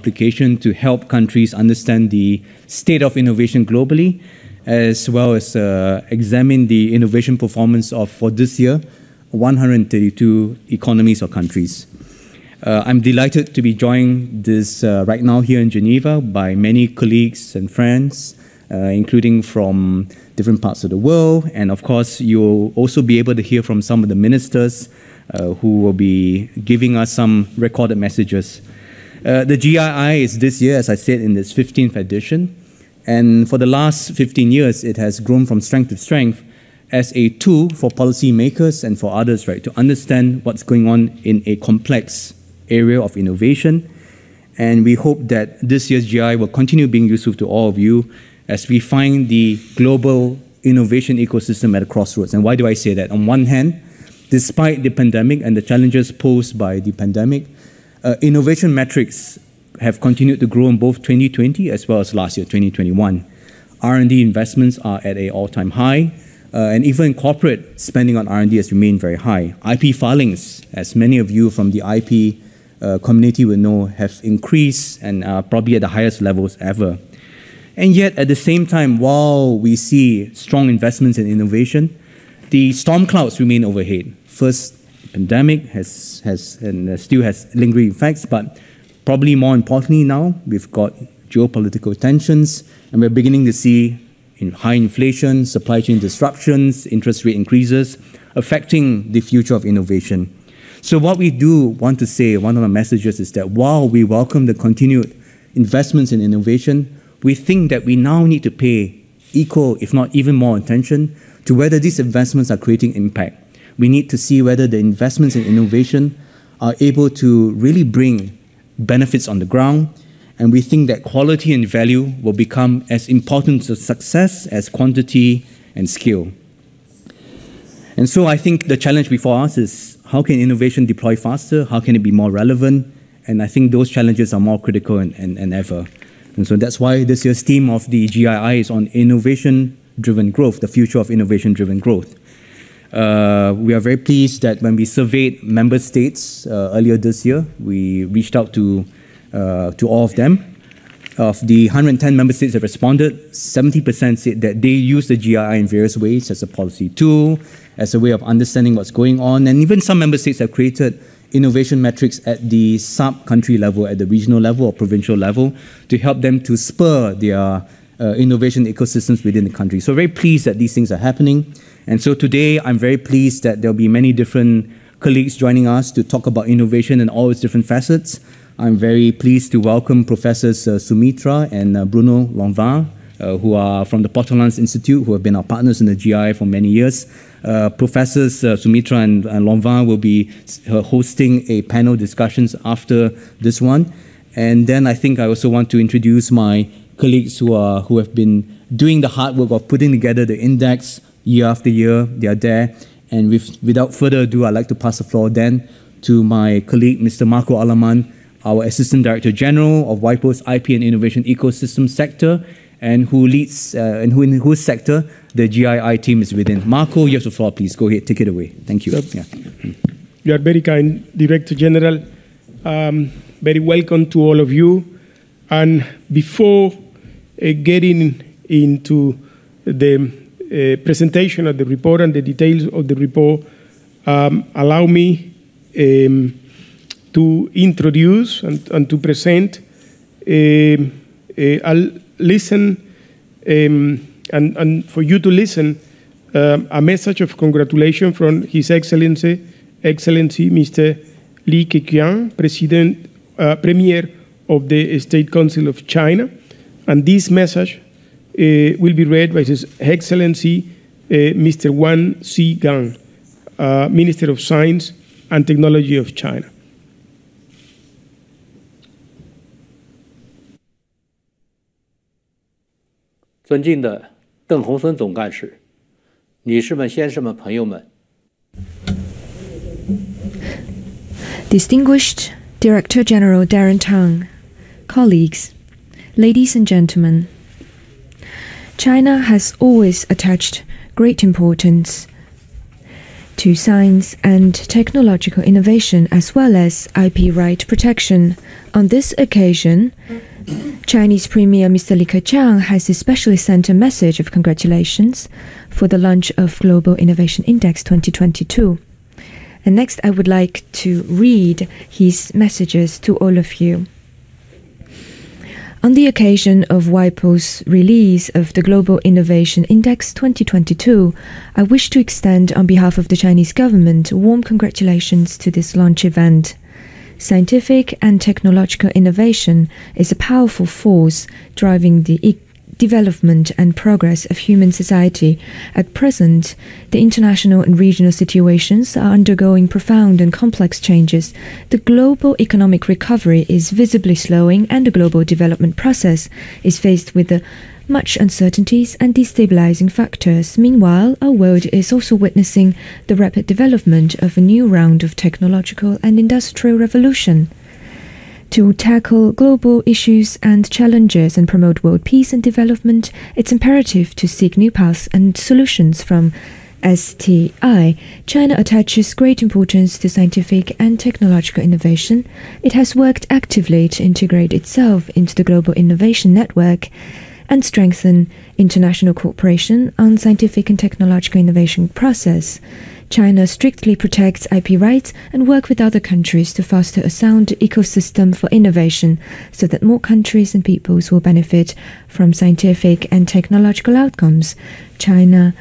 application to help countries understand the state of innovation globally, as well as examine the innovation performance of, for this year, 132 economies or countries. I'm delighted to be joined right now here in Geneva by many colleagues and friends, including from different parts of the world. And of course, you'll also be able to hear from some of the ministers who will be giving us some recorded messages. The GII is this year, as I said, in its 15th edition. And for the last 15 years, it has grown from strength to strength as a tool for policymakers and for others, right, to understand what's going on in a complex area of innovation. And we hope that this year's GI will continue being useful to all of you as we find the global innovation ecosystem at a crossroads. And why do I say that? On one hand, despite the pandemic and the challenges posed by the pandemic, innovation metrics have continued to grow in both 2020 as well as last year, 2021. R&D investments are at an all-time high, and even corporate spending on R&D has remained very high. IP filings, as many of you from the IP community will know, have increased and are probably at the highest levels ever. And yet, at the same time, while we see strong investments in innovation, the storm clouds remain overhead. First, the pandemic has and still has lingering effects, but probably more importantly now, we've got geopolitical tensions, and we're beginning to see high inflation, supply chain disruptions, interest rate increases, affecting the future of innovation. So what we do want to say, one of our messages is that while we welcome the continued investments in innovation, we think that we now need to pay equal, if not even more attention to whether these investments are creating impact. We need to see whether the investments in innovation are able to really bring benefits on the ground, and we think that quality and value will become as important to success as quantity and skill. And so I think the challenge before us is how can innovation deploy faster? How can it be more relevant? And I think those challenges are more critical than ever. And so that's why this year's theme of the GII is on innovation-driven growth, the future of innovation-driven growth. We are very pleased that when we surveyed member states earlier this year, we reached out to all of them. Of the 110 member states that responded, 70% said that they use the GII in various ways as a policy tool, as a way of understanding what's going on. And even some member states have created innovation metrics at the sub-country level, at the regional level or provincial level, to help them to spur their innovation ecosystems within the country. So very pleased that these things are happening. And so today, I'm very pleased that there'll be many different colleagues joining us to talk about innovation in all its different facets. I'm very pleased to welcome Professors Sumitra and Bruno Lanvin, who are from the Portelans Institute, who have been our partners in the GI for many years. Professors Sumitra and Lanvin will be hosting a panel discussions after this one. And then I think I also want to introduce my colleagues who have been doing the hard work of putting together the index year after year. They are there. And without further ado, I'd like to pass the floor then to my colleague, Mr. Marco Alaman, our Assistant Director General of WIPO's IP and Innovation Ecosystem Sector, and who leads, in whose sector the GII team is within. Marco, you have the floor, please. Go ahead, take it away. Thank you. Yeah. You are very kind, Director General. Very welcome to all of you. And before getting into the presentation of the report and the details of the report, allow me to introduce and to present. I'll listen and for you to listen a message of congratulations from His Excellency Mr. Li Keqiang, Premier of the State Council of China. And this message will be read by His Excellency Mr. Wan Xigang, Minister of Science and Technology of China. 尊敬的邓洪森总干事、女士们、先生们、朋友们。 Distinguished Director General Darren Tang, colleagues, ladies and gentlemen, China has always attached great importance to science and technological innovation as well as IP right protection. On this occasion, Chinese Premier Mr. Li Keqiang has especially sent a message of congratulations for the launch of Global Innovation Index 2022. And next, I would like to read his messages to all of you. On the occasion of WIPO's release of the Global Innovation Index 2022, I wish to extend on behalf of the Chinese government warm congratulations to this launch event. Scientific and technological innovation is a powerful force driving the development and progress of human society. At present, the international and regional situations are undergoing profound and complex changes. The global economic recovery is visibly slowing, and the global development process is faced with much uncertainties and destabilizing factors. Meanwhile, our world is also witnessing the rapid development of a new round of technological and industrial revolution. To tackle global issues and challenges and promote world peace and development, it's imperative to seek new paths and solutions from STI. China attaches great importance to scientific and technological innovation. It has worked actively to integrate itself into the global innovation network and strengthen international cooperation on scientific and technological innovation process. China strictly protects IP rights and works with other countries to foster a sound ecosystem for innovation so that more countries and peoples will benefit from scientific and technological outcomes. China,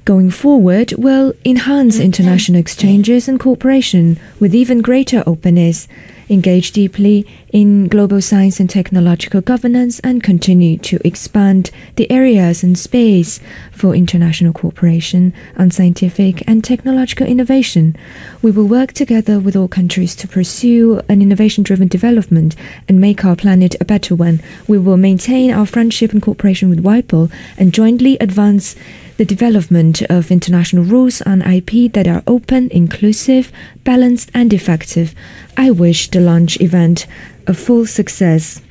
going forward, will enhance international exchanges and cooperation with even greater openness, engage deeply in global science and technological governance, and continue to expand the areas and space for international cooperation on scientific and technological innovation. We will work together with all countries to pursue an innovation-driven development and make our planet a better one. We will maintain our friendship and cooperation with WIPO and jointly advance the development of international rules on IP that are open, inclusive, balanced, and effective. I wish the launch event a full success.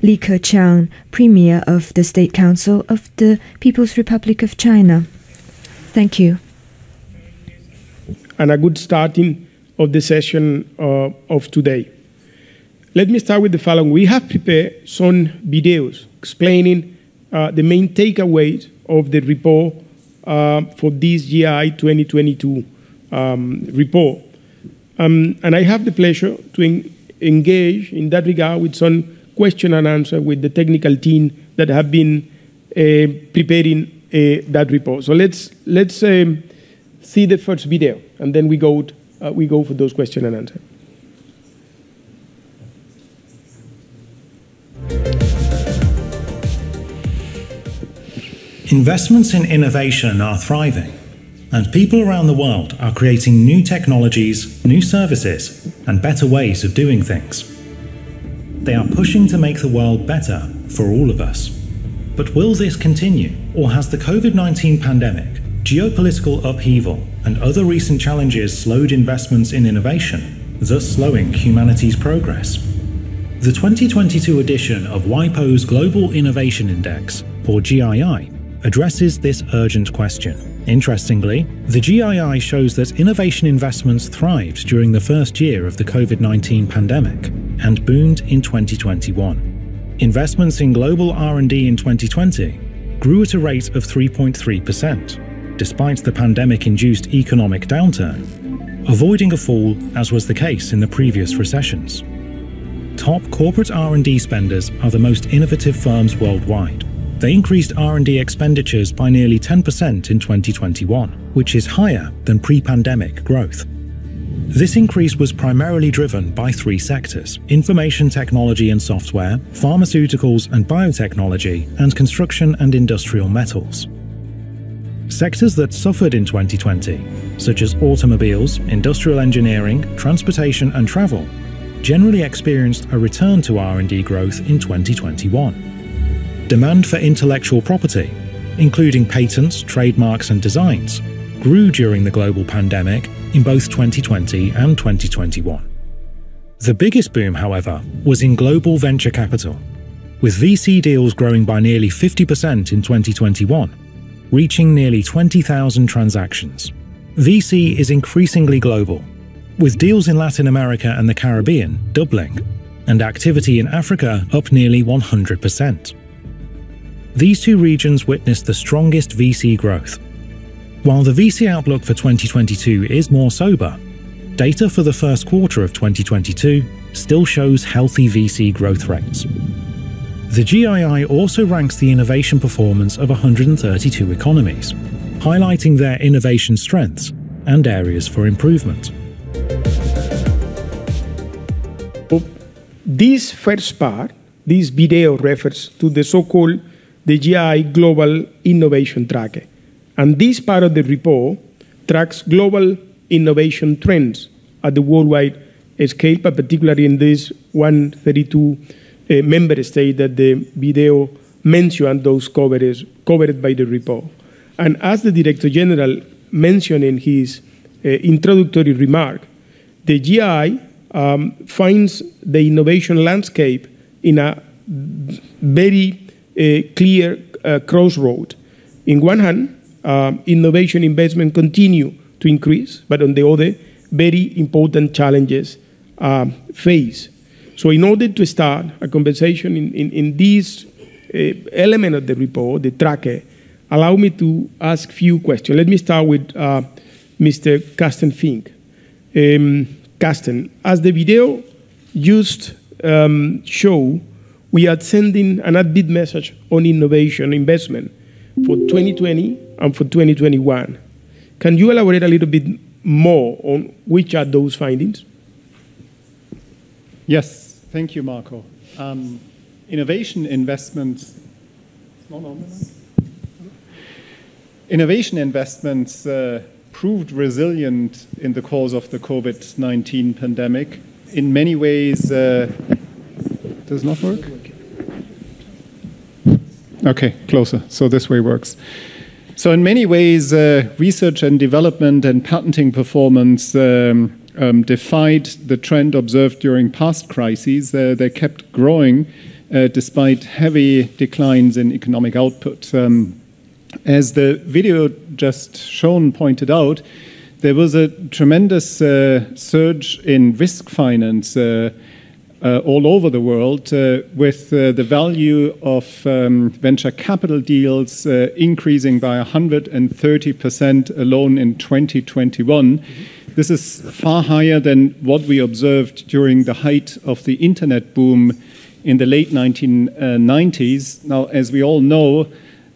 Li Keqiang, Premier of the State Council of the People's Republic of China. Thank you. And a good starting of the session of today. Let me start with the following. We have prepared some videos explaining the main takeaways of the report for this GI 2022 report. And I have the pleasure to engage in that regard with some question and answer with the technical team that have been preparing that report. So let's see the first video, and then we go for those question and answer. Investments in innovation are thriving, and people around the world are creating new technologies, new services, and better ways of doing things. They are pushing to make the world better for all of us. But will this continue, or has the COVID-19 pandemic, geopolitical upheaval, and other recent challenges slowed investments in innovation, thus slowing humanity's progress? The 2022 edition of WIPO's Global Innovation Index, or GII, addresses this urgent question. Interestingly, the GII shows that innovation investments thrived during the first year of the COVID-19 pandemic and boomed in 2021. Investments in global R&D in 2020 grew at a rate of 3.3%, despite the pandemic-induced economic downturn, avoiding a fall as was the case in the previous recessions. Top corporate R&D spenders are the most innovative firms worldwide. They increased R&D expenditures by nearly 10% in 2021, which is higher than pre-pandemic growth. This increase was primarily driven by three sectors: information technology and software, pharmaceuticals and biotechnology, and construction and industrial metals. Sectors that suffered in 2020, such as automobiles, industrial engineering, transportation and travel, generally experienced a return to R&D growth in 2021. Demand for intellectual property, including patents, trademarks and designs, grew during the global pandemic in both 2020 and 2021. The biggest boom, however, was in global venture capital, with VC deals growing by nearly 50% in 2021, reaching nearly 20,000 transactions. VC is increasingly global, with deals in Latin America and the Caribbean doubling, and activity in Africa up nearly 100%. These two regions witnessed the strongest VC growth. While the VC outlook for 2022 is more sober, data for the first quarter of 2022 still shows healthy VC growth rates. The GII also ranks the innovation performance of 132 economies, highlighting their innovation strengths and areas for improvement. This first part, this video refers to the so-called the GII Global Innovation Tracker. And this part of the report tracks global innovation trends at the worldwide scale, but particularly in this 132 member state that the video mentioned, those covered by the report. And as the Director General mentioned in his introductory remark, the GII finds the innovation landscape in a very clear crossroad. In one hand, innovation investment continue to increase, but on the other, very important challenges face. So in order to start a conversation in this element of the report, the tracker, allow me to ask few questions. Let me start with Mr. Carsten Fink. Carsten, as the video just show, we are sending an upbeat message on innovation investment for 2020 and for 2021. Can you elaborate a little bit more on which are those findings? Yes, thank you, Marco. Innovation investments proved resilient in the course of the COVID-19 pandemic. In many ways, does not work? Okay, closer. So this way works. So in many ways, research and development and patenting performance defied the trend observed during past crises. They kept growing despite heavy declines in economic output. As the video just shown pointed out, there was a tremendous surge in risk finance all over the world, with the value of venture capital deals increasing by 130% alone in 2021. This is far higher than what we observed during the height of the internet boom in the late 1990s. Now, as we all know,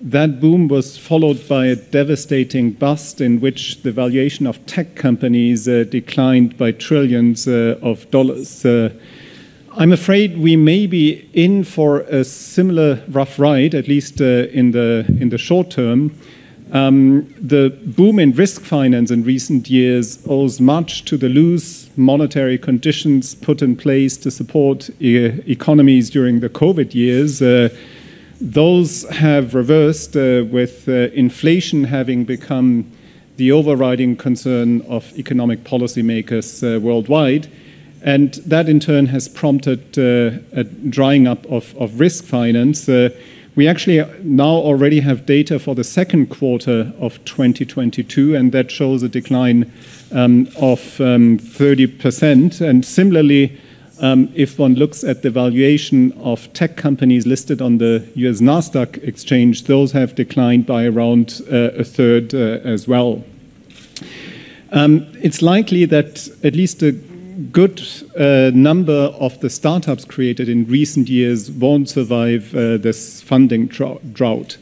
that boom was followed by a devastating bust in which the valuation of tech companies declined by trillions of dollars. I'm afraid we may be in for a similar rough ride, at least in the short term. The boom in risk finance in recent years owes much to the loose monetary conditions put in place to support economies during the COVID years. Those have reversed with inflation having become the overriding concern of economic policymakers worldwide. And that in turn has prompted a drying up of risk finance. We actually now already have data for the second quarter of 2022, and that shows a decline of 30%. And similarly, if one looks at the valuation of tech companies listed on the US Nasdaq exchange, those have declined by around a third as well. It's likely that at least a good number of the startups created in recent years won't survive this funding drought.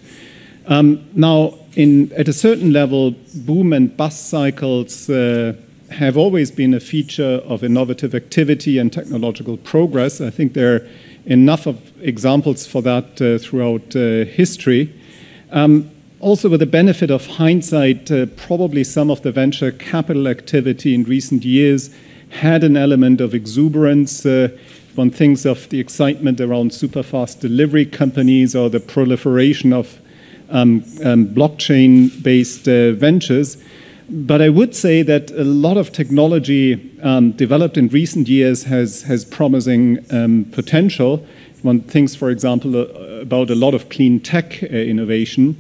Now, at a certain level, boom and bust cycles have always been a feature of innovative activity and technological progress. I think there are enough of examples for that throughout history. Also, with the benefit of hindsight, probably some of the venture capital activity in recent years had an element of exuberance. One thinks of the excitement around super-fast delivery companies or the proliferation of blockchain-based ventures. But I would say that a lot of technology developed in recent years has promising potential. One thinks, for example, about a lot of clean tech innovation.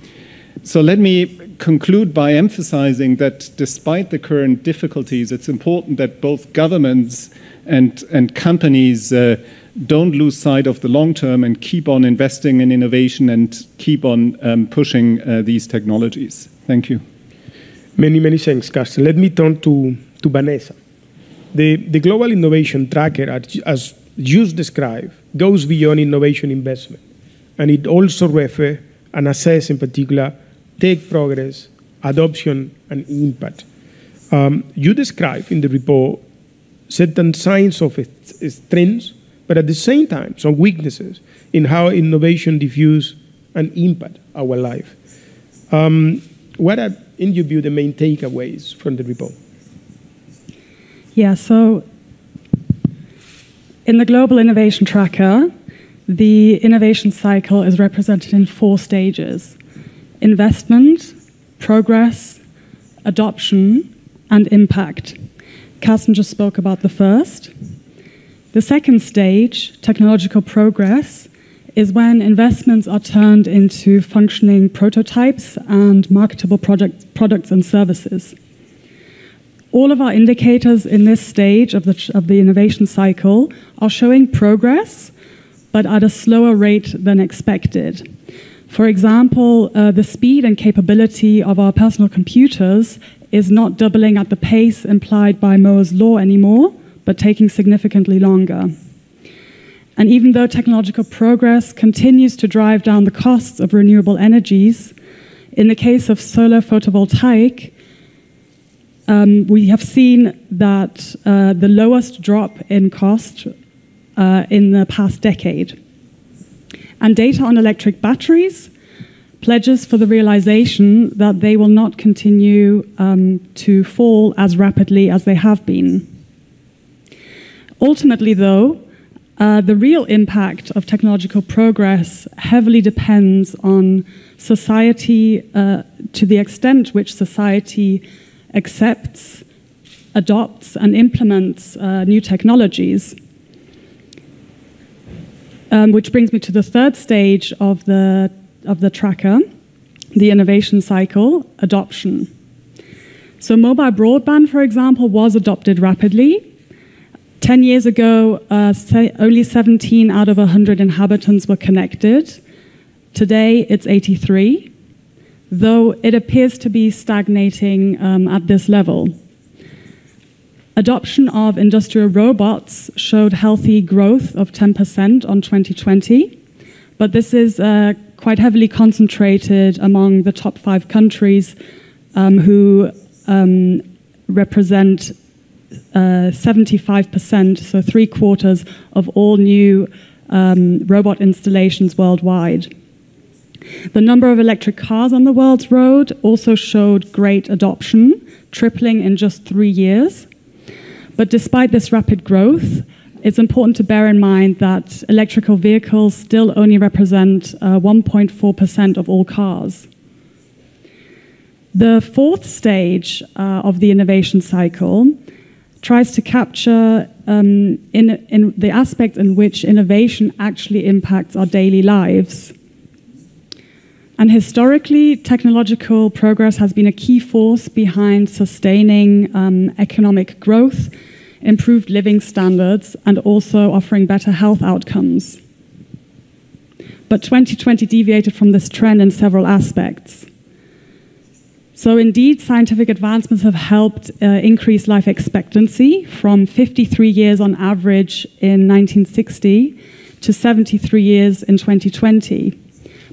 So let me conclude by emphasizing that despite the current difficulties, it's important that both governments and companies don't lose sight of the long term and keep on investing in innovation and keep on pushing these technologies. Thank you. Many, many thanks, Carsten. Let me turn to Vanessa. The Global Innovation Tracker, as just described, goes beyond innovation investment. And it also refers and assesses, in particular, tech progress, adoption, and impact. You describe in the report certain signs of its strengths, but at the same time, some weaknesses in how innovation diffuse and impact our life. What are, in your view, the main takeaways from the report? Yeah, so in the Global Innovation Tracker, the innovation cycle is represented in 4 stages: investment, progress, adoption, and impact. Carsten just spoke about the first. The second stage, technological progress, is when investments are turned into functioning prototypes and marketable products and services. All of our indicators in this stage of the innovation cycle are showing progress, but at a slower rate than expected. For example, the speed and capability of our personal computers is not doubling at the pace implied by Moore's law anymore, but taking significantly longer. And even though technological progress continues to drive down the costs of renewable energies, in the case of solar photovoltaic, we have seen that the lowest drop in cost in the past decade. And data on electric batteries pledges for the realization that they will not continue to fall as rapidly as they have been. Ultimately, though, the real impact of technological progress heavily depends on society, to the extent which society accepts, adopts, and implements new technologies. Which brings me to the third stage of the tracker, the innovation cycle, adoption. So mobile broadband, for example, was adopted rapidly. 10 years ago, only 17 out of 100 inhabitants were connected. Today, it's 83, though it appears to be stagnating at this level. Adoption of industrial robots showed healthy growth of 10% on 2020, but this is quite heavily concentrated among the top 5 countries who represent 75%, so 3/4 of all new robot installations worldwide. The number of electric cars on the world's road also showed great adoption, tripling in just 3 years. But despite this rapid growth, it's important to bear in mind that electrical vehicles still only represent 1.4% of all cars. The fourth stage of the innovation cycle tries to capture in the aspect in which innovation actually impacts our daily lives. And historically, technological progress has been a key force behind sustaining economic growth, improved living standards, and also offering better health outcomes. But 2020 deviated from this trend in several aspects. So indeed, scientific advancements have helped increase life expectancy from 53 years on average in 1960 to 73 years in 2020.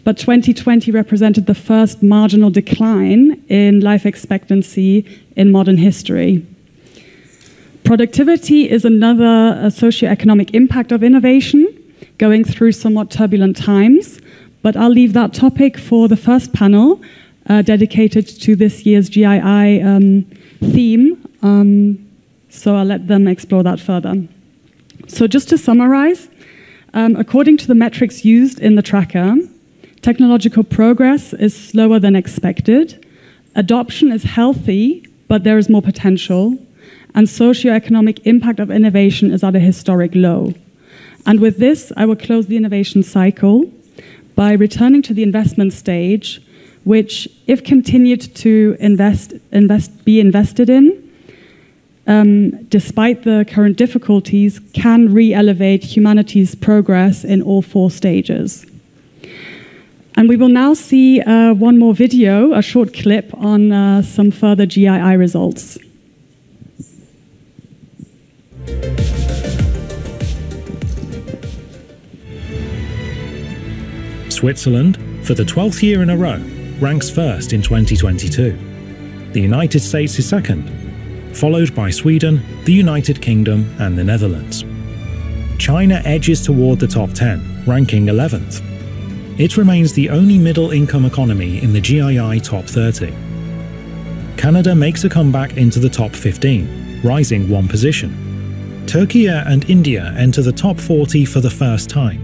But 2020 represented the first marginal decline in life expectancy in modern history. Productivity is another socioeconomic impact of innovation, going through somewhat turbulent times, but I'll leave that topic for the first panel, dedicated to this year's GII theme, so I'll let them explore that further. So just to summarize, according to the metrics used in the tracker, technological progress is slower than expected, adoption is healthy, but there is more potential, and socioeconomic impact of innovation is at a historic low. And with this, I will close the innovation cycle by returning to the investment stage, which, if continued to be invested in, despite the current difficulties, can re-elevate humanity's progress in all 4 stages. And we will now see one more video, a short clip on some further GII results. Switzerland, for the 12th year in a row, ranks first in 2022. The United States is second, followed by Sweden, the United Kingdom and the Netherlands. China edges toward the top 10, ranking 11th. It remains the only middle-income economy in the GII top 30. Canada makes a comeback into the top 15, rising 1 position. Turkey and India enter the top 40 for the first time,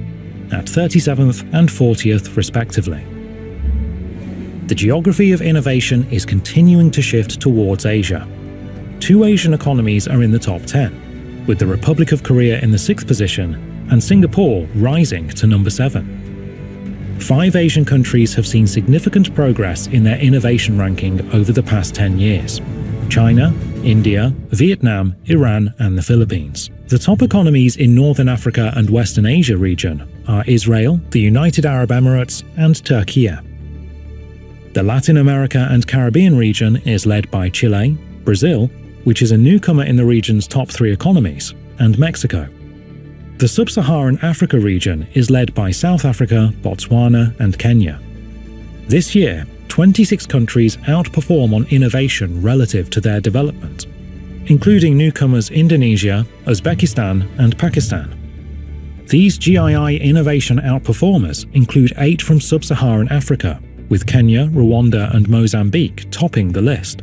at 37th and 40th respectively. The geography of innovation is continuing to shift towards Asia. 2 Asian economies are in the top 10, with the Republic of Korea in the 6th position and Singapore rising to number 7. 5 Asian countries have seen significant progress in their innovation ranking over the past 10 years: China, India, Vietnam, Iran and the Philippines. The top economies in Northern Africa and Western Asia region are Israel, the United Arab Emirates and Turkey. The Latin America and Caribbean region is led by Chile, Brazil, which is a newcomer in the region's top 3 economies, and Mexico. The Sub-Saharan Africa region is led by South Africa, Botswana and Kenya. This year, 26 countries outperform on innovation relative to their development, including newcomers Indonesia, Uzbekistan and Pakistan. These GII innovation outperformers include 8 from Sub-Saharan Africa, with Kenya, Rwanda and Mozambique topping the list.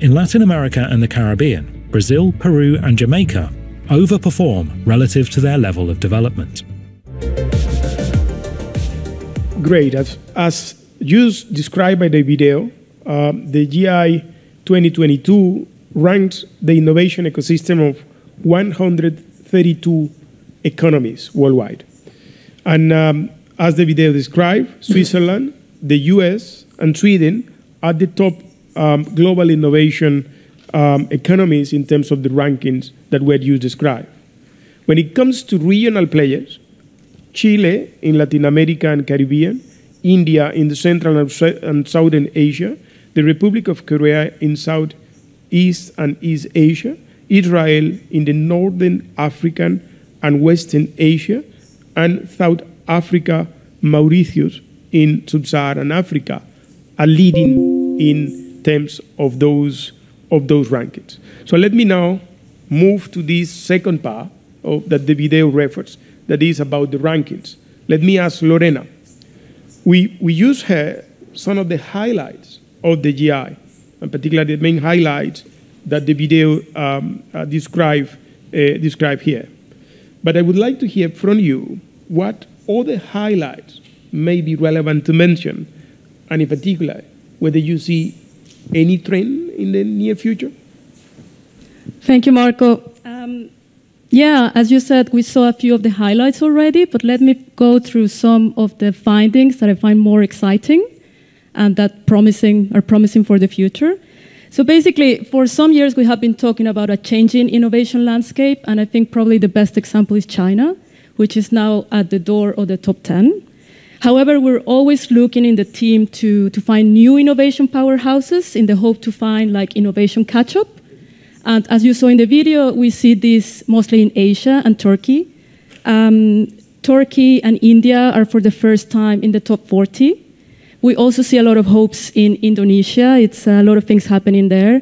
In Latin America and the Caribbean, Brazil, Peru and Jamaica overperform relative to their level of development. Great. As you described by the video, the GI 2022 ranked the innovation ecosystem of 132 economies worldwide. And as the video described, Switzerland, the US, and Sweden are the top global innovation economies in terms of the rankings that were you described. When it comes to regional players, Chile in Latin America and Caribbean, India in the Central and Southern Asia, the Republic of Korea in Southeast and East Asia, Israel in the Northern African and Western Asia, and South Africa, Mauritius in Sub-Saharan Africa are leading in terms of those rankings. So let me now move to this second part that the video refers, that is about the rankings. Let me ask Lorena. We use her some of the highlights of the GI, and particularly the main highlights that the video describe here. But I would like to hear from you what other highlights may be relevant to mention, and in particular, whether you see any trend in the near future? Thank you, Marco. Yeah, as you said, we saw a few of the highlights already, but let me go through some of the findings that I find more exciting and that are promising for the future. So basically, for some years, we have been talking about a changing innovation landscape, and I think probably the best example is China, which is now at the door of the top 10. However, we're always looking in the team to find new innovation powerhouses in the hope to find like innovation catch-up. And as you saw in the video, we see this mostly in Asia and Turkey. Turkey and India are for the first time in the top 40. We also see a lot of hopes in Indonesia. It's a lot of things happening there.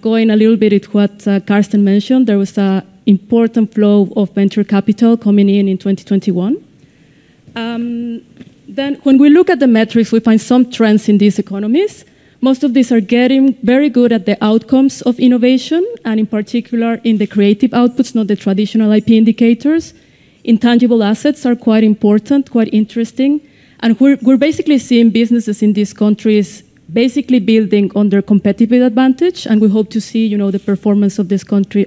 Going a little bit at what Karsten mentioned, there was an important flow of venture capital coming in 2021. Then when we look at the metrics, we find some trends in these economies. Most of these are getting very good at the outcomes of innovation, and in particular in the creative outputs, not the traditional IP indicators. Intangible assets are quite important, quite interesting. And we're basically seeing businesses in these countries basically building on their competitive advantage, and we hope to see the performance of this country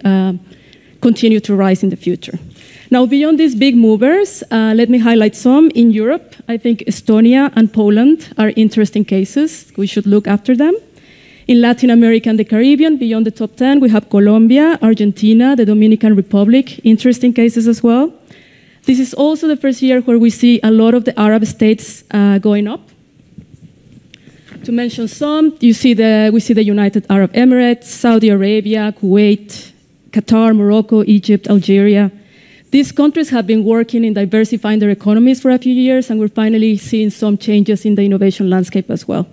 continue to rise in the future. Now, beyond these big movers, let me highlight some. In Europe, I think Estonia and Poland are interesting cases. We should look after them. In Latin America and the Caribbean, beyond the top 10, we have Colombia, Argentina, the Dominican Republic, interesting cases as well. This is also the first year where we see a lot of the Arab states going up. To mention some, we see the United Arab Emirates, Saudi Arabia, Kuwait, Qatar, Morocco, Egypt, Algeria. These countries have been working in diversifying their economies for a few years, and we're finally seeing some changes in the innovation landscape as well.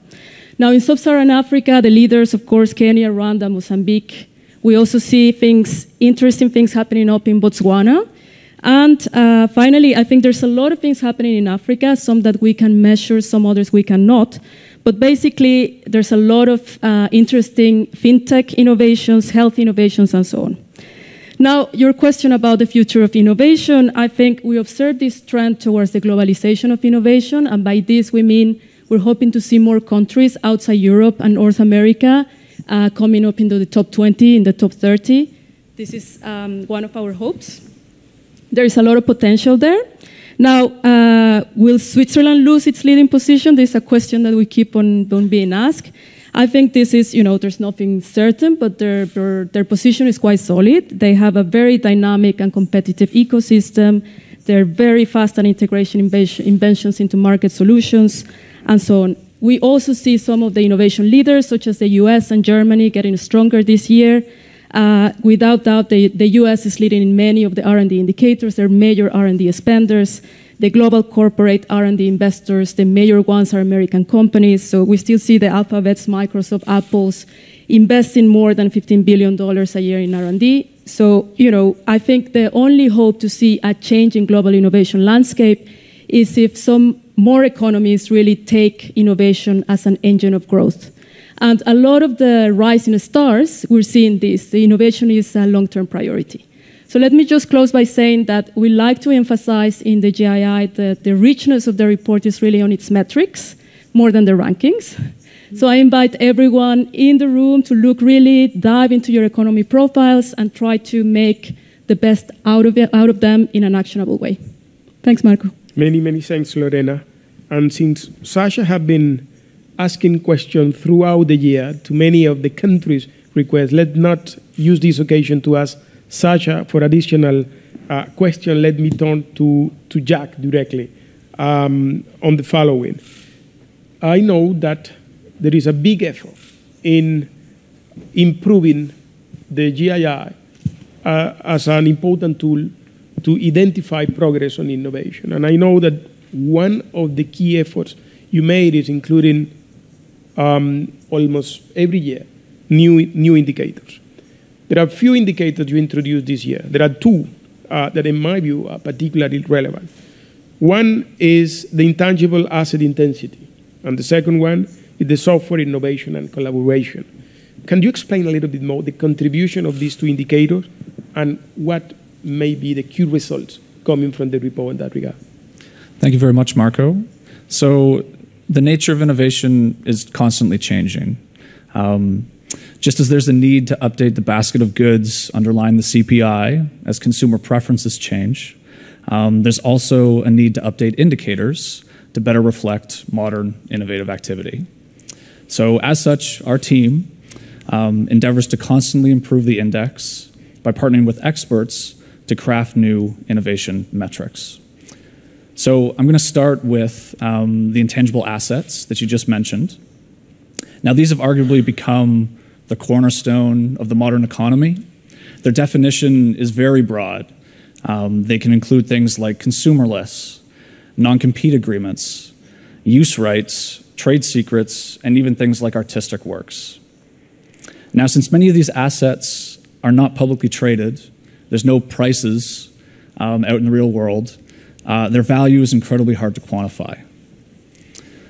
Now, in sub-Saharan Africa, the leaders, of course, Kenya, Rwanda, Mozambique. We also see interesting things happening up in Botswana. And finally, I think there's a lot of things happening in Africa, some that we can measure, some others we cannot. But basically, there's a lot of interesting fintech innovations, health innovations, and so on. Now, your question about the future of innovation, I think we observe this trend towards the globalization of innovation, and by this we mean we're hoping to see more countries outside Europe and North America coming up into the top 20, in the top 30. This is one of our hopes. There is a lot of potential there. Now, will Switzerland lose its leading position? This is a question that we keep on being asked. I think this is, there's nothing certain, but their position is quite solid. They have a very dynamic and competitive ecosystem. They're very fast on integration inventions into market solutions, and so on. We also see some of the innovation leaders, such as the US and Germany, getting stronger this year. Without doubt, the US is leading in many of the R&D indicators. They're major R&D spenders. The global corporate R&D investors, the major ones are American companies. So we still see the Alphabets, Microsoft, Apples investing more than $15 billion a year in R&D. So, I think the only hope to see a change in global innovation landscape is if some more economies really take innovation as an engine of growth. And a lot of the rising stars, we're seeing this. The innovation is a long-term priority. So let me just close by saying that we like to emphasize in the GII that the richness of the report is really on its metrics, more than the rankings. So I invite everyone in the room to dive into your economy profiles and try to make the best out of them in an actionable way. Thanks, Marco. Many, many thanks, Lorena. And since Sasha have been asking questions throughout the year to many of the countries' requests, let's not use this occasion to ask Sasha for additional question. Let me turn to Jack directly on the following. I know that there is a big effort in improving the GII as an important tool to identify progress on innovation. And I know that one of the key efforts you made is including almost every year new indicators. There are a few indicators you introduced this year. There are two that, in my view, are particularly relevant. One is the intangible asset intensity, and the second one is the software innovation and collaboration. Can you explain a little bit more the contribution of these two indicators and what may be the key results coming from the report in that regard? Thank you very much, Marco. So the nature of innovation is constantly changing. Just as there's a need to update the basket of goods underlying the CPI as consumer preferences change, there's also a need to update indicators to better reflect modern innovative activity. So as such, our team endeavors to constantly improve the index by partnering with experts to craft new innovation metrics. So I'm going to start with the intangible assets that you just mentioned. Now, these have arguably become the cornerstone of the modern economy. Their definition is very broad. They can include things like consumer lists, non-compete agreements, use rights, trade secrets, and even things like artistic works. Now, since many of these assets are not publicly traded, there's no prices out in the real world, their value is incredibly hard to quantify.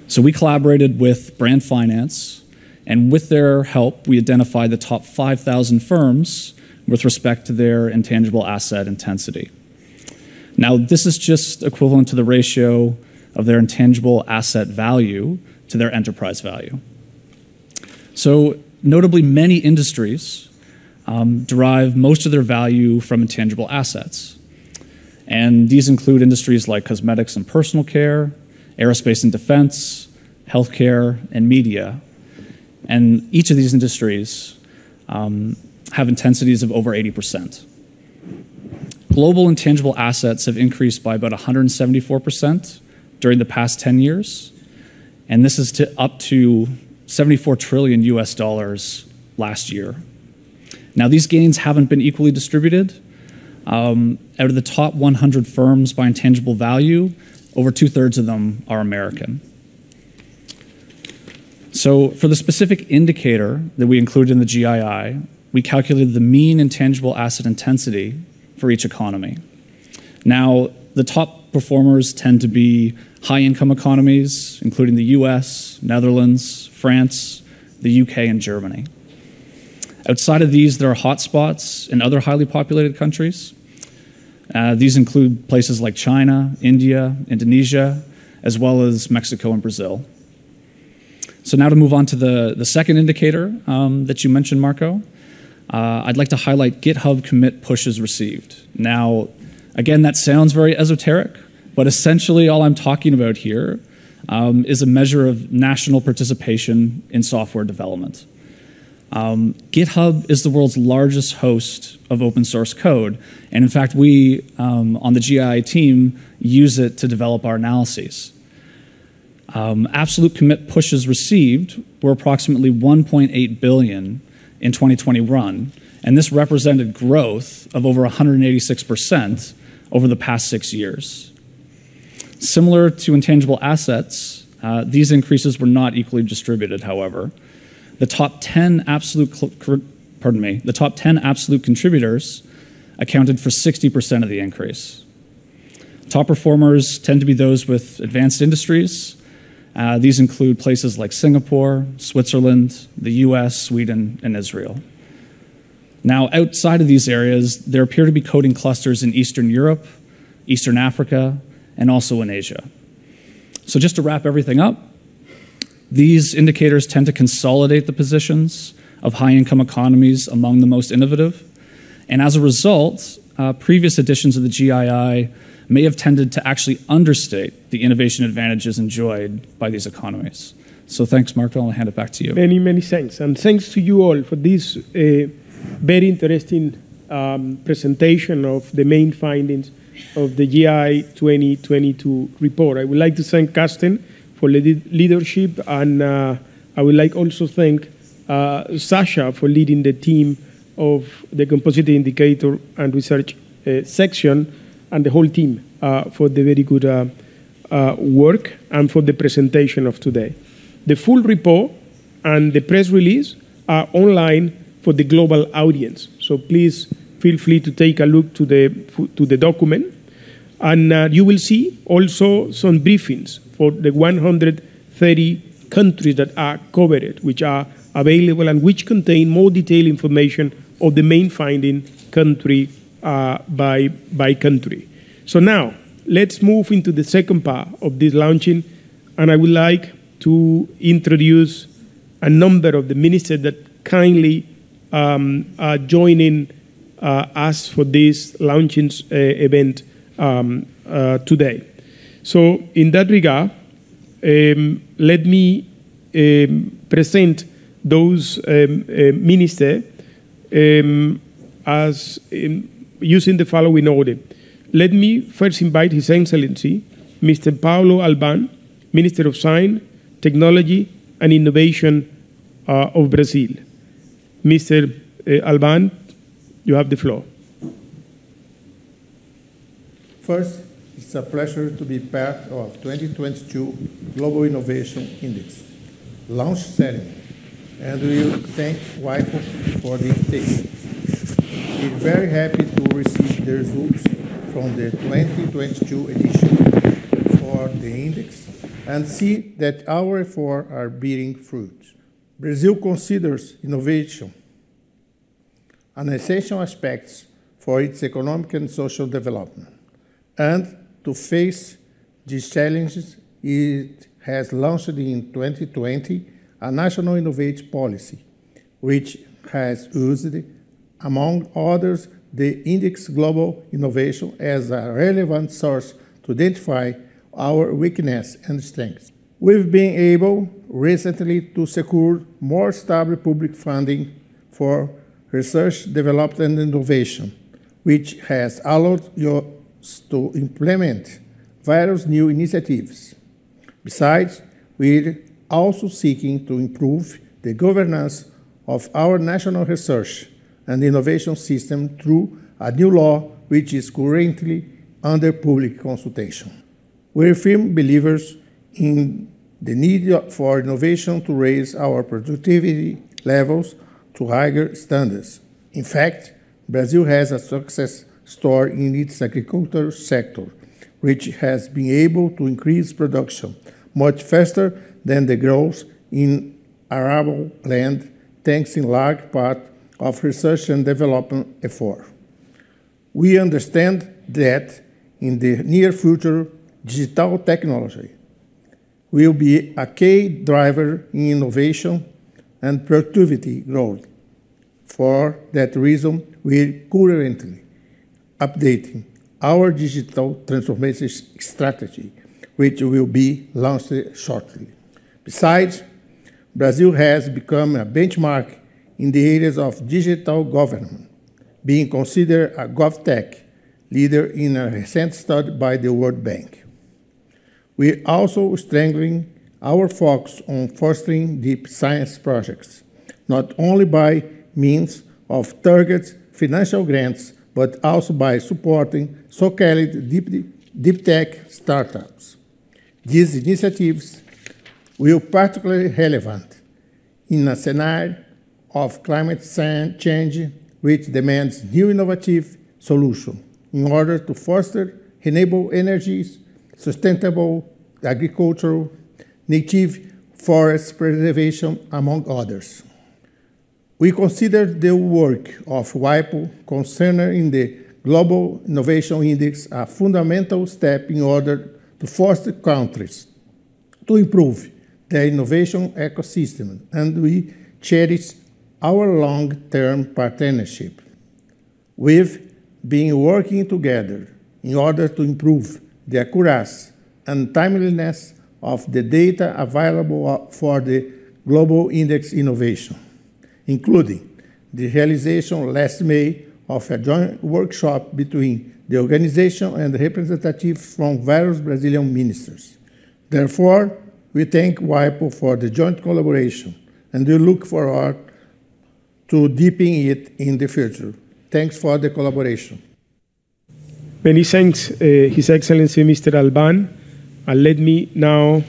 So we collaborated with Brand Finance, and with their help, we identified the top 5,000 firms with respect to their intangible asset intensity. Now, this is just equivalent to the ratio of their intangible asset value to their enterprise value. So notably, many industries derive most of their value from intangible assets. And these include industries like cosmetics and personal care, aerospace and defense, healthcare, and media. And each of these industries have intensities of over 80%. Global intangible assets have increased by about 174% during the past 10 years. And this is up to 74 trillion US dollars last year. Now, these gains haven't been equally distributed. Out of the top 100 firms by intangible value, over 2/3 of them are American. So for the specific indicator that we included in the GII, we calculated the mean intangible asset intensity for each economy. Now, the top performers tend to be high-income economies, including the US, Netherlands, France, the UK, and Germany. Outside of these, there are hotspots in other highly populated countries. These include places like China, India, Indonesia, as well as Mexico and Brazil. So now to move on to the second indicator that you mentioned, Marco, I'd like to highlight GitHub commit pushes received. Now, again, that sounds very esoteric, but essentially all I'm talking about here is a measure of national participation in software development. GitHub is the world's largest host of open source code, and in fact, we on the GII team use it to develop our analyses. Absolute commit pushes received were approximately 1.8 billion in 2021, and this represented growth of over 186% over the past 6 years. Similar to intangible assets, these increases were not equally distributed, however. The top 10 absolute contributors accounted for 60% of the increase. Top performers tend to be those with advanced industries. These include places like Singapore, Switzerland, the US, Sweden, and Israel. Now, outside of these areas, there appear to be coding clusters in Eastern Europe, Eastern Africa, and also in Asia. So just to wrap everything up, these indicators tend to consolidate the positions of high-income economies among the most innovative. And as a result, previous editions of the GII may have tended to actually understate the innovation advantages enjoyed by these economies. So thanks, Marco. I'll hand it back to you. Many, many thanks. And thanks to you all for this very interesting presentation of the main findings of the GII 2022 report. I would like to thank Carsten for leadership, and I would like also thank Sasha for leading the team of the Composite Indicator and Research section, and the whole team for the very good work and for the presentation of today. The full report and the press release are online for the global audience, so please feel free to take a look to the document. And you will see also some briefings for the 130 countries that are covered, which are available and which contain more detailed information of the main finding country by country. So now, let's move into the second part of this launching, and I would like to introduce a number of the ministers that kindly are joining us for this launching event today. So in that regard, let me present those ministers as using the following order. Let me first invite His Excellency, Mr. Paulo Alban, Minister of Science, Technology and Innovation of Brazil. Mr. Alban, you have the floor. First, it's a pleasure to be part of 2022 Global Innovation Index launch ceremony, and we will thank WIPO for the invitation. We're very happy to receive the results from the 2022 edition for the index and see that our efforts are bearing fruit. Brazil considers innovation an essential aspect for its economic and social development. And to face these challenges, it has launched in 2020 a national innovation policy, which has used, among others, the Index Global Innovation as a relevant source to identify our weaknesses and strengths. We've been able recently to secure more stable public funding for research, development, and innovation, which has allowed us to implement various new initiatives. Besides, we're also seeking to improve the governance of our national research and innovation system through a new law which is currently under public consultation. We're firm believers in the need for innovation to raise our productivity levels to higher standards. In fact, Brazil has a success story in its agriculture sector, which has been able to increase production much faster than the growth in arable land, thanks in large part of research and development effort. We understand that in the near future, digital technology will be a key driver in innovation and productivity growth. For that reason, we're currently updating our digital transformation strategy, which will be launched shortly. Besides, Brazil has become a benchmark in the areas of digital government, being considered a GovTech leader in a recent study by the World Bank. We're also strengthening our focus on fostering deep science projects, not only by means of targeted financial grants, but also by supporting so-called deep tech startups. These initiatives will be particularly relevant in a scenario of climate change, which demands new innovative solutions in order to foster renewable energies, sustainable agriculture, native forest preservation, among others. We consider the work of WIPO concerning the Global Innovation Index a fundamental step in order to foster countries to improve their innovation ecosystem, and we cherish our long-term partnership. We've been working together in order to improve the accuracy and timeliness of the data available for the Global Index Innovation, including the realization last May of a joint workshop between the organization and representatives from various Brazilian ministers. Therefore, we thank WIPO for the joint collaboration, and we look forward to deepening it in the future. Thanks for the collaboration. Many thanks, His Excellency Mr. Alban. And let me now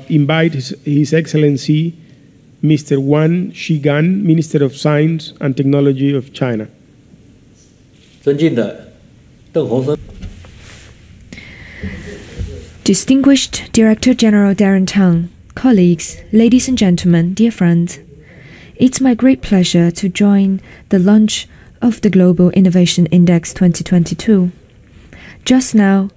invite His Excellency Mr. Wang Shigan, Minister of Science and Technology of China. 尊敬的邓洪森 Distinguished Director General Darren Tang, colleagues, ladies and gentlemen, dear friends, it's my great pleasure to join the launch of the Global Innovation Index 2022. Just now,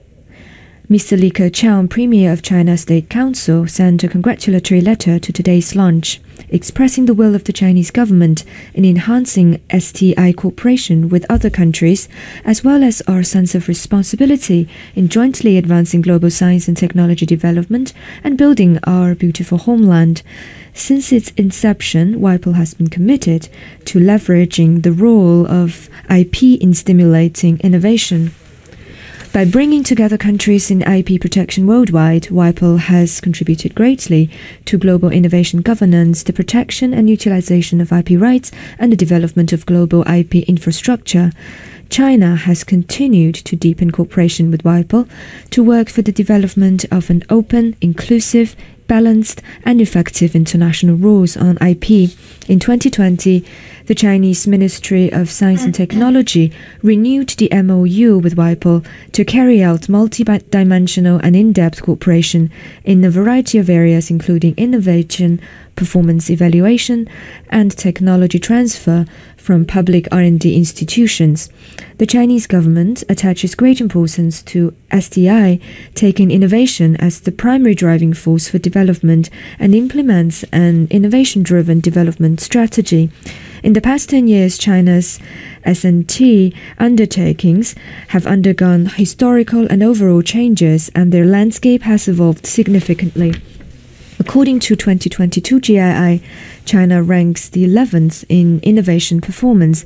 Mr. Li Keqiang, Premier of China State Council, sent a congratulatory letter to today's launch, expressing the will of the Chinese government in enhancing STI cooperation with other countries, as well as our sense of responsibility in jointly advancing global science and technology development and building our beautiful homeland. Since its inception, WIPO has been committed to leveraging the role of IP in stimulating innovation. By bringing together countries in IP protection worldwide, WIPO has contributed greatly to global innovation governance, the protection and utilization of IP rights, and the development of global IP infrastructure. China has continued to deepen cooperation with WIPO to work for the development of an open, inclusive, balanced, and effective international rules on IP. In 2020, the Chinese Ministry of Science and Technology renewed the MOU with WIPO to carry out multi-dimensional and in-depth cooperation in a variety of areas, including innovation, performance evaluation, and technology transfer from public R&D institutions. The Chinese government attaches great importance to STI, taking innovation as the primary driving force for development, and implements an innovation-driven development strategy. In the past 10 years, China's S&T undertakings have undergone historical and overall changes, and their landscape has evolved significantly. According to 2022 GII, China ranks the 11th in innovation performance,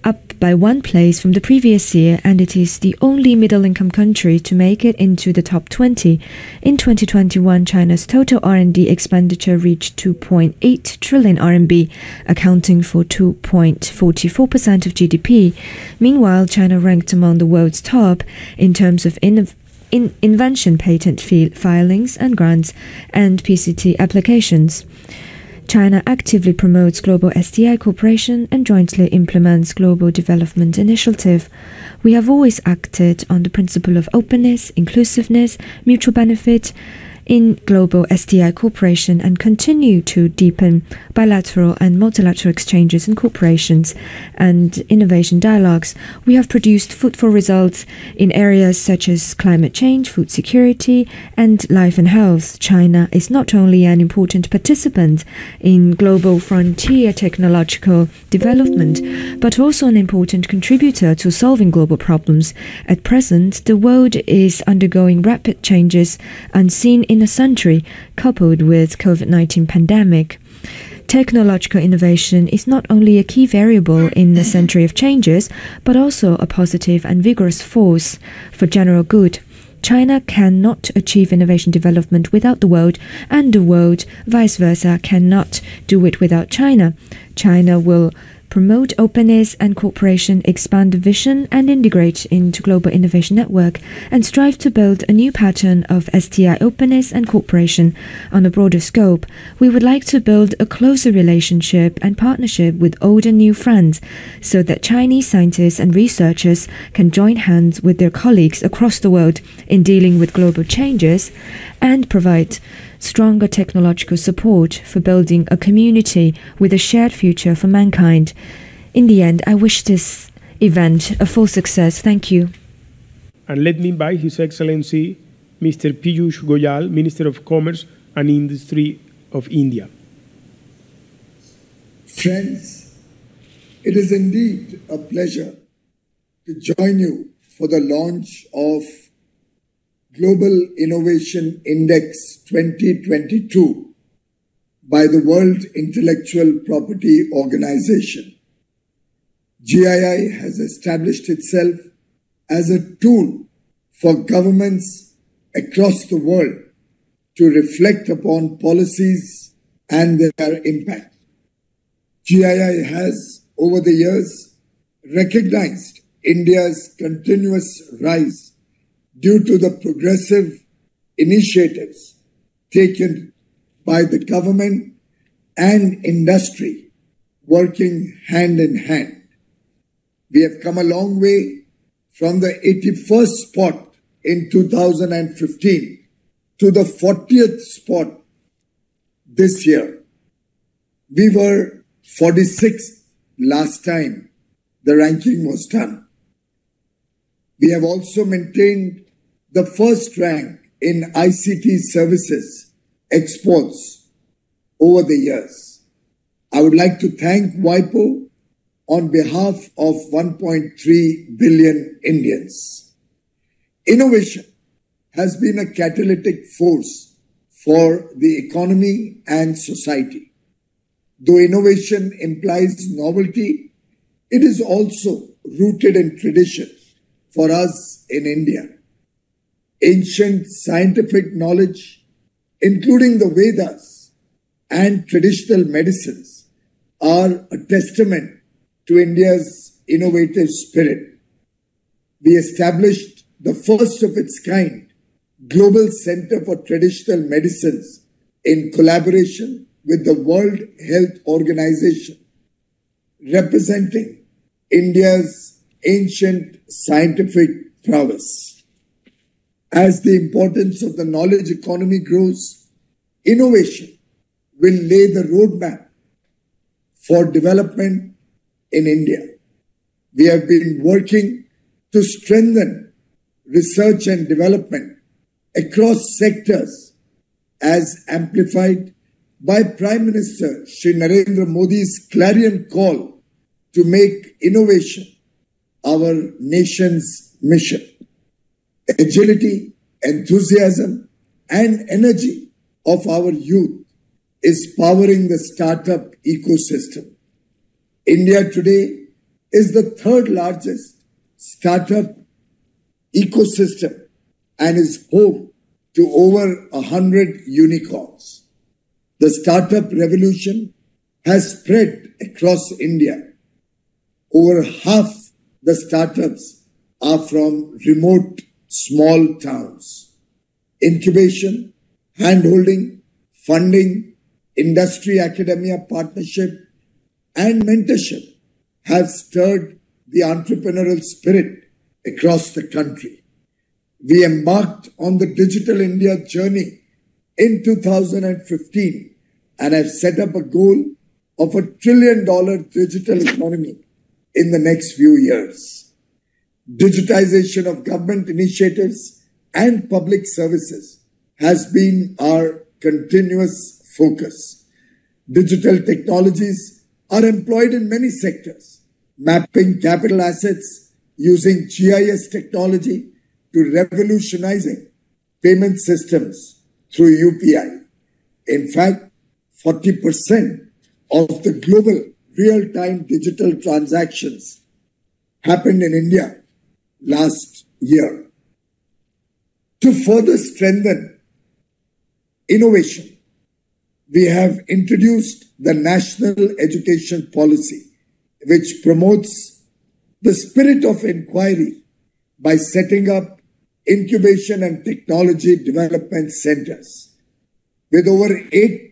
up by 1 place from the previous year, and it is the only middle-income country to make it into the top 20. In 2021, China's total R&D expenditure reached 2.8 trillion RMB, accounting for 2.44% of GDP. Meanwhile, China ranked among the world's top in terms of invention patent filings and grants and PCT applications. China actively promotes global STI cooperation and jointly implements global development initiative. We have always acted on the principle of openness, inclusiveness, mutual benefit in global STI cooperation and continue to deepen bilateral and multilateral exchanges and cooperations and innovation dialogues. We have produced fruitful results in areas such as climate change, food security, and life and health. China is not only an important participant in global frontier technological development, but also an important contributor to solving global problems. At present, the world is undergoing rapid changes unseen in a century, coupled with COVID-19 pandemic. Technological innovation is not only a key variable in the century of changes, but also a positive and vigorous force for general good. China cannot achieve innovation development without the world, and the world, vice versa, cannot do it without China. China will promote openness and cooperation, expand the vision, and integrate into global innovation network, and strive to build a new pattern of STI openness and cooperation on a broader scope. We would like to build a closer relationship and partnership with old and new friends, so that Chinese scientists and researchers can join hands with their colleagues across the world in dealing with global changes and provide stronger technological support for building a community with a shared future for mankind. In the end, I wish this event a full success. Thank you. And let me invite His Excellency Mr. Piyush Goyal, Minister of Commerce and Industry of India. Friends, it is indeed a pleasure to join you for the launch of Global Innovation Index 2022 by the World Intellectual Property Organization. GII has established itself as a tool for governments across the world to reflect upon policies and their impact. GII has, over the years, recognized India's continuous rise due to the progressive initiatives taken by the government and industry working hand in hand. We have come a long way from the 81st spot in 2015 to the 40th spot this year. We were 46th last time the ranking was done. We have also maintained the first rank in ICT services exports over the years. I would like to thank WIPO on behalf of 1.3 billion Indians. Innovation has been a catalytic force for the economy and society. Though innovation implies novelty, it is also rooted in tradition for us in India. Ancient scientific knowledge, including the Vedas and traditional medicines, are a testament to India's innovative spirit. We established the first of its kind Global Center for Traditional Medicines in collaboration with the World Health Organization, representing India's ancient scientific prowess. As the importance of the knowledge economy grows, innovation will lay the roadmap for development in India. We have been working to strengthen research and development across sectors as amplified by Prime Minister Shri Narendra Modi's clarion call to make innovation our nation's mission. Agility, enthusiasm, and energy of our youth is powering the startup ecosystem. India today is the third largest startup ecosystem and is home to over 100 unicorns. The startup revolution has spread across India. Over half the startups are from remote small towns. Incubation, handholding, funding, industry-academia partnership, and mentorship have stirred the entrepreneurial spirit across the country. We embarked on the Digital India journey in 2015 and have set up a goal of $1 trillion digital economy in the next few years. Digitization of government initiatives and public services has been our continuous focus. Digital technologies are employed in many sectors, mapping capital assets using GIS technology to revolutionizing payment systems through UPI. In fact, 40% of the global real-time digital transactions happened in India last year. To further strengthen innovation, we have introduced the National Education Policy, which promotes the spirit of inquiry by setting up incubation and technology development centers. With over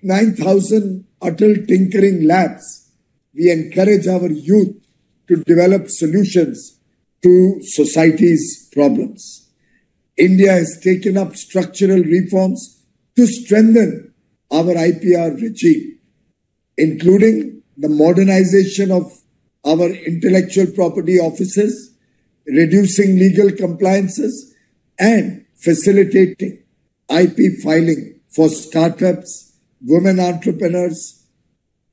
9,000 Atal Tinkering Labs, we encourage our youth to develop solutions to society's problems. India has taken up structural reforms to strengthen our IPR regime, including the modernization of our intellectual property offices, reducing legal compliances, and facilitating IP filing for startups, women entrepreneurs,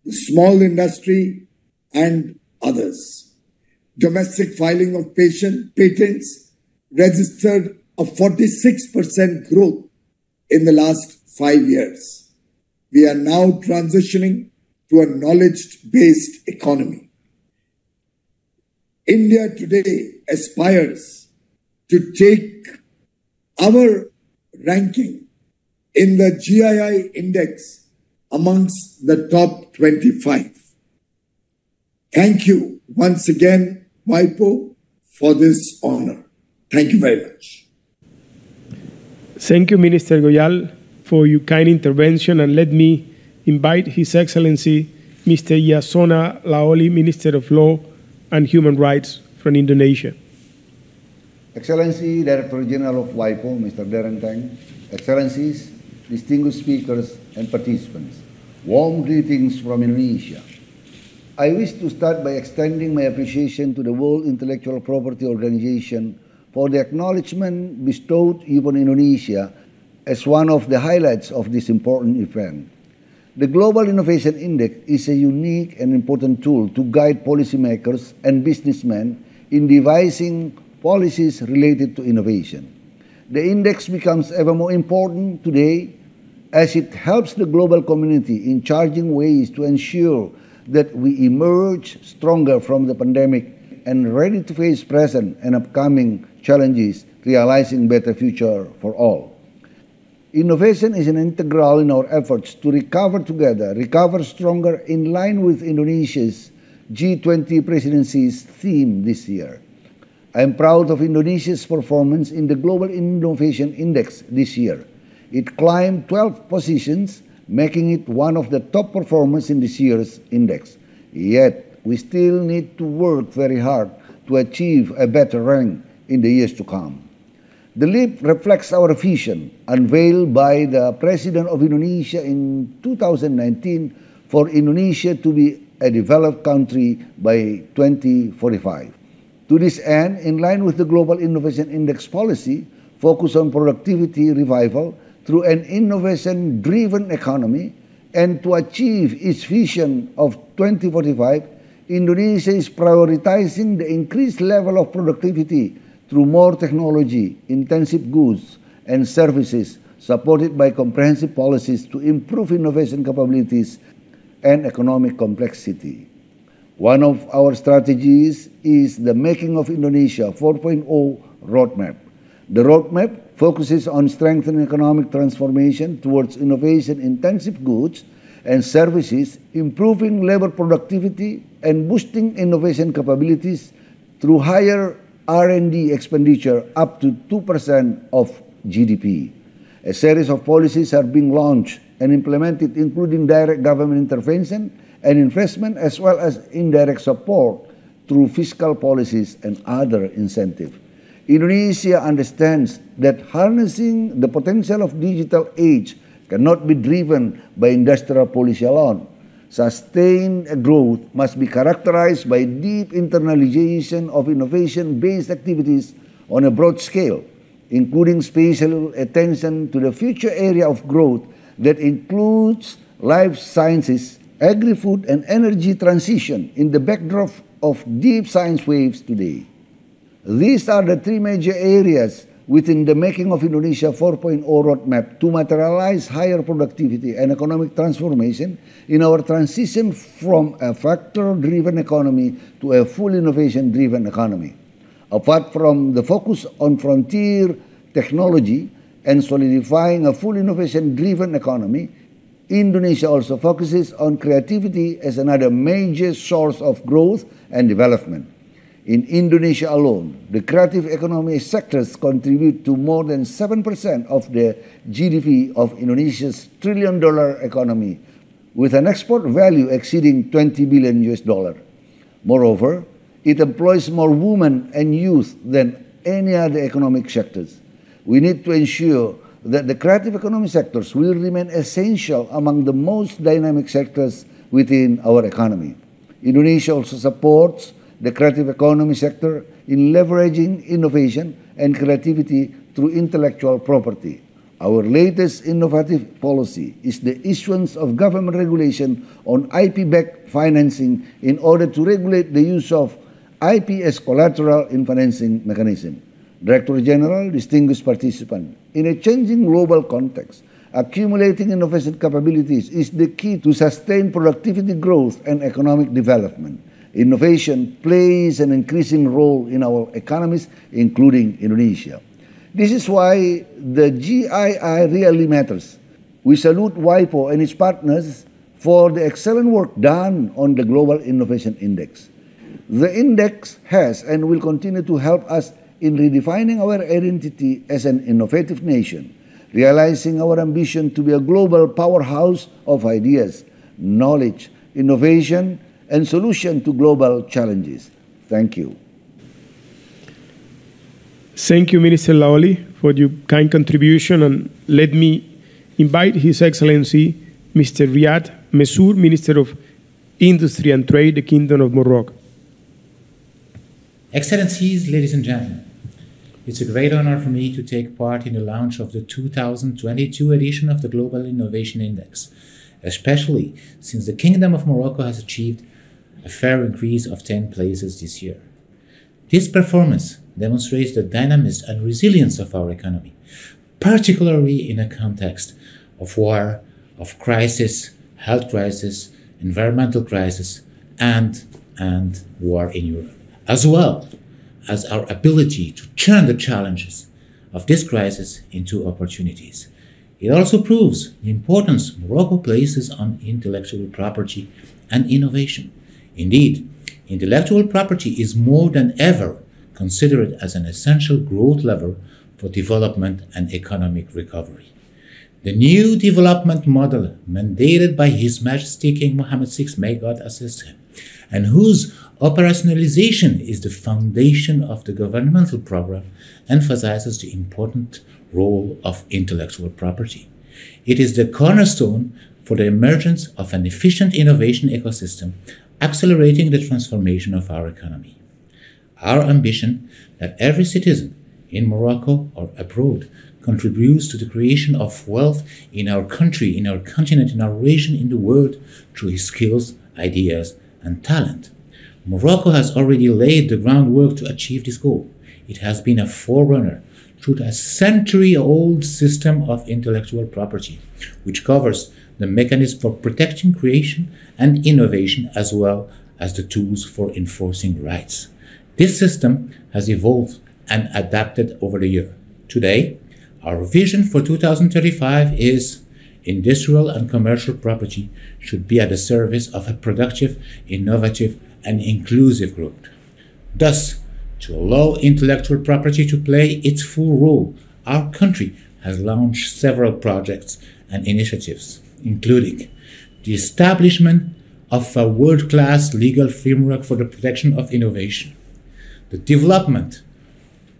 the small industry, and others. Domestic filing of patents registered a 46% growth in the last 5 years. We are now transitioning to a knowledge-based economy. India today aspires to take our ranking in the GII index amongst the top 25. Thank you once again, WIPO, for this honor. Thank you very much. Thank you, Minister Goyal, for your kind intervention, and let me invite His Excellency Mr. Yasona Laoli, Minister of Law and Human Rights from Indonesia. Excellency, Director General of WIPO, Mr. Darren Tang, Excellencies, distinguished speakers and participants, warm greetings from Indonesia. I wish to start by extending my appreciation to the World Intellectual Property Organization for the acknowledgement bestowed upon Indonesia as one of the highlights of this important event. The Global Innovation Index is a unique and important tool to guide policymakers and businessmen in devising policies related to innovation. The index becomes ever more important today as it helps the global community in charting ways to ensure that we emerge stronger from the pandemic and ready to face present and upcoming challenges, realizing better future for all. Innovation is an integral in our efforts to recover together, recover stronger, in line with Indonesia's G20 presidency's theme this year. I am proud of Indonesia's performance in the Global Innovation Index this year. It climbed 12 positions, making it one of the top performers in this year's index. Yet, we still need to work very hard to achieve a better rank in the years to come. The leap reflects our vision, unveiled by the President of Indonesia in 2019, for Indonesia to be a developed country by 2045. To this end, in line with the Global Innovation Index policy, focus on productivity revival through an innovation-driven economy, And to achieve its vision of 2045, Indonesia is prioritizing the increased level of productivity through more technology-intensive goods and services supported by comprehensive policies to improve innovation capabilities and economic complexity. One of our strategies is the Making of Indonesia 4.0 roadmap. The roadmap focuses on strengthening economic transformation towards innovation-intensive goods and services, improving labor productivity, and boosting innovation capabilities through higher R&D expenditure up to 2% of GDP. A series of policies are being launched and implemented, including direct government intervention and investment, as well as indirect support through fiscal policies and other incentives. Indonesia understands that harnessing the potential of digital age cannot be driven by industrial policy alone. Sustained growth must be characterized by deep internalization of innovation-based activities on a broad scale, including special attention to the future area of growth that includes life sciences, agri-food, and energy transition in the backdrop of deep science waves today. These are the three major areas within the Making of Indonesia 4.0 roadmap to materialize higher productivity and economic transformation in our transition from a factor-driven economy to a full innovation-driven economy. Apart from the focus on frontier technology and solidifying a full innovation-driven economy, Indonesia also focuses on creativity as another major source of growth and development. In Indonesia alone, the creative economy sectors contribute to more than 7% of the GDP of Indonesia's $1 trillion economy, with an export value exceeding $20 billion. Moreover, it employs more women and youth than any other economic sectors. We need to ensure that the creative economy sectors will remain essential among the most dynamic sectors within our economy. Indonesia also supports the creative economy sector in leveraging innovation and creativity through intellectual property. Our latest innovative policy is the issuance of government regulation on IP-backed financing in order to regulate the use of IP as collateral in financing mechanism. Director General, distinguished participants, in a changing global context, accumulating innovation capabilities is the key to sustained productivity growth and economic development. Innovation plays an increasing role in our economies, including Indonesia. This is why the GII really matters. We salute WIPO and its partners for the excellent work done on the Global Innovation Index. The index has and will continue to help us in redefining our identity as an innovative nation, realizing our ambition to be a global powerhouse of ideas, knowledge, innovation, and solution to global challenges. Thank you. Thank you, Minister Lawali, for your kind contribution, and let me invite His Excellency, Mr. Riyad Messour, Minister of Industry and Trade, the Kingdom of Morocco. Excellencies, ladies and gentlemen, it's a great honor for me to take part in the launch of the 2022 edition of the Global Innovation Index, especially since the Kingdom of Morocco has achieved a fair increase of 10 places this year. This performance demonstrates the dynamism and resilience of our economy, particularly in a context of war, of crisis, health crisis, environmental crisis, and war in Europe, as well as our ability to turn the challenges of this crisis into opportunities. It also proves the importance Morocco places on intellectual property and innovation. Indeed, intellectual property is more than ever considered as an essential growth lever for development and economic recovery. The new development model mandated by His Majesty King Mohammed VI, may God assist him, and whose operationalization is the foundation of the governmental program, emphasizes the important role of intellectual property. It is the cornerstone for the emergence of an efficient innovation ecosystem, accelerating the transformation of our economy. Our ambition that every citizen in Morocco or abroad contributes to the creation of wealth in our country, in our continent, in our region, in the world, through his skills, ideas, and talent. Morocco has already laid the groundwork to achieve this goal. It has been a forerunner through a century-old system of intellectual property, which covers the mechanism for protecting creation and innovation, as well as the tools for enforcing rights. This system has evolved and adapted over the year. Today, our vision for 2035 is industrial and commercial property should be at the service of a productive, innovative, and inclusive growth. Thus, to allow intellectual property to play its full role, our country has launched several projects and initiatives, including the establishment of a world-class legal framework for the protection of innovation, the development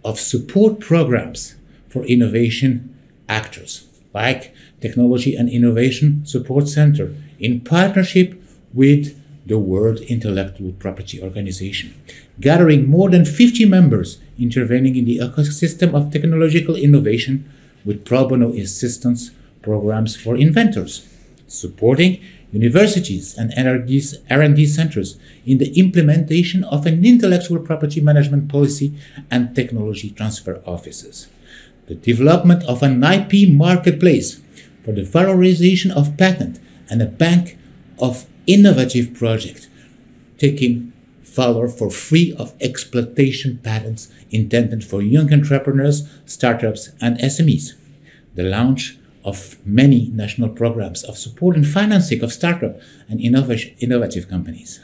of support programs for innovation actors, like Technology and Innovation Support Center, in partnership with the World Intellectual Property Organization, gathering more than 50 members intervening in the ecosystem of technological innovation with pro bono assistance programs for inventors, supporting universities and R&D centers in the implementation of an intellectual property management policy and technology transfer offices, the development of an IP marketplace for the valorization of patent and a bank of innovative projects, taking valor for free of exploitation patents intended for young entrepreneurs, startups, and SMEs, the launch of many national programs of support and financing of startup and innovative companies,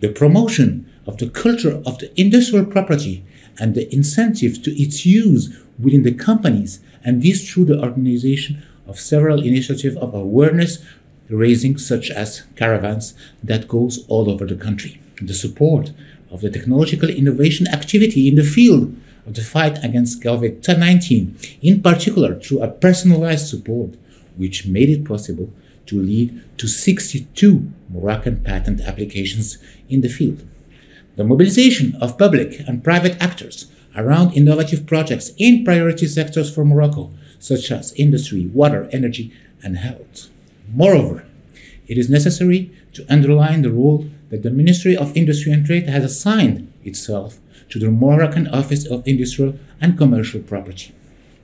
the promotion of the culture of the industrial property and the incentives to its use within the companies, and this through the organization of several initiatives of awareness raising, such as caravans that goes all over the country, the support of the technological innovation activity in the field of the fight against COVID-19, in particular through a personalized support, which made it possible to lead to 62 Moroccan patent applications in the field. The mobilization of public and private actors around innovative projects in priority sectors for Morocco, such as industry, water, energy, and health. Moreover, it is necessary to underline the role that the Ministry of Industry and Trade has assigned itself to the Moroccan Office of Industrial and Commercial Property.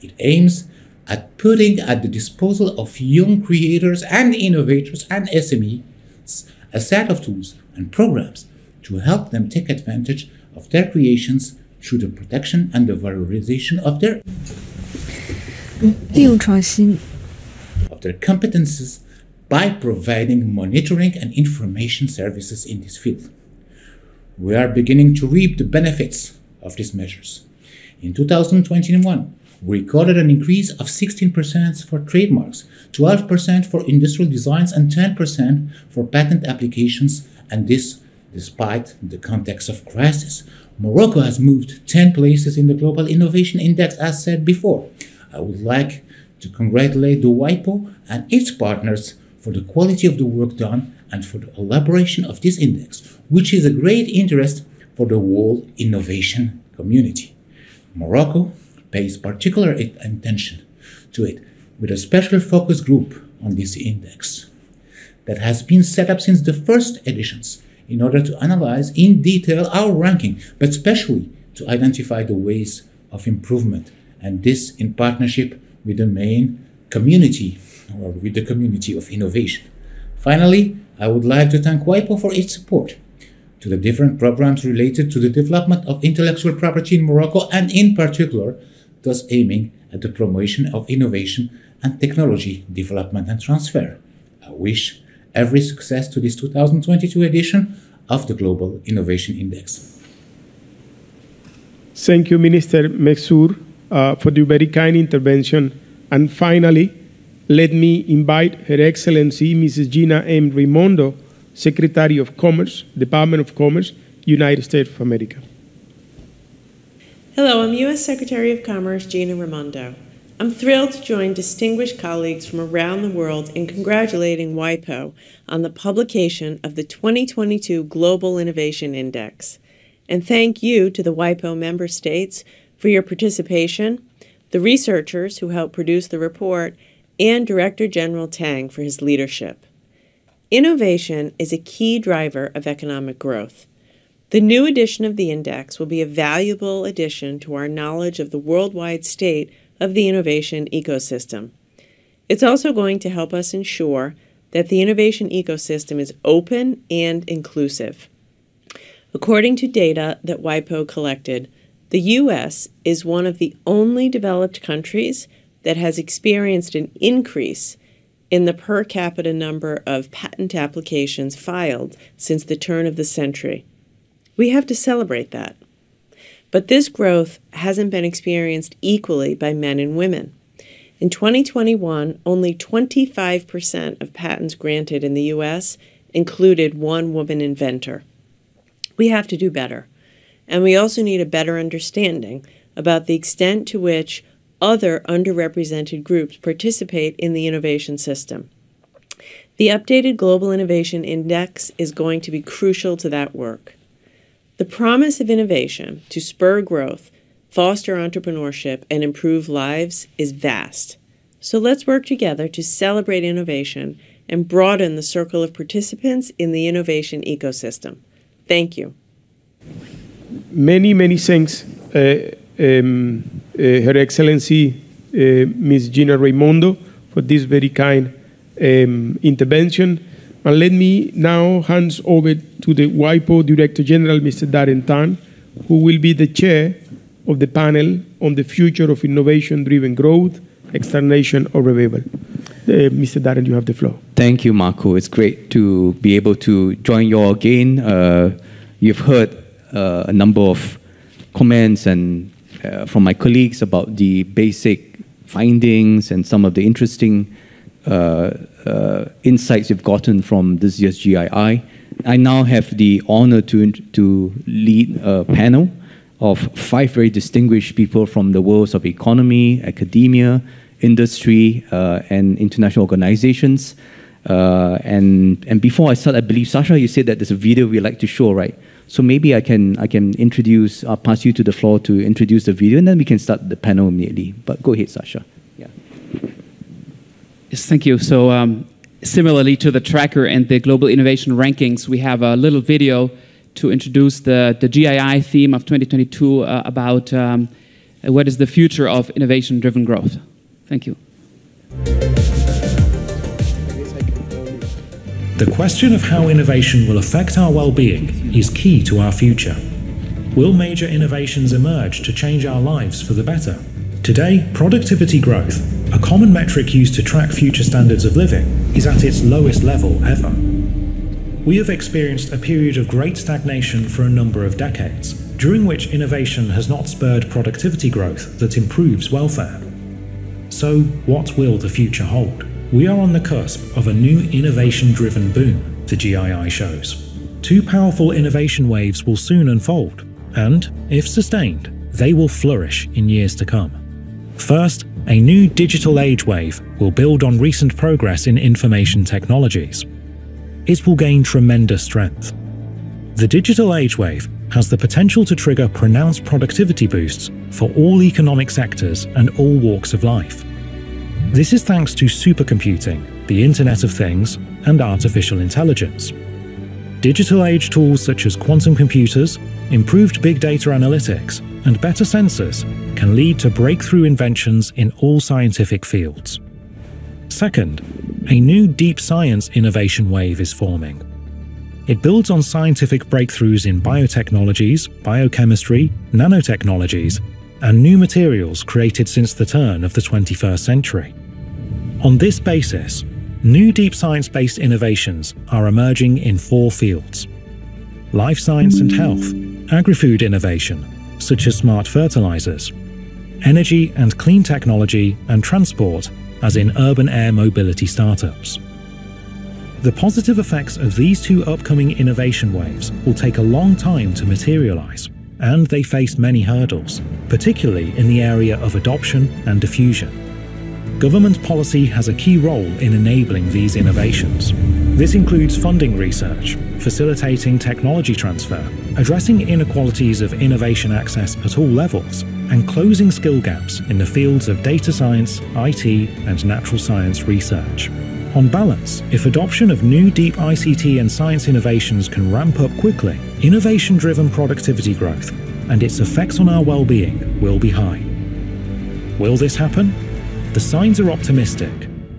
It aims at putting at the disposal of young creators and innovators and SMEs a set of tools and programs to help them take advantage of their creations through the protection and the valorization of their competences by providing monitoring and information services in this field. We are beginning to reap the benefits of these measures. In 2021, we recorded an increase of 16% for trademarks, 12% for industrial designs, and 10% for patent applications, and this despite the context of crisis. Morocco has moved 10 places in the Global Innovation Index, as said before. I would like to congratulate the WIPO and its partners for the quality of the work done and for the elaboration of this index, which is a great interest for the whole innovation community. Morocco pays particular attention to it, with a special focus group on this index that has been set up since the first editions in order to analyze in detail our ranking, but especially to identify the ways of improvement, and this in partnership with the main community, or with the community of innovation. Finally, I would like to thank WIPO for its support to the different programs related to the development of intellectual property in Morocco, and in particular, thus aiming at the promotion of innovation and technology development and transfer. I wish every success to this 2022 edition of the Global Innovation Index. Thank you, Minister Messour, for the very kind intervention. And finally, let me invite Her Excellency Mrs. Gina M. Raimondo, Secretary of Commerce, Department of Commerce, United States of America. Hello, I'm U.S. Secretary of Commerce Gina Raimondo. I'm thrilled to join distinguished colleagues from around the world in congratulating WIPO on the publication of the 2022 Global Innovation Index. And thank you to the WIPO member states for your participation, the researchers who helped produce the report, and Director General Tang for his leadership. Innovation is a key driver of economic growth. The new edition of the index will be a valuable addition to our knowledge of the worldwide state of the innovation ecosystem. It's also going to help us ensure that the innovation ecosystem is open and inclusive. According to data that WIPO collected, the U.S. is one of the only developed countries that has experienced an increase in the per capita number of patent applications filed since the turn of the century. We have to celebrate that. But this growth hasn't been experienced equally by men and women. In 2021, only 25% of patents granted in the U.S. included one woman inventor. We have to do better. And we also need a better understanding about the extent to which other underrepresented groups participate in the innovation system. The updated Global Innovation Index is going to be crucial to that work. The promise of innovation to spur growth, foster entrepreneurship, and improve lives is vast. So let's work together to celebrate innovation and broaden the circle of participants in the innovation ecosystem. Thank you. Many thanks, Her Excellency Ms. Gina Raimondo, for this very kind intervention. And let me now hand over to the WIPO Director General, Mr. Darren Tan, who will be the chair of the panel on the future of innovation-driven growth, externalization, or revival. Mr. Darren, you have the floor. Thank you, Marco. It's great to be able to join you all again. You've heard a number of comments and from my colleagues about the basic findings and some of the interesting insights we've gotten from this year's GII. I now have the honor to lead a panel of 5 very distinguished people from the worlds of economy, academia, industry, and international organizations. And before I start, I believe, Sasha, you said that there's a video we'd like to show, right? So maybe I can introduce, I'll pass you to the floor to introduce the video, and then we can start the panel immediately. But go ahead, Sasha. Yeah. Yes, thank you. So similarly to the tracker and the global innovation rankings, we have a little video to introduce the GII theme of 2022 about what is the future of innovation-driven growth. Thank you. The question of how innovation will affect our well-being is key to our future. Will major innovations emerge to change our lives for the better? Today, productivity growth, a common metric used to track future standards of living, is at its lowest level ever. We have experienced a period of great stagnation for a number of decades, during which innovation has not spurred productivity growth that improves welfare. So, what will the future hold? We are on the cusp of a new innovation-driven boom, the GII shows. 2 powerful innovation waves will soon unfold, and, if sustained, they will flourish in years to come. First, a new digital age wave will build on recent progress in information technologies. It will gain tremendous strength. The digital age wave has the potential to trigger pronounced productivity boosts for all economic sectors and all walks of life. This is thanks to supercomputing, the Internet of Things, and artificial intelligence. Digital age tools such as quantum computers, improved big data analytics, and better sensors can lead to breakthrough inventions in all scientific fields. Second, a new deep science innovation wave is forming. It builds on scientific breakthroughs in biotechnologies, biochemistry, nanotechnologies, and new materials created since the turn of the 21st century. On this basis, new deep science-based innovations are emerging in 4 fields: life science and health, agri-food innovation, such as smart fertilizers, energy and clean technology, and transport, as in urban air mobility startups. The positive effects of these 2 upcoming innovation waves will take a long time to materialize, and they face many hurdles, particularly in the area of adoption and diffusion. Government policy has a key role in enabling these innovations. This includes funding research, facilitating technology transfer, addressing inequalities of innovation access at all levels, and closing skill gaps in the fields of data science, IT, and natural science research. On balance, if adoption of new deep ICT and science innovations can ramp up quickly, innovation-driven productivity growth and its effects on our well-being will be high. Will this happen? The signs are optimistic,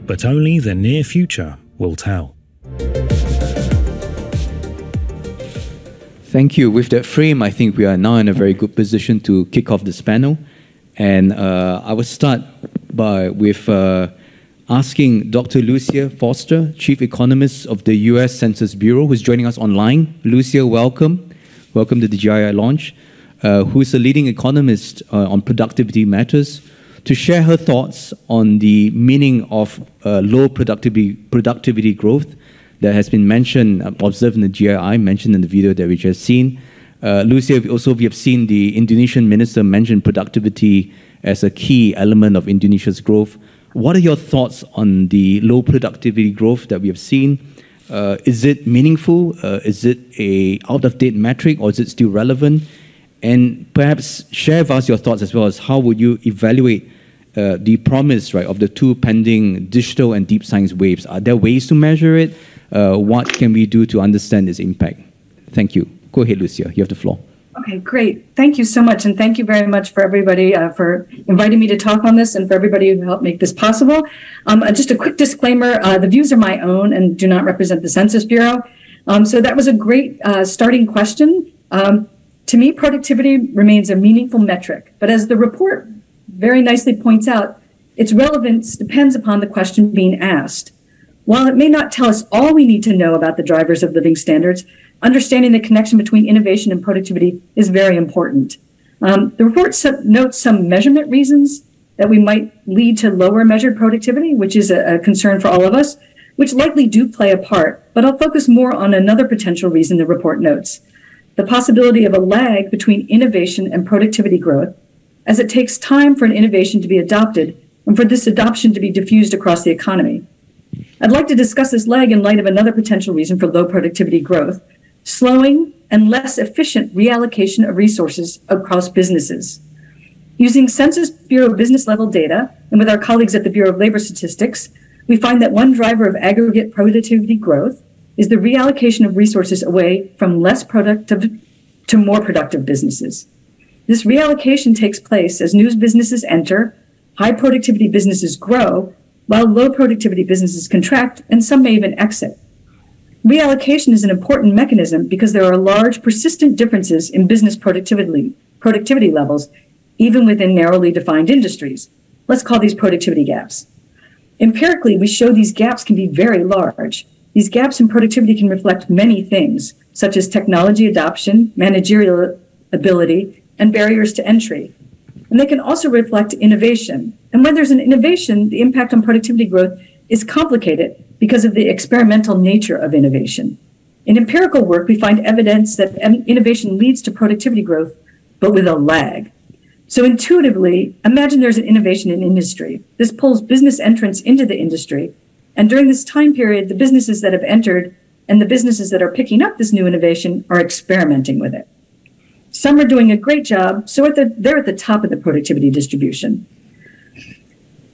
but only the near future will tell. Thank you. With that frame, I think we are now in a very good position to kick off this panel. And I will start with asking Dr. Lucia Foster, Chief Economist of the U.S. Census Bureau, who's joining us online. Lucia, welcome. Welcome to the GII launch. Who's a leading economist on productivity matters, to share her thoughts on the meaning of low productivity growth that has been mentioned, observed in the GII, mentioned in the video that we just seen. Lucia, we have seen the Indonesian minister mention productivity as a key element of Indonesia's growth. What are your thoughts on the low productivity growth that we have seen? Is it meaningful? Is it a out-of-date metric, or is it still relevant? And perhaps share with us your thoughts as well as how would you evaluate the promise, right, of the two pending digital and deep science waves. Are there ways to measure it? What can we do to understand its impact? Thank you. Go ahead, Lucia. You have the floor. Okay, great. Thank you so much. And thank you very much for everybody for inviting me to talk on this and for everybody who helped make this possible. Just a quick disclaimer, the views are my own and do not represent the Census Bureau. So that was a great starting question. To me, productivity remains a meaningful metric. But as the report very nicely points out, its relevance depends upon the question being asked. While it may not tell us all we need to know about the drivers of living standards, understanding the connection between innovation and productivity is very important. The report notes some measurement reasons that we might lead to lower measured productivity, which is a concern for all of us, which likely do play a part, but I'll focus more on another potential reason the report notes: the possibility of a lag between innovation and productivity growth, as it takes time for an innovation to be adopted and for this adoption to be diffused across the economy. I'd like to discuss this lag in light of another potential reason for low productivity growth: slowing and less efficient reallocation of resources across businesses. Using Census Bureau business level data, and with our colleagues at the Bureau of Labor Statistics, we find that one driver of aggregate productivity growth is the reallocation of resources away from less productive to more productive businesses. This reallocation takes place as new businesses enter, high productivity businesses grow, while low productivity businesses contract, and some may even exit. Reallocation is an important mechanism because there are large, persistent differences in business productivity levels, even within narrowly defined industries. Let's call these productivity gaps. Empirically, we show these gaps can be very large. These gaps in productivity can reflect many things, such as technology adoption, managerial ability, and barriers to entry. And they can also reflect innovation. And when there's an innovation, the impact on productivity growth is complicated because of the experimental nature of innovation. In empirical work, we find evidence that innovation leads to productivity growth, but with a lag. So intuitively, imagine there's an innovation in industry. This pulls business entrants into the industry. And during this time period, the businesses that have entered and the businesses that are picking up this new innovation are experimenting with it. Some are doing a great job, so they're at the top of the productivity distribution.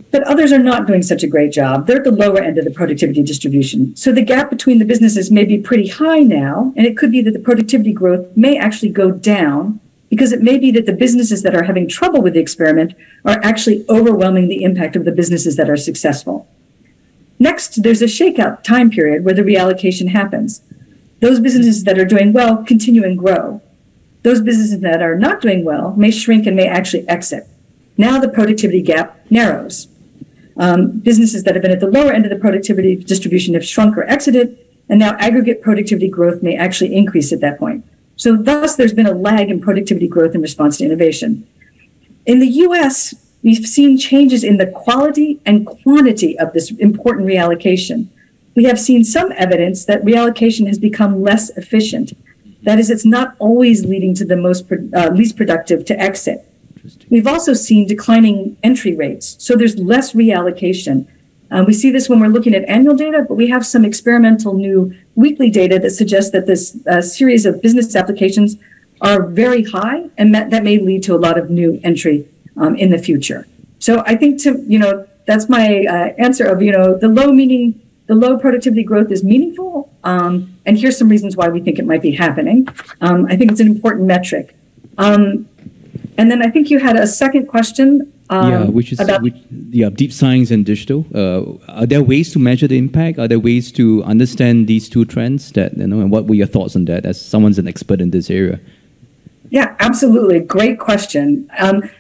But others are not doing such a great job. They're at the lower end of the productivity distribution. So the gap between the businesses may be pretty high now, and it could be that the productivity growth may actually go down because it may be that the businesses that are having trouble with the experiment are actually overwhelming the impact of the businesses that are successful. Next, there's a shakeout time period where the reallocation happens. Those businesses that are doing well continue and grow. Those businesses that are not doing well may shrink and may actually exit. Now the productivity gap narrows. Businesses that have been at the lower end of the productivity distribution have shrunk or exited, and now aggregate productivity growth may actually increase at that point. So thus, there's been a lag in productivity growth in response to innovation. In the US, we've seen changes in the quality and quantity of this important reallocation. We have seen some evidence that reallocation has become less efficient. That is, it's not always leading to the least productive to exit. We've also seen declining entry rates, so there's less reallocation. We see this when we're looking at annual data, but we have some experimental new weekly data that suggests that this series of business applications are very high, and that may lead to a lot of new entry in the future. So I think that's my answer of, the low productivity growth is meaningful. And here's some reasons why we think it might be happening. I think it's an important metric. And then I think you had a second question. Which is about deep science and digital. Are there ways to measure the impact? Are there ways to understand these two trends? And what were your thoughts on that as someone's an expert in this area? Yeah, absolutely. Great question.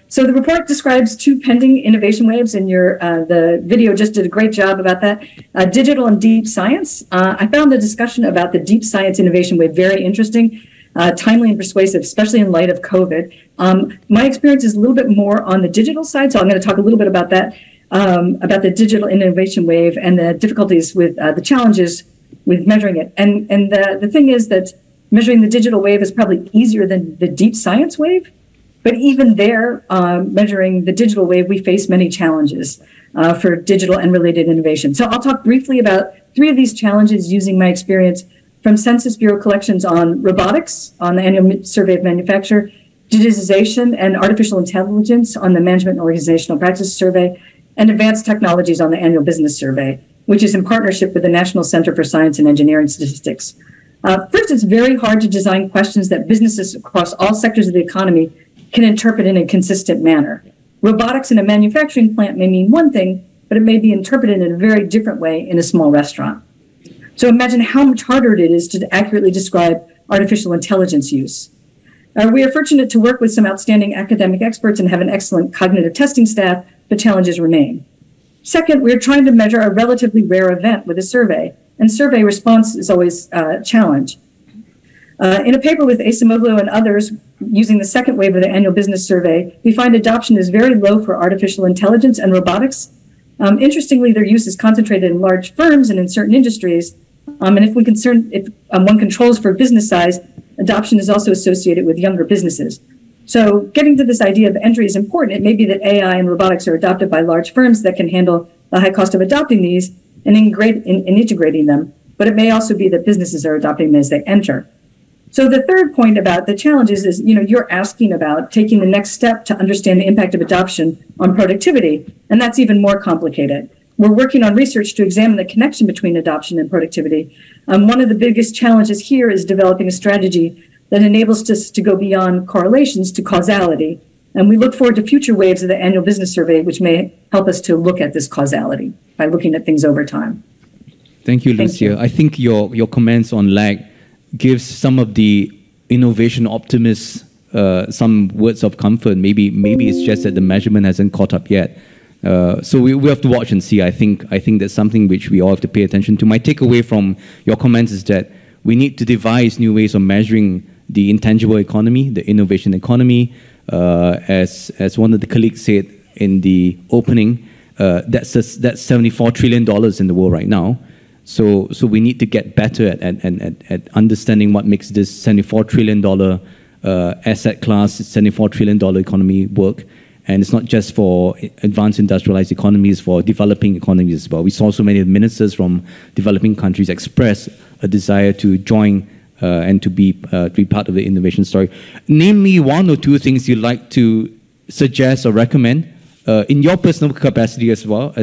So the report describes two pending innovation waves, and the video just did a great job about that. Digital and deep science. I found the discussion about the deep science innovation wave very interesting, timely and persuasive, especially in light of COVID. My experience is a little bit more on the digital side, so I'm going to talk a little bit about that, about the digital innovation wave and the difficulties with the challenges with measuring it. And the thing is that measuring the digital wave is probably easier than the deep science wave. But even there, measuring the digital wave, we face many challenges for digital and related innovation. So I'll talk briefly about three of these challenges using my experience from Census Bureau collections on robotics, on the annual survey of manufacture, digitization and artificial intelligence on the management and organizational practice survey, and advanced technologies on the annual business survey, which is in partnership with the National Center for Science and Engineering Statistics. First, it's very hard to design questions that businesses across all sectors of the economy can interpret in a consistent manner. Robotics in a manufacturing plant may mean one thing, but it may be interpreted in a very different way in a small restaurant. So imagine how much harder it is to accurately describe artificial intelligence use. We are fortunate to work with some outstanding academic experts and have an excellent cognitive testing staff, but challenges remain. Second, we're trying to measure a relatively rare event with a survey, and survey response is always a challenge. In a paper with Acemoglu and others using the second wave of the annual business survey, we find adoption is very low for artificial intelligence and robotics. Interestingly, their use is concentrated in large firms and in certain industries. And if one controls for business size, adoption is also associated with younger businesses. So getting to this idea of entry is important. It may be that AI and robotics are adopted by large firms that can handle the high cost of adopting these and integrating them. But it may also be that businesses are adopting them as they enter. So the third point about the challenges is, you're asking about taking the next step to understand the impact of adoption on productivity, and that's even more complicated. We're working on research to examine the connection between adoption and productivity. One of the biggest challenges here is developing a strategy that enables us to go beyond correlations to causality. And we look forward to future waves of the annual business survey, which may help us to look at this causality by looking at things over time. Thank you, Lucia. I think your comments on lag gives some of the innovation optimists some words of comfort. Maybe it's just that the measurement hasn't caught up yet. So we have to watch and see. I think that's something which we all have to pay attention to. My takeaway from your comments is that we need to devise new ways of measuring the intangible economy, the innovation economy. As one of the colleagues said in the opening, that's $74 trillion in the world right now. So we need to get better at understanding what makes this $74 trillion asset class, $74 trillion economy work. And it's not just for advanced industrialized economies, for developing economies as well. We saw so many ministers from developing countries express a desire to join and to be part of the innovation story. Name me one or two things you'd like to suggest or recommend in your personal capacity as well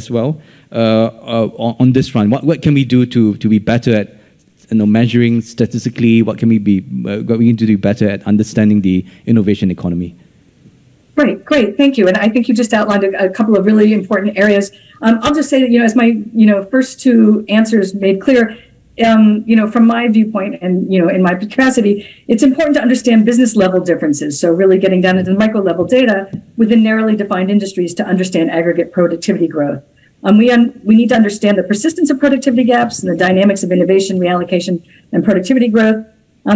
on this front. What can we do to be better at measuring statistically? What can we need to do better at understanding the innovation economy? Great, thank you. And I think you just outlined a couple of really important areas. I'll just say that, as my, first two answers made clear, from my viewpoint and, in my capacity, it's important to understand business level differences. So really getting down into the micro level data within narrowly defined industries to understand aggregate productivity growth. We need to understand the persistence of productivity gaps and the dynamics of innovation, reallocation, and productivity growth.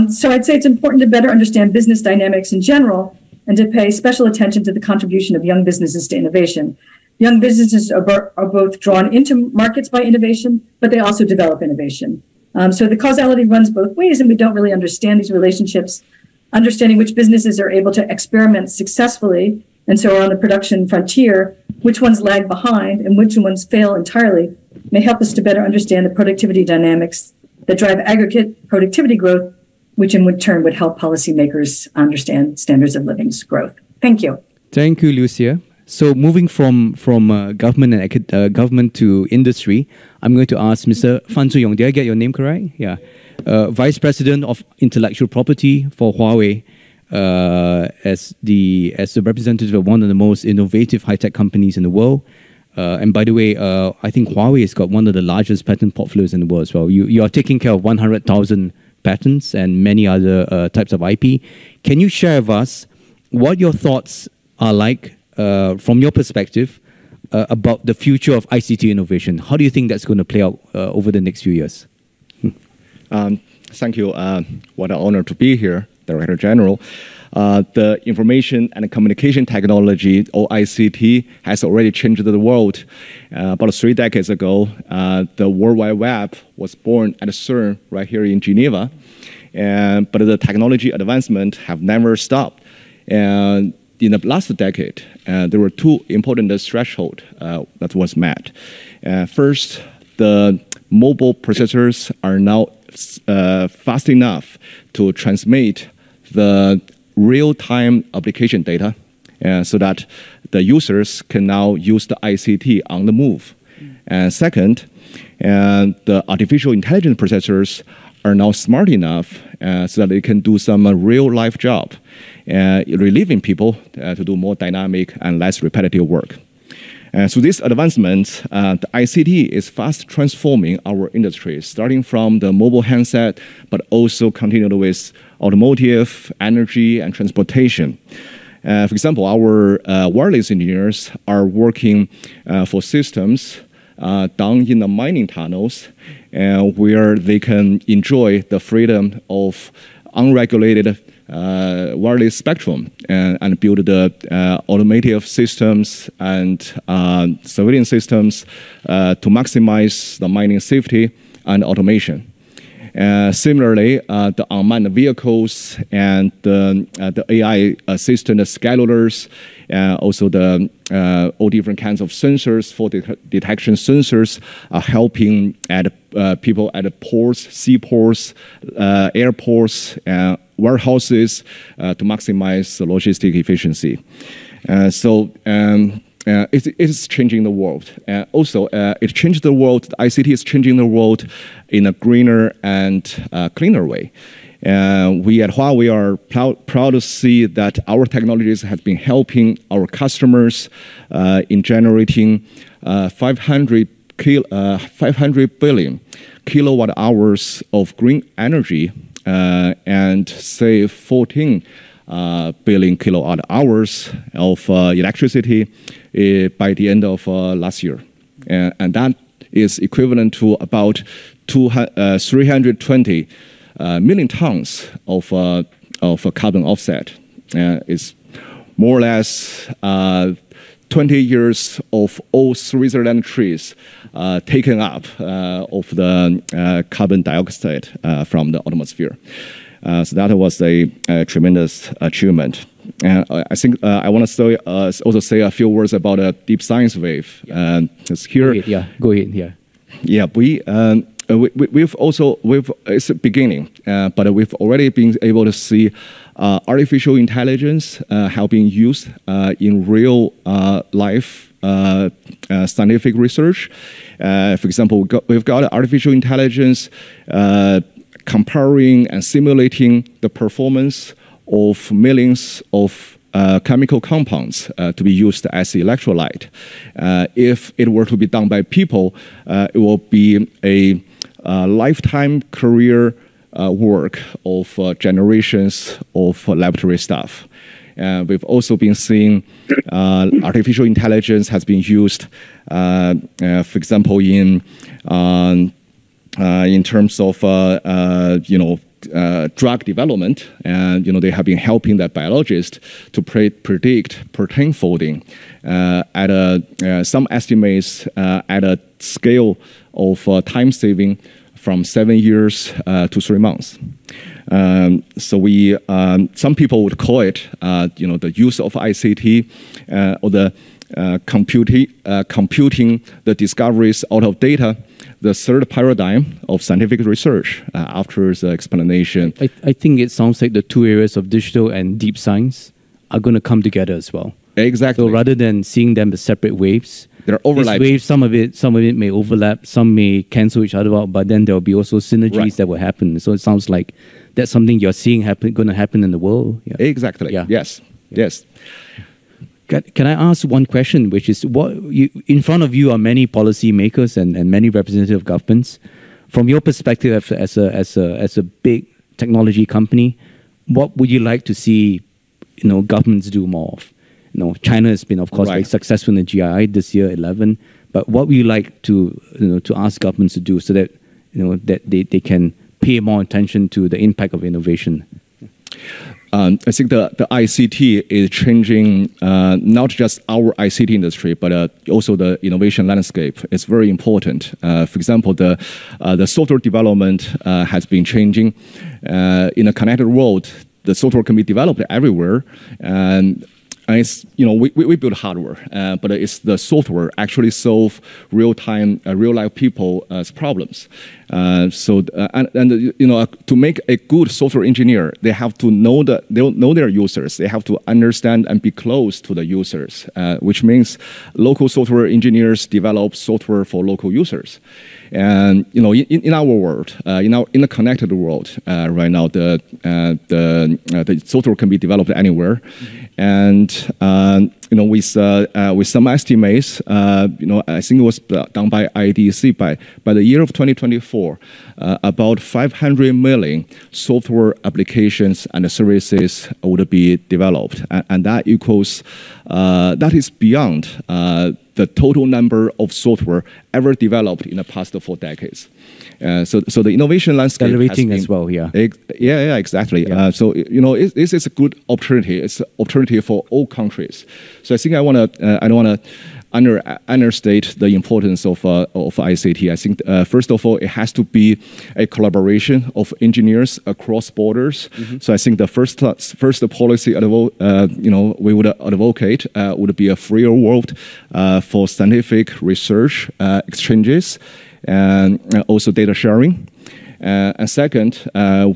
So I'd say it's important to better understand business dynamics in general and to pay special attention to the contribution of young businesses to innovation. Young businesses are both drawn into markets by innovation, but they also develop innovation. So the causality runs both ways, and we don't really understand these relationships. Understanding which businesses are able to experiment successfully and so are on the production frontier, which ones lag behind, and which ones fail entirely, may help us to better understand the productivity dynamics that drive aggregate productivity growth, which in turn would help policymakers understand standards of living's growth. Thank you. Thank you, Lucia. So moving from government and government to industry, I'm going to ask Mr. Fan Zuyong. Did I get your name correct? Yeah, Vice President of Intellectual Property for Huawei, as the representative of one of the most innovative high-tech companies in the world. And by the way, I think Huawei has got one of the largest patent portfolios in the world as well. You are taking care of 100,000 patents and many other types of IP. Can you share with us what your thoughts are like from your perspective about the future of ICT innovation? How do you think that's going to play out over the next few years? Thank you. What an honor to be here, Director General. The information and communication technology, or ICT, has already changed the world. About 3 decades ago, the World Wide Web was born at CERN right here in Geneva. But the technology advancement have never stopped. And in the last decade, there were 2 important thresholds that was met. First, the mobile processors are now fast enough to transmit the real-time application data so that the users can now use the ICT on the move. And second, the artificial intelligence processors are now smart enough so that they can do some real-life job, relieving people to do more dynamic and less repetitive work. So this advancement, the ICT is fast transforming our industry, starting from the mobile handset, but also continued with automotive, energy, and transportation. For example, our wireless engineers are working for systems down in the mining tunnels, where they can enjoy the freedom of unregulated wireless spectrum and build the automotive systems and surveillance systems to maximize the mining safety and automation. Similarly, the unmanned vehicles and the AI assistant schedulers, also the all different kinds of sensors for detection sensors are helping at people at ports, seaports, airports, warehouses to maximize the logistic efficiency. It's changing the world. Also, it changed the world. The ICT is changing the world in a greener and cleaner way. We at Huawei are proud to see that our technologies have been helping our customers in generating 500 billion kilowatt hours of green energy and save 14 billion kilowatt hours of electricity by the end of last year. And that is equivalent to about 320 million tons of carbon offset. It's more or less 20 years of all Switzerland trees taken up of the carbon dioxide from the atmosphere. So that was a tremendous achievement. And I think I want to also say a few words about a deep science wave. It's here. Go ahead. Yeah. Yeah, it's a beginning, but we've already been able to see artificial intelligence have been used in real life scientific research. For example, we've got artificial intelligence comparing and simulating the performance of millions of chemical compounds to be used as electrolyte. If it were to be done by people, it will be a lifetime career work of generations of laboratory staff. We've also been seeing artificial intelligence has been used, for example, in terms of drug development, and they have been helping the biologists to predict protein folding at some estimates at a scale of time saving from 7 years to 3 months. So some people would call it, the use of ICT or the computing the discoveries out of data, the third paradigm of scientific research after the explanation. I think it sounds like the 2 areas of digital and deep science are going to come together as well. Exactly. So rather than seeing them as separate waves, they're overlapping. Waves, some of it may overlap, some may cancel each other out, but then there will be also synergies that will happen. So it sounds like that's something you're seeing going to happen in the world. Yeah. Exactly. Yeah. Yes. Yes. Can I ask one question, which is, in front of you are many policymakers and many representative governments. From your perspective as a big technology company, what would you like to see, governments do more of? China has been, of course, very successful in the GII this year, 11. But what would you like to ask governments to do so that that they can pay more attention to the impact of innovation? I think the ICT is changing not just our ICT industry, but also the innovation landscape. It's very important. For example, the software development has been changing. In a connected world, the software can be developed everywhere, and it's, we build hardware, but it's the software actually solve real-time, real-life people's problems. To make a good software engineer, they have to know their users. They have to understand and be close to the users, which means local software engineers develop software for local users. And in our world, in the connected world right now, the software can be developed anywhere, and with some estimates, I think it was done by IDC by the year of 2024, about 500 million software applications and services would be developed, and that equals that is beyond the total number of software ever developed in the past 4 decades. So the innovation landscape accelerating as well, yeah. Yeah, exactly. Yeah. So this is a good opportunity. It's an opportunity for all countries. So I think I don't want to understate the importance of ICT. I think first of all, it has to be a collaboration of engineers across borders. Mm-hmm. So I think the first policy we would advocate would be a freer world for scientific research exchanges and also data sharing. And second,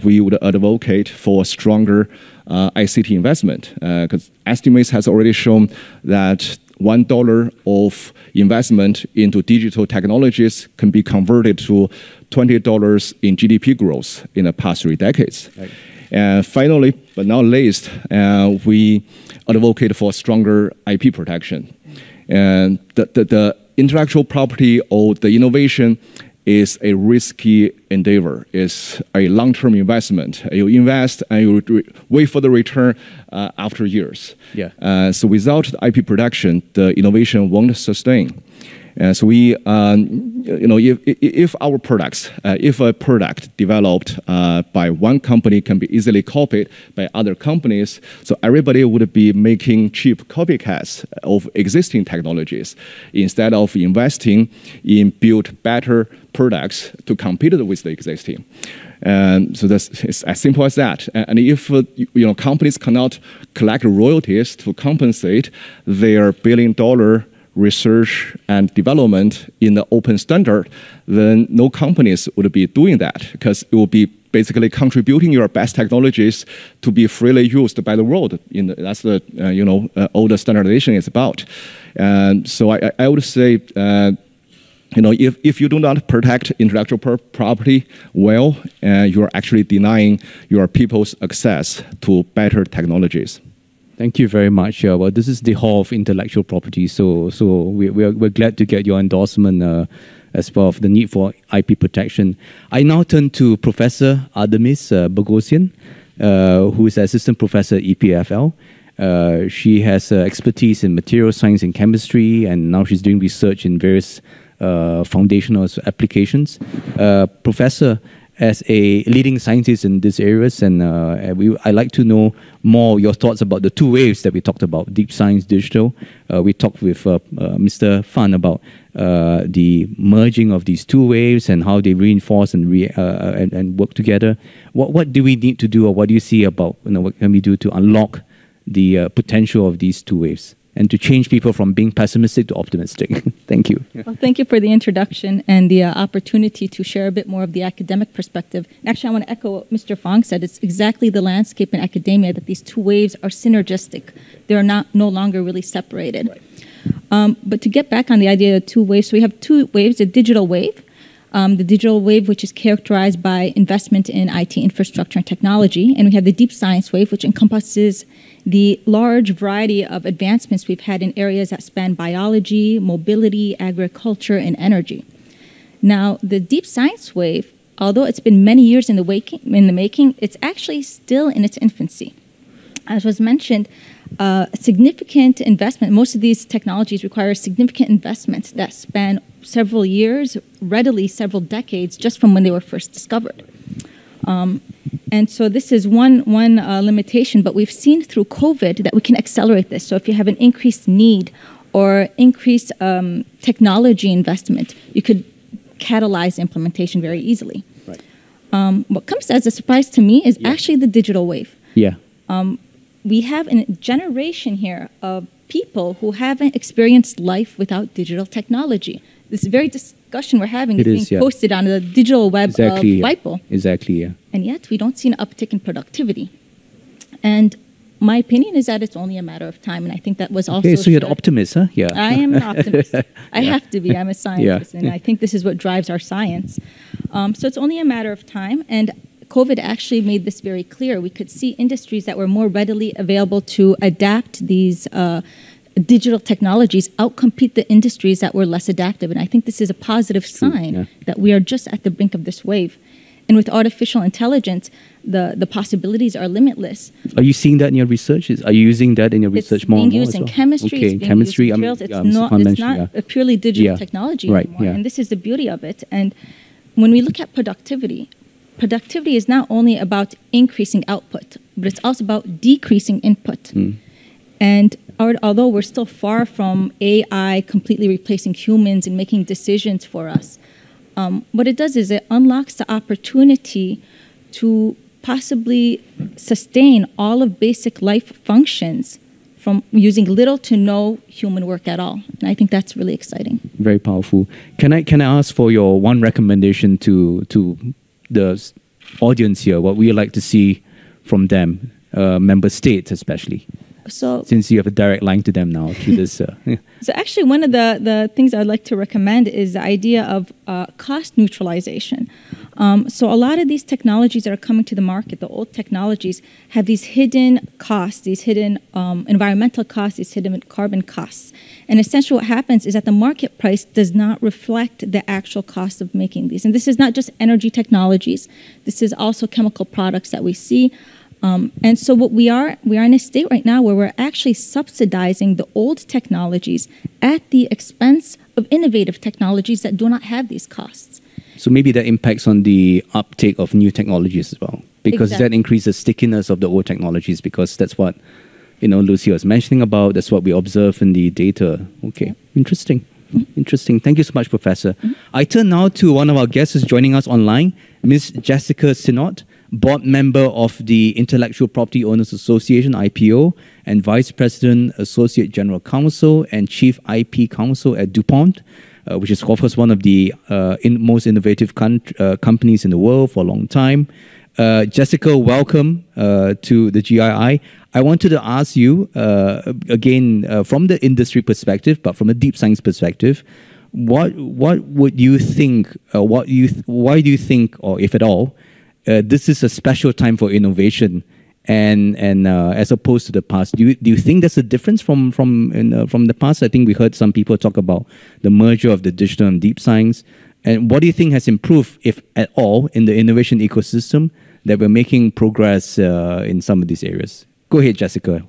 we would advocate for stronger ICT investment, because estimates has already shown that $1 of investment into digital technologies can be converted to $20 in GDP growth in the past 3 decades. Right. And finally, but not least, we advocate for stronger IP protection. And the intellectual property or the innovation is a risky endeavor. It's a long-term investment. You invest and you wait for the return after years. Yeah. So without the IP protection, the innovation won't sustain. So we, if our products, if a product developed by one company can be easily copied by other companies, so everybody would be making cheap copycats of existing technologies instead of investing in build better products to compete with the existing. And so it's as simple as that. And if companies cannot collect royalties to compensate their billion-dollar research and development in the open standard, then no companies would be doing that, because it will be basically contributing your best technologies to be freely used by the world. That's the all the standardization is about. And so I would say, if you do not protect intellectual property well, you are actually denying your people's access to better technologies. Thank you very much. Well, this is the Hall of Intellectual Property, so we're glad to get your endorsement as part of the need for IP protection. I now turn to Professor Artemis Bogosian, who is Assistant Professor at EPFL. She has expertise in material science and chemistry, and now she's doing research in various foundational applications. Professor, as a leading scientist in these areas, and I'd like to know more your thoughts about the 2 waves that we talked about, deep science, digital. We talked with Mr. Fan about the merging of these 2 waves and how they reinforce and work together. What do we need to do, or what do you see about what can we do to unlock the potential of these 2 waves and to change people from being pessimistic to optimistic? Thank you. Well, thank you for the introduction and the opportunity to share a bit more of the academic perspective. Actually, I want to echo what Mr. Fong said. It's exactly the landscape in academia that these two waves are synergistic. They're no longer really separated. Right. But to get back on the idea of two waves, so we have two waves, a digital wave. The digital wave, which is characterized by investment in IT infrastructure and technology. And we have the deep science wave, which encompasses the large variety of advancements we've had in areas that span biology, mobility, agriculture, and energy. Now, the deep science wave, although it's been many years in the making, it's actually still in its infancy. As was mentioned, significant investment, most of these technologies require significant investments that span several years, readily several decades, just from when they were first discovered. And so this is one limitation, but we've seen through COVID that we can accelerate this. So if you have an increased need or increased technology investment, you could catalyze implementation very easily. Right. What comes as a surprise to me is actually the digital wave. Yeah. We have a generation here of people who haven't experienced life without digital technology. This very discussion we're having is being posted on the digital web of WIPO. Exactly, yeah. And yet we don't see an uptick in productivity. And my opinion is that it's only a matter of time, and I think that was also... Okay, so you're an optimist, huh? Yeah. I am an optimist. I have to be. I'm a scientist, and I think this is what drives our science. So it's only a matter of time, and COVID actually made this very clear. We could see industries that were more readily available to adapt these digital technologies outcompete the industries that were less adaptive. And I think this is a positive sign that we are just at the brink of this wave. And with artificial intelligence, the possibilities are limitless. Are you seeing that in your research? Are you using that in your research more and more? It's being used in chemistry, it's being used in materials. It's not a purely digital technology anymore. And this is the beauty of it. And when we look at productivity is not only about increasing output, but it's also about decreasing input. And although we're still far from AI completely replacing humans and making decisions for us, what it does is it unlocks the opportunity to possibly sustain all of basic life functions from using little to no human work at all. And I think that's really exciting. Very powerful. Can I ask for your one recommendation to the audience here, what we like to see from them, member states especially? So, since you have a direct line to them now through this. So actually one of the things I'd like to recommend is the idea of cost neutralization. So a lot of these technologies that are coming to the market, the old technologies, have these hidden costs, these hidden environmental costs, these hidden carbon costs. And essentially what happens is that the market price does not reflect the actual cost of making these. And this is not just energy technologies. This is also chemical products that we see. And so what we are in a state right now where we're actually subsidizing the old technologies at the expense of innovative technologies that do not have these costs. So maybe that impacts on the uptake of new technologies as well, because that increases stickiness of the old technologies, because that's what, Lucia was mentioning about, that's what we observe in the data. Okay, interesting. Interesting. Thank you so much, Professor. I turn now to one of our guests who's joining us online, Ms. Jessica Sinnott, board member of the Intellectual Property Owners Association, IPO, and Vice President, Associate General Counsel, and Chief IP Counsel at DuPont, which is, of course, one of the most innovative companies in the world for a long time. Jessica, welcome to the GII. I wanted to ask you, again, from the industry perspective, but from a deep science perspective, what would you think, why do you think, or if at all, this is a special time for innovation, and as opposed to the past? Do you think there's a difference from the past? I think we heard some people talk about the merger of the digital and deep science. And what do you think has improved, if at all, in the innovation ecosystem that we're making progress in some of these areas? Go ahead, Jessica.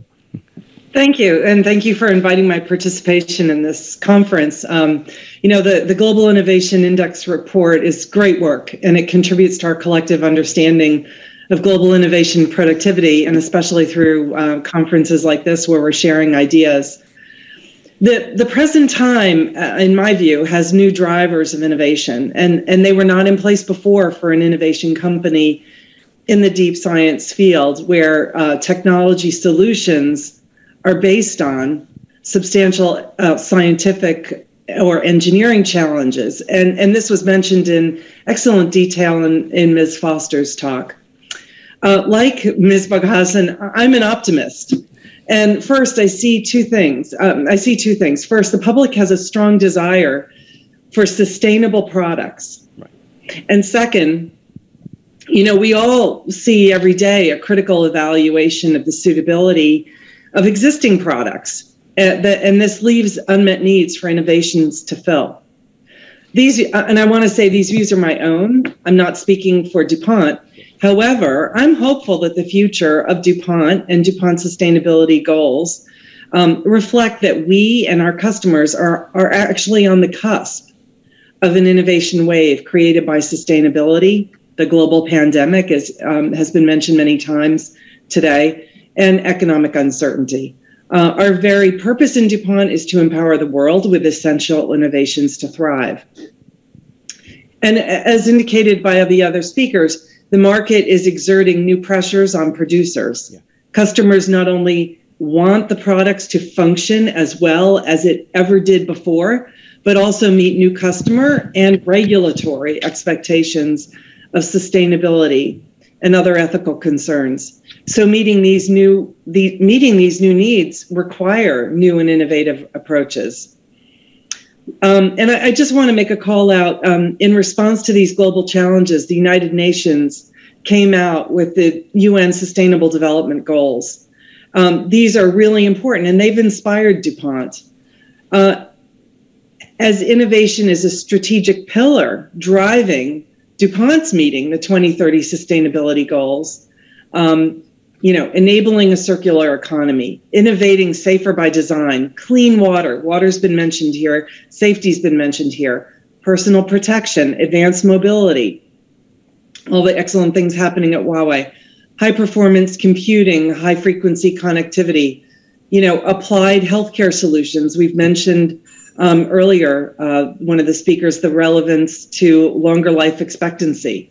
Thank you, and thank you for inviting my participation in this conference. The Global Innovation Index report is great work, and it contributes to our collective understanding of global innovation productivity, and especially through conferences like this where we're sharing ideas. The present time, in my view, has new drivers of innovation, and they were not in place before for an innovation company in the deep science field, where technology solutions are based on substantial scientific or engineering challenges. And this was mentioned in excellent detail in Ms. Foster's talk. Like Ms. Baghassan, I'm an optimist. And first, I see two things. First, the public has a strong desire for sustainable products. Right. And second, we all see every day a critical evaluation of the suitability of existing products. And this leaves unmet needs for innovations to fill. And I want to say these views are my own. I'm not speaking for DuPont. However, I'm hopeful that the future of DuPont and DuPont sustainability goals reflect that we and our customers are actually on the cusp of an innovation wave created by sustainability, the global pandemic, as has been mentioned many times today, and economic uncertainty. Our very purpose in DuPont is to empower the world with essential innovations to thrive. And as indicated by the other speakers, the market is exerting new pressures on producers. Yeah. Customers not only want the products to function as well as it ever did before, but also meet new customer and regulatory expectations of sustainability and other ethical concerns. So meeting these new needs require new and innovative approaches. And I just want to make a call out. In response to these global challenges, the United Nations came out with the UN Sustainable Development Goals. These are really important, and they've inspired DuPont. As innovation is a strategic pillar driving DuPont's meeting the 2030 sustainability goals, enabling a circular economy, innovating safer by design, clean water, water's been mentioned here, safety's been mentioned here, personal protection, advanced mobility, all the excellent things happening at Huawei, high performance computing, high frequency connectivity, applied healthcare solutions. We've mentioned earlier, one of the speakers, the relevance to longer life expectancy,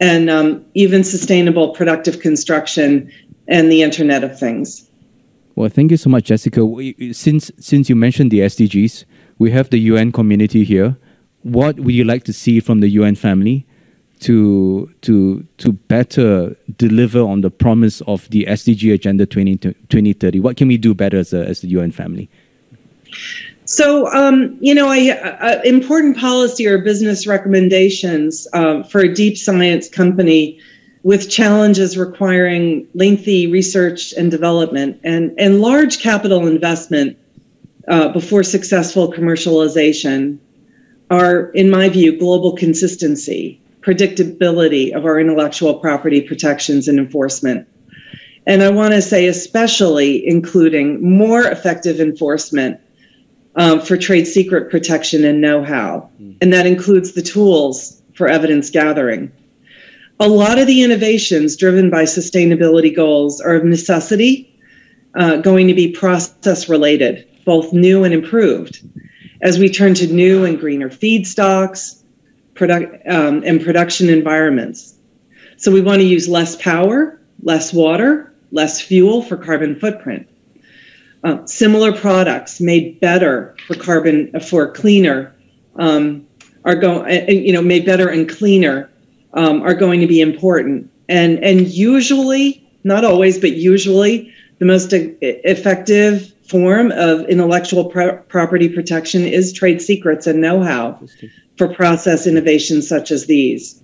and even sustainable productive construction and the Internet of Things. Well, thank you so much, Jessica. Since you mentioned the SDGs, we have the UN community here. What would you like to see from the UN family to better deliver on the promise of the SDG Agenda 2030? What can we do better as the UN family? So, important policy or business recommendations for a deep science company with challenges requiring lengthy research and development and large capital investment before successful commercialization are, in my view, global consistency, predictability of our intellectual property protections and enforcement. And I want to say especially including more effective enforcement for trade secret protection and know-how. And that includes the tools for evidence gathering. A lot of the innovations driven by sustainability goals are of necessity going to be process related, both new and improved, as we turn to new and greener feedstocks and production environments. So we want to use less power, less water, less fuel for carbon footprint. Similar products made better for cleaner made better and cleaner are going to be important. And usually, not always, but usually, the most effective form of intellectual property protection is trade secrets and know-how for process innovations such as these.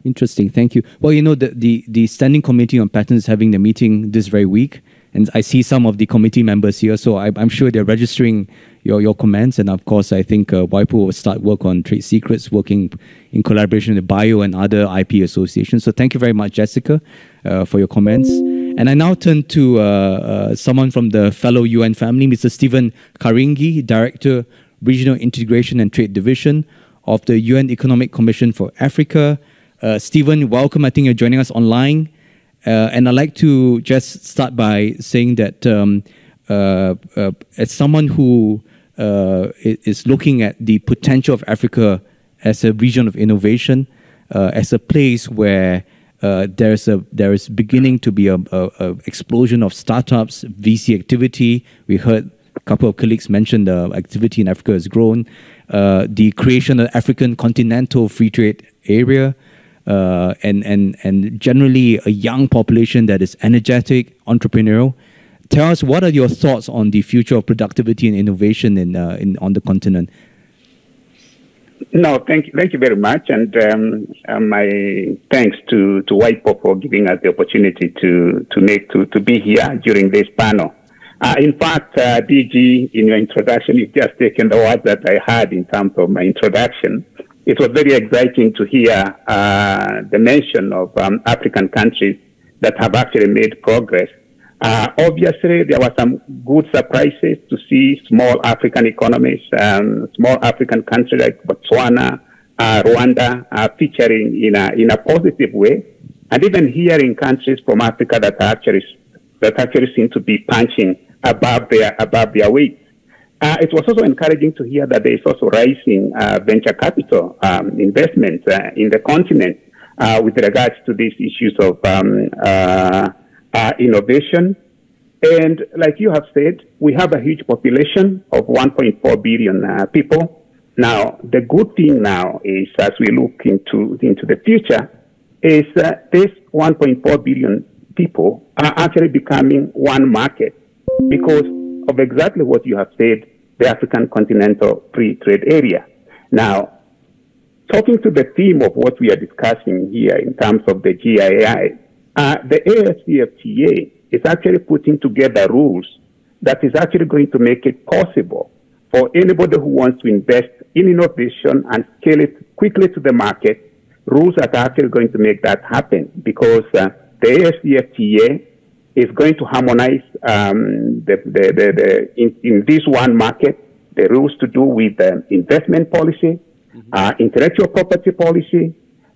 Interesting, thank you. Well, the Standing Committee on Patents is having the meeting this very week. And I see some of the committee members here, so I'm sure they're registering your comments. And of course, I think WIPO will start work on trade secrets, working in collaboration with BIO and other IP associations. So thank you very much, Jessica, for your comments. And I now turn to someone from the fellow UN family, Mr. Stephen Karingi, Director, Regional Integration and Trade Division of the UN Economic Commission for Africa. Stephen, welcome. I think you're joining us online. And I'd like to just start by saying that as someone who is looking at the potential of Africa as a region of innovation, as a place where there is beginning to be a explosion of startups, VC activity. We heard couple of colleagues mentioned the activity in Africa has grown. The creation of African Continental Free Trade Area, and generally a young population that is energetic, entrepreneurial. Tell us, what are your thoughts on the future of productivity and innovation on the continent? No, thank you very much, and my thanks to WIPO for giving us the opportunity to be here during this panel. In fact, DG, in your introduction, you've just taken the words that I had in terms of my introduction. It was very exciting to hear the mention of African countries that have actually made progress. Obviously, there were some good surprises to see small African economies, small African countries like Botswana, Rwanda, featuring in a positive way, and even hearing countries from Africa that actually seem to be punching above their weight. It was also encouraging to hear that there is also rising venture capital investment in the continent with regards to these issues of innovation. And like you have said, we have a huge population of 1.4 billion people. Now, the good thing now is, as we look into the future, is that this 1.4 billion people are actually becoming one market because of exactly what you have said, the African Continental Free Trade Area. Now, talking to the theme of what we are discussing here in terms of the GII, the AFCFTA is actually putting together rules that is actually going to make it possible for anybody who wants to invest in innovation and scale it quickly to the market. Rules that are actually going to make that happen, because the AFCFTA is going to harmonize in this one market the rules to do with investment policy, intellectual property policy,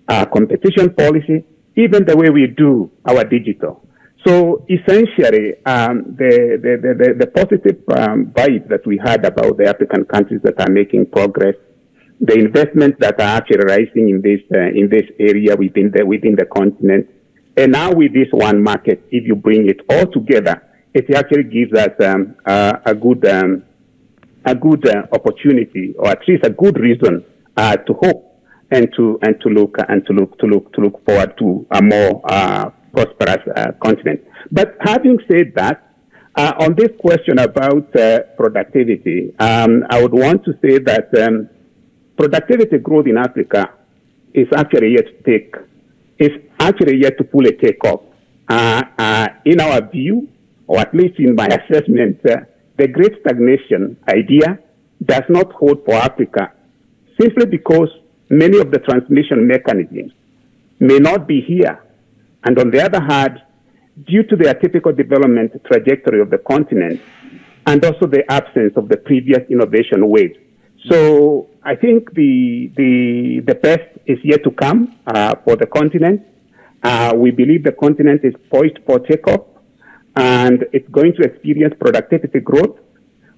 competition policy, even the way we do our digital. So essentially, the positive vibe that we had about the African countries that are making progress, the investments that are actually rising in this area within the continent, and now with this one market, if you bring it all together, it actually gives us a good opportunity, or at least a good reason to hope and to look forward to a more prosperous continent. But having said that, on this question about productivity, I would want to say that productivity growth in Africa is actually yet to fully take off. In our view, or at least in my assessment, the great stagnation idea does not hold for Africa, simply because many of the transmission mechanisms may not be here. And on the other hand, due to the atypical development trajectory of the continent, and also the absence of the previous innovation waves. So I think the best is yet to come for the continent. We believe the continent is poised for takeoff, and it's going to experience productivity growth,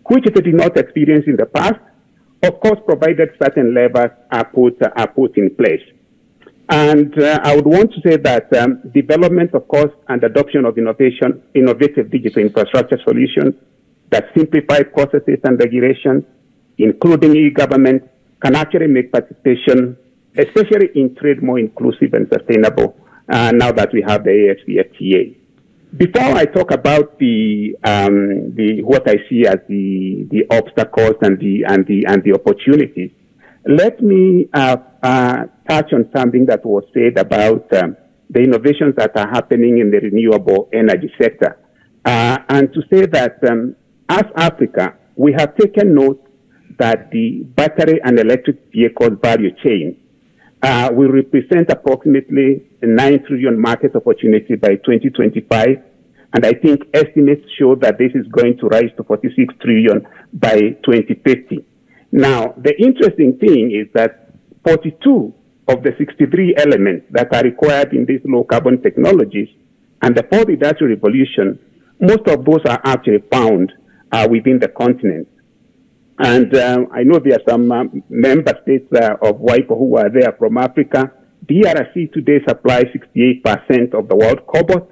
which it did not experience in the past, of course, provided certain levers are put in place. And I would want to say that development, of course, and adoption of innovative digital infrastructure solutions that simplify processes and regulations, including e-government, can actually make participation, especially in trade, more inclusive and sustainable now that we have the AFCFTA. Before I talk about what I see as the obstacles and the opportunities, let me touch on something that was said about the innovations that are happening in the renewable energy sector, and to say that as Africa, we have taken note that the battery and electric vehicles value chain will represent approximately a 9 trillion market opportunity by 2025. And I think estimates show that this is going to rise to 46 trillion by 2050. Now, the interesting thing is that 42 of the 63 elements that are required in these low carbon technologies and the fourth industrial revolution, most of those are actually found within the continent. And I know there are some member states of WIPO who are there from Africa. DRC today supplies 68% of the world cobalt.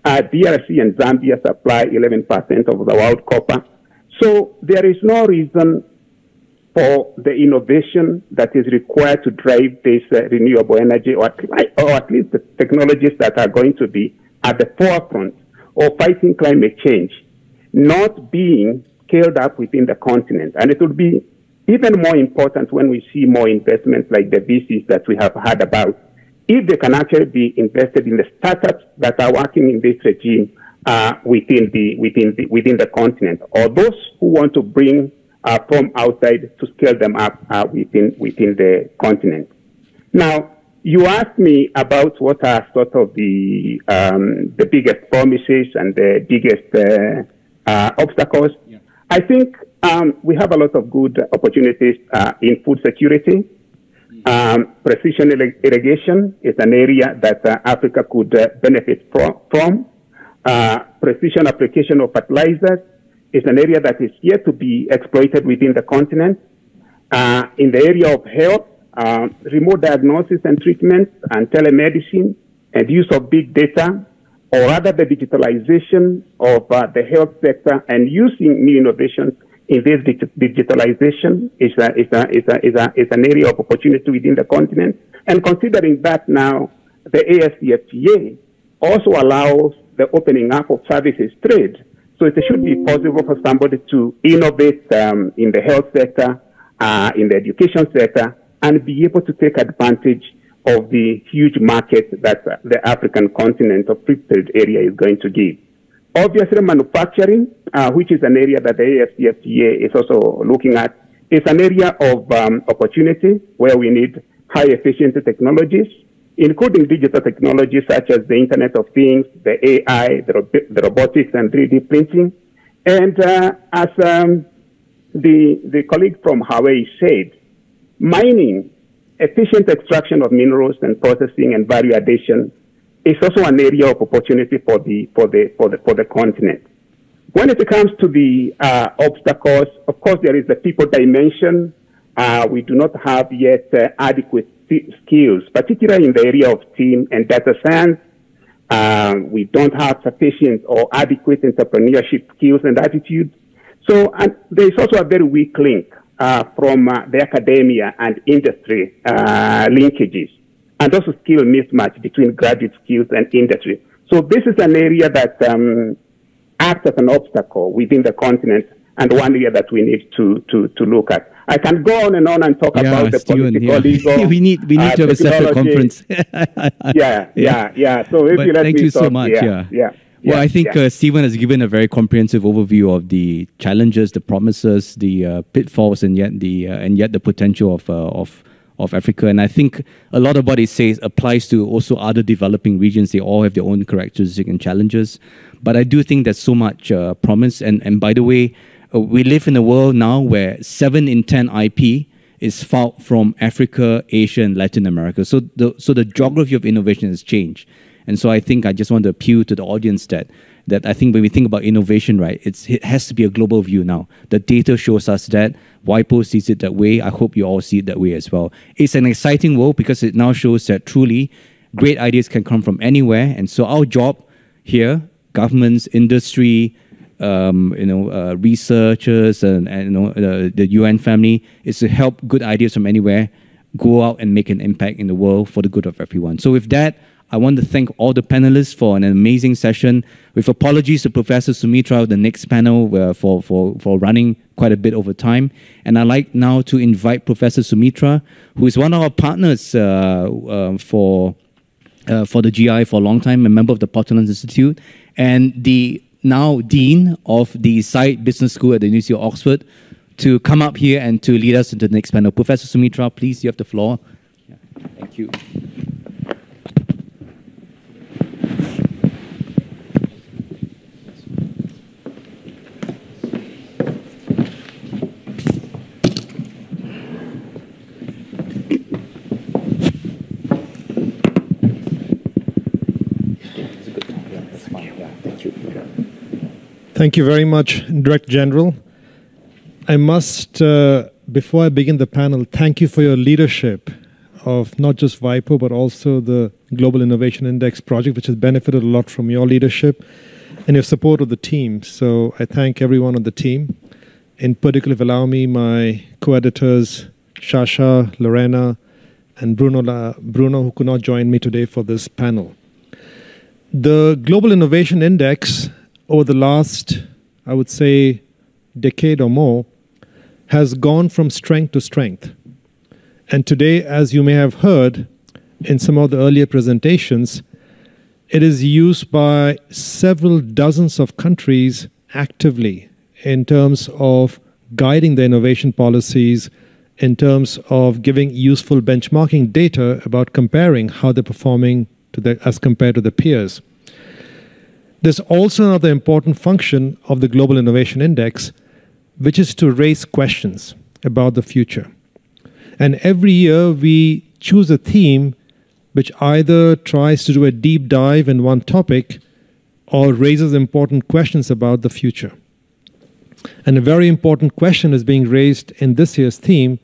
DRC and Zambia supply 11% of the world copper. So there is no reason for the innovation that is required to drive this renewable energy, or at least the technologies that are going to be at the forefront of fighting climate change, not being scaled up within the continent. And it would be even more important when we see more investments like the VCs that we have heard about, if they can actually be invested in the startups that are working in this regime within the continent, or those who want to bring from outside to scale them up within the continent. Now, you asked me about what are sort of the biggest promises and the biggest obstacles. Yeah. I think we have a lot of good opportunities in food security. Precision irrigation is an area that Africa could benefit from. Precision application of fertilizers is an area that is yet to be exploited within the continent. In the area of health, remote diagnosis and treatment and telemedicine and use of big data, or rather the digitalization of the health sector and using new innovations in this digitalization is an area of opportunity within the continent. And considering that now, the AFCFTA also allows the opening up of services trade. So it should be possible for somebody to innovate in the health sector, in the education sector, and be able to take advantage of the huge market that the African continent of free trade area is going to give. Obviously, manufacturing, which is an area that the AFCFTA is also looking at, is an area of opportunity where we need high efficiency technologies, including digital technologies such as the Internet of Things, the AI, the robotics and 3D printing. And as the colleague from Hawaii said, mining, efficient extraction of minerals and processing and value addition is also an area of opportunity for the continent. When it comes to the obstacles, of course, there is the people dimension. We do not have yet adequate skills, particularly in the area of team and data science. We don't have sufficient or adequate entrepreneurship skills and attitudes. So there is also a very weak link from the academia and industry linkages, and also skill mismatch between graduate skills and industry. So this is an area that acts as an obstacle within the continent, and one area that we need to look at. I can go on and talk about the political legal. we need to have a separate conference. Yeah. So maybe thank you so much. Well, I think Stephen has given a very comprehensive overview of the challenges, the promises, the pitfalls, and yet the potential of Africa. And I think a lot of what he says applies to also other developing regions. They all have their own characteristics and challenges. But I do think there's so much promise. And by the way, we live in a world now where 7 in 10 IP is filed from Africa, Asia, and Latin America. So the geography of innovation has changed. And so I think I just want to appeal to the audience that I think when we think about innovation, right, it has to be a global view now. The data shows us that. WIPO sees it that way. I hope you all see it that way as well. It's an exciting world because it now shows that truly great ideas can come from anywhere. And so our job here, governments, industry, researchers and the UN family, is to help good ideas from anywhere go out and make an impact in the world for the good of everyone. So with that, I want to thank all the panelists for an amazing session. With apologies to Professor Sumitra, the next panel, for running quite a bit over time. And I'd like now to invite Professor Sumitra, who is one of our partners for the GI for a long time, a member of the Portland Institute, and the now Dean of the Said Business School at the University of Oxford, to come up here and to lead us into the next panel. Professor Sumitra, please, you have the floor. Yeah, thank you. Thank you very much, Director General. I must, before I begin the panel, thank you for your leadership of not just WIPO, but also the Global Innovation Index project, which has benefited a lot from your leadership and your support of the team. So I thank everyone on the team. in particular, if allow me, my co-editors, Shasha, Lorena, and Bruno, who could not join me today for this panel. The Global Innovation Index, over the last, I would say, decade or more, has gone from strength to strength. And today, as you may have heard in some of the earlier presentations, it is used by several dozens of countries actively in terms of guiding the innovation policies, in terms of giving useful benchmarking data about comparing how they're performing as compared to the peers. There's also another important function of the Global Innovation Index, which is to raise questions about the future. And every year we choose a theme which either tries to do a deep dive in one topic or raises important questions about the future. And a very important question is being raised in this year's theme,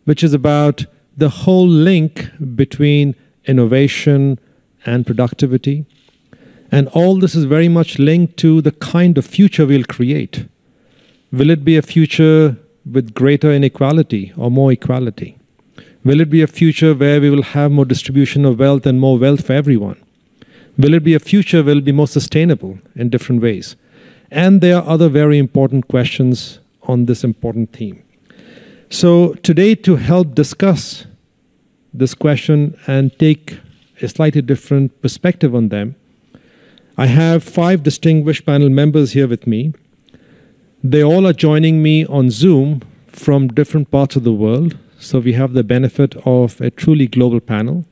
which is about the whole link between innovation and productivity. And all this is very much linked to the kind of future we'll create. Will it be a future with greater inequality or more equality? Will it be a future where we will have more distribution of wealth and more wealth for everyone? Will it be a future where it will be more sustainable in different ways? And there are other very important questions on this important theme. So today, to help discuss this question and take a slightly different perspective on them, I have 5 distinguished panel members here with me. They all are joining me on Zoom from different parts of the world, so we have the benefit of a truly global panel.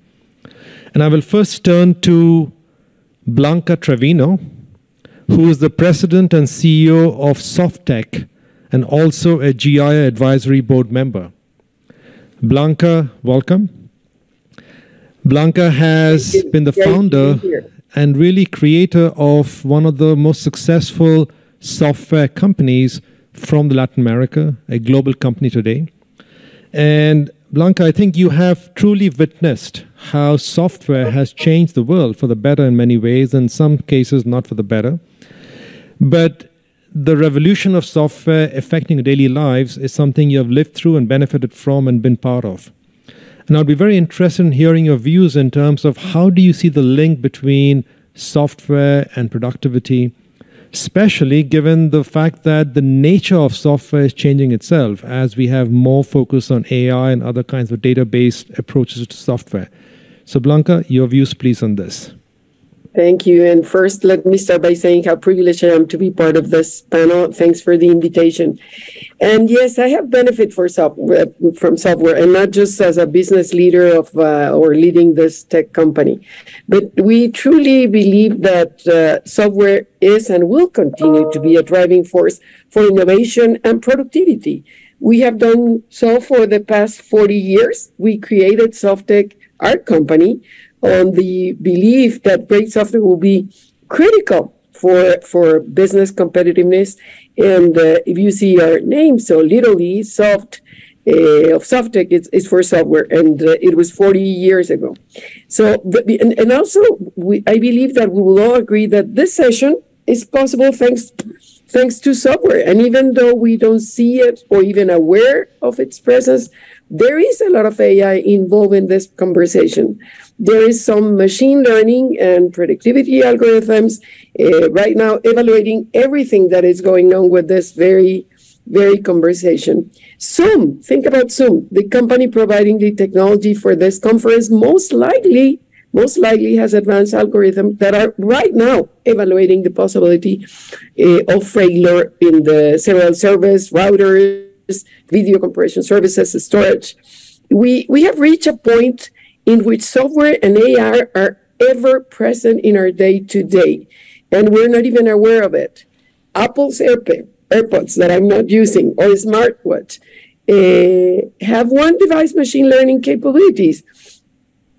And I will first turn to Blanca Trevino, who is the president and CEO of Softtech and also a GIA advisory board member. Blanca, welcome. Blanca has been the founder and really creator of one of the most successful software companies from Latin America, a global company today. And Blanca, I think you have truly witnessed how software has changed the world for the better in many ways, in some cases not for the better. But the revolution of software affecting daily lives is something you have lived through and benefited from and been part of. And I'd be very interested in hearing your views in terms of how do you see the link between software and productivity, especially given the fact that the nature of software is changing itself as we have more focus on AI and other kinds of data-based approaches to software. So Blanca, your views please on this. Thank you. And first, let me start by saying how privileged I am to be part of this panel. Thanks for the invitation. And yes, I have benefit from software, and not just as a business leader of or leading this tech company. But we truly believe that software is and will continue to be a driving force for innovation and productivity. We have done so for the past 40 years. We created Softtech, our company, on the belief that great software will be critical for business competitiveness. And if you see our name, so literally soft of Softtech is for software, and it was 40 years ago. So, and also I believe that we will all agree that this session is possible thanks to software. And even though we don't see it or even aware of its presence, there is a lot of AI involved in this conversation. There is some machine learning and productivity algorithms right now evaluating everything that is going on with this very, very conversation. Zoom, think about Zoom, the company providing the technology for this conference most likely has advanced algorithms that are right now evaluating the possibility of failure in the serial service, routers, video compression services, storage. We have reached a point in which software and AI are ever present in our day-to-day, and we're not even aware of it. Apple's AirPods that I'm not using, or smartwatch, have one-device machine learning capabilities.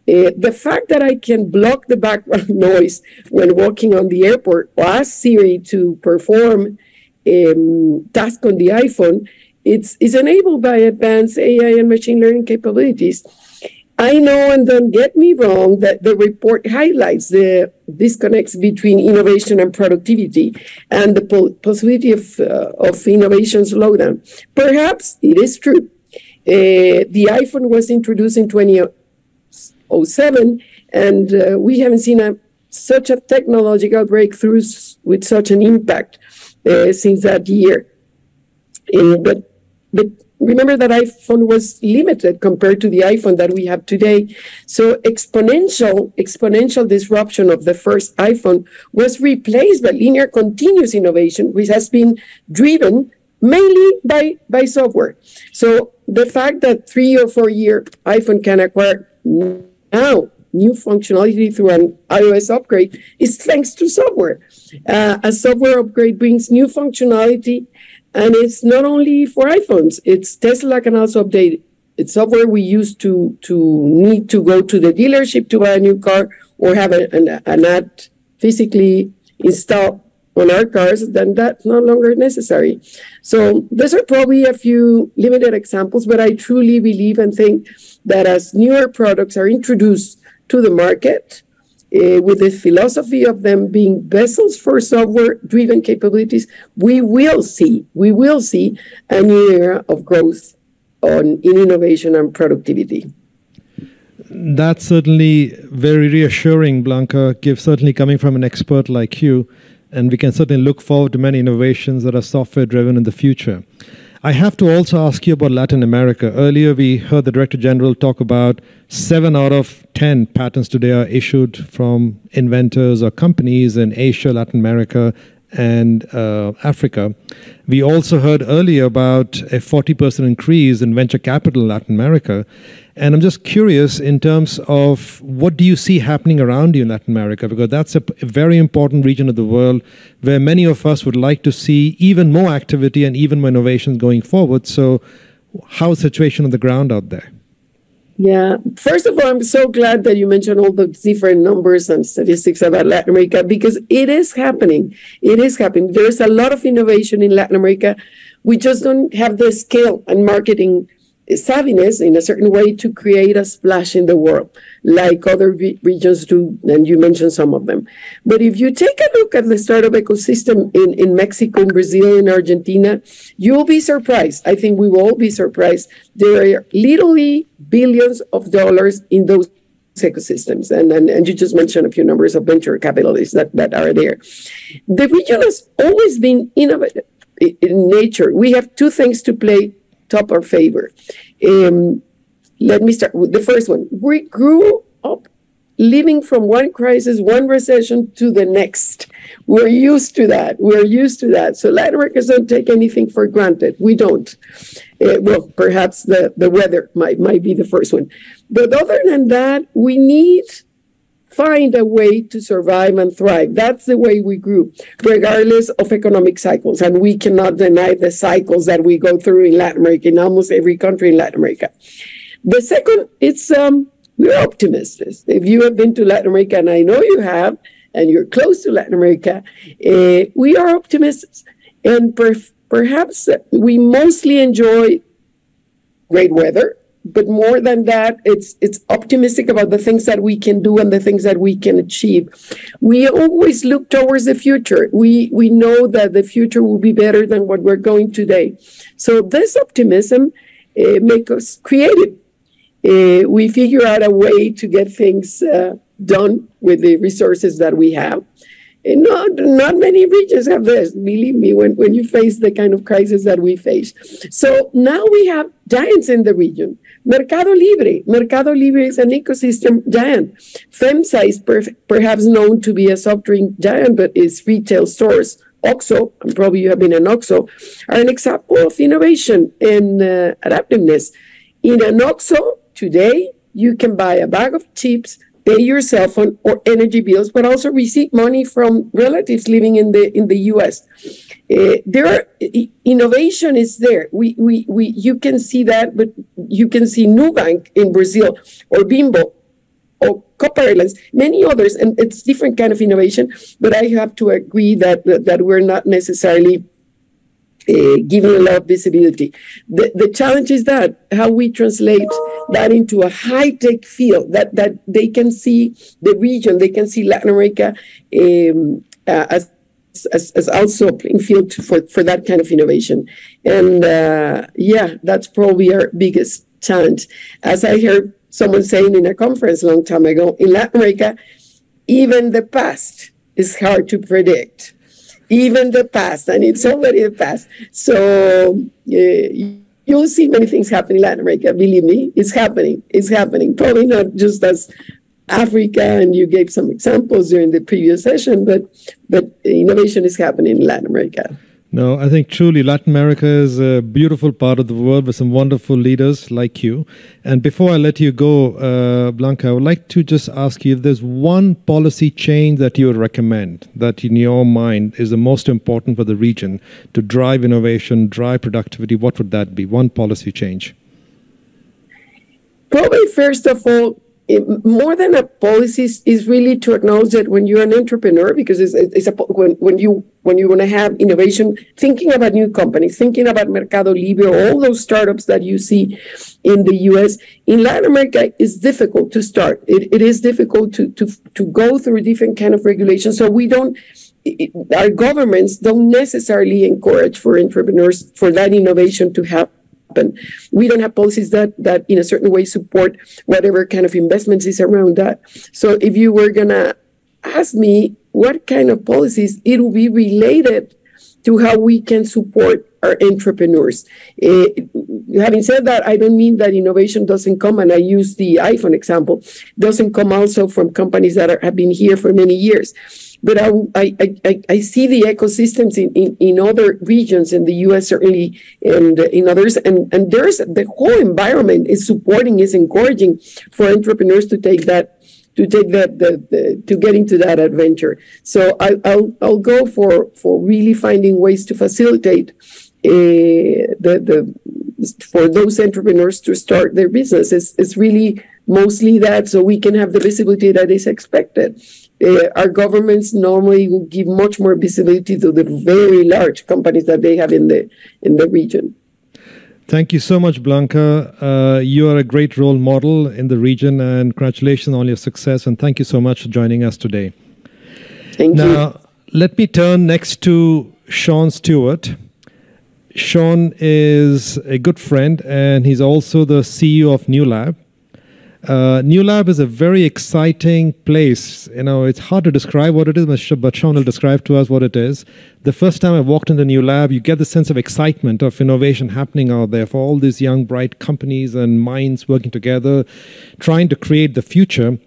The fact that I can block the background noise when walking on the airport or ask Siri to perform tasks on the iPhone, it's enabled by advanced AI and machine learning capabilities. I know, and don't get me wrong, that the report highlights the disconnects between innovation and productivity and the possibility of innovation slowdown. Perhaps it is true. The iPhone was introduced in 2007, and we haven't seen such a technological breakthrough with such an impact since that year. But remember that iPhone was limited compared to the iPhone that we have today. So exponential disruption of the first iPhone was replaced by linear continuous innovation, which has been driven mainly by software. So the fact that 3 or 4 year iPhone can acquire now new functionality through an iOS upgrade is thanks to software. A software upgrade brings new functionality, and it's not only for iPhones. It's Tesla can also update. It's software we use to need to go to the dealership to buy a new car or have an ad physically installed on our cars, then that's no longer necessary. So those are probably a few limited examples, but I truly believe and think that as newer products are introduced to the market, with the philosophy of them being vessels for software-driven capabilities, we will see a new era of growth in innovation and productivity. That's certainly very reassuring, Blanca, certainly coming from an expert like you, and we can certainly look forward to many innovations that are software-driven in the future. I have to also ask you about Latin America. Earlier, we heard the Director General talk about 7 out of 10 patents today are issued from inventors or companies in Asia, Latin America, and Africa. We also heard earlier about a 40% increase in venture capital in Latin America. And I'm just curious in terms of what do you see happening around you in Latin America? Because that's a very important region of the world where many of us would like to see even more activity and even more innovations going forward. So how's the situation on the ground out there? Yeah, first of all, I'm so glad that you mentioned all the different numbers and statistics about Latin America, because it is happening. It is happening. There's a lot of innovation in Latin America. We just don't have the scale and marketing savviness in a certain way to create a splash in the world like other regions do, and you mentioned some of them. But if you take a look at the startup ecosystem in Mexico, in Brazil, in Argentina, you'll be surprised. I think we will all be surprised. There are literally billions of dollars in those ecosystems. And you just mentioned a few numbers of venture capitalists that are there. The region has always been innovative in nature. We have two things to play top our favor. Let me start with the first one. We grew up living from one crisis, one recession to the next. We're used to that. So Latin Americans don't take anything for granted. We don't. Well, perhaps the weather might be the first one. But other than that, we need find a way to survive and thrive. That's the way we grew, regardless of economic cycles. And we cannot deny the cycles that we go through in Latin America, in almost every country in Latin America. The second, it's we're optimists. If you have been to Latin America, and I know you have, and you're close to Latin America, we are optimists. And perhaps we mostly enjoy great weather. But more than that, it's optimistic about the things that we can do and the things that we can achieve. We always look towards the future. We know that the future will be better than what we're going today. So this optimism makes us creative. We figure out a way to get things done with the resources that we have. And not many regions have this, believe me, when you face the kind of crisis that we face. So now we have giants in the region. Mercado Libre is an ecosystem giant. FEMSA is perhaps known to be a soft drink giant, but its retail stores, OXXO, and probably you have been in OXXO, are an example of innovation and adaptiveness. In an OXXO today, you can buy a bag of chips, pay your cell phone or energy bills, but also receive money from relatives living in the U.S. Innovation is there. You can see that, but you can see Nubank in Brazil, or Bimbo, or Copa Airlines, many others, and it's different kind of innovation. But I have to agree that we're not necessarily giving a lot of visibility. The challenge is that how we translate that into a high-tech field, that they can see the region, they can see Latin America as also a playing field for that kind of innovation. And that's probably our biggest challenge. As I heard someone saying in a conference a long time ago, in Latin America, even the past is hard to predict. Even the past, and it's already the past. So you'll see many things happen in Latin America. Believe me, it's happening. It's happening. Probably not just as Africa, and you gave some examples during the previous session, but innovation is happening in Latin America. No, I think truly Latin America is a beautiful part of the world with some wonderful leaders like you. And before I let you go, Blanca, I would like to just ask you if there's one policy change that you would recommend that in your mind is the most important for the region to drive innovation, drive productivity. What would that be? One policy change. Probably, first of all, more than a policy is really to acknowledge that when you're an entrepreneur, because when you want to have innovation, thinking about new companies, thinking about Mercado Libre, all those startups that you see in the US, in Latin America, it's difficult to start. It is difficult to go through different kind of regulations. So our governments don't necessarily encourage for entrepreneurs for that innovation to happen. We don't have policies that in a certain way support whatever kind of investments is around that. So if you were going to ask me what kind of policies, it will be related to how we can support our entrepreneurs. Having said that, I don't mean that innovation doesn't come, and I use the iPhone example, doesn't come also from companies that have been here for many years. But I see the ecosystems in other regions in the U.S. certainly, and in others, and there's the whole environment is supporting, is encouraging for entrepreneurs to get into that adventure. So I'll go for really finding ways to facilitate for those entrepreneurs to start their business. It's really mostly that, so we can have the visibility that is expected. Our governments normally will give much more visibility to the very large companies that they have in the region. Thank you so much, Blanca. You are a great role model in the region, and congratulations on your success, and thank you so much for joining us today. Thank you. Now, let me turn next to Sean Stewart. Sean is a good friend, and he's also the CEO of New Lab. New Lab is a very exciting place. It's hard to describe what it is, but Sean will describe to us what it is. The first time I walked into New Lab, you get the sense of excitement of innovation happening out there for all these young, bright companies and minds working together, trying to create the future.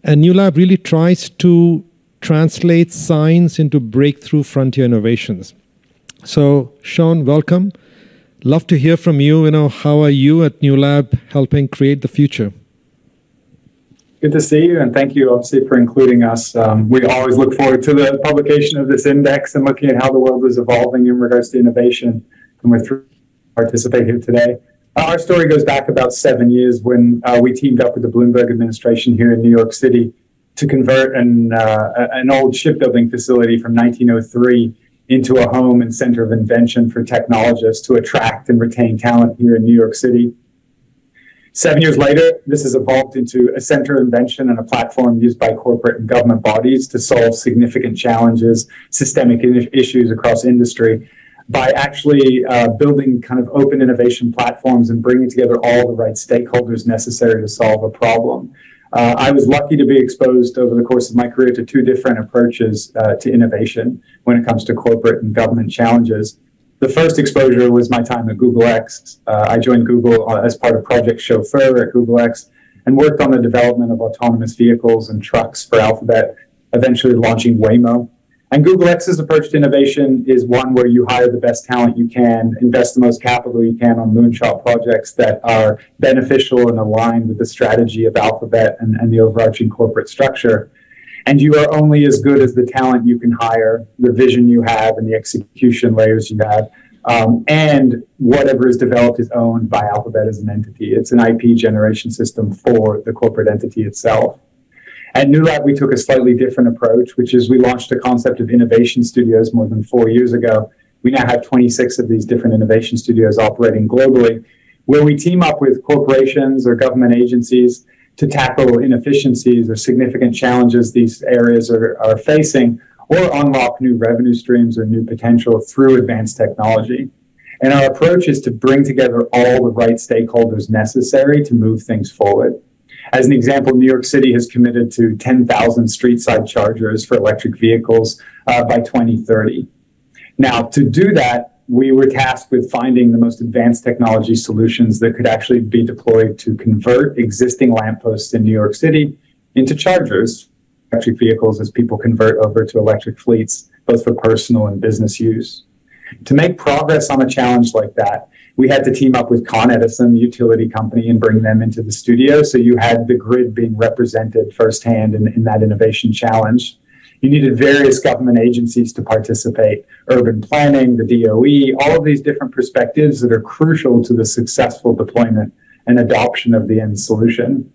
And New Lab really tries to translate science into breakthrough frontier innovations. So, Sean, welcome. Love to hear from you. How are you at New Lab helping create the future? Good to see you, and thank you, obviously, for including us. We always look forward to the publication of this index and looking at how the world is evolving in regards to innovation, and we're thrilled to participate here today. Our story goes back about 7 years when we teamed up with the Bloomberg administration here in New York City to convert an old shipbuilding facility from 1903 into a home and center of invention for technologists to attract and retain talent here in New York City. 7 years later, this has evolved into a center of invention and a platform used by corporate and government bodies to solve significant challenges, systemic issues across industry by actually building kind of open innovation platforms and bringing together all the right stakeholders necessary to solve a problem. I was lucky to be exposed over the course of my career to two different approaches to innovation when it comes to corporate and government challenges. The first exposure was my time at Google X. I joined Google as part of Project Chauffeur at Google X and worked on the development of autonomous vehicles and trucks for Alphabet, eventually launching Waymo. And Google X's approach to innovation is one where you hire the best talent you can, invest the most capital you can on moonshot projects that are beneficial and aligned with the strategy of Alphabet and the overarching corporate structure. And you are only as good as the talent you can hire, the vision you have, and the execution layers you have. And whatever is developed is owned by Alphabet as an entity. It's an IP generation system for the corporate entity itself. At New Lab, we took a slightly different approach, which is we launched the concept of innovation studios more than 4 years ago We now have 26 of these different innovation studios operating globally, where we team up with corporations or government agencies to tackle inefficiencies or significant challenges these areas are facing, or unlock new revenue streams or new potential through advanced technology. And our approach is to bring together all the right stakeholders necessary to move things forward. As an example, New York City has committed to 10,000 street-side chargers for electric vehicles by 2030. Now, to do that, we were tasked with finding the most advanced technology solutions that could actually be deployed to convert existing lampposts in New York City into chargers, electric vehicles, as people convert over to electric fleets, both for personal and business use. To make progress on a challenge like that, we had to team up with Con Edison, the utility company, and bring them into the studio. So you had the grid being represented firsthand in that innovation challenge. You needed various government agencies to participate, urban planning, the DOE, all of these different perspectives that are crucial to the successful deployment and adoption of the end solution.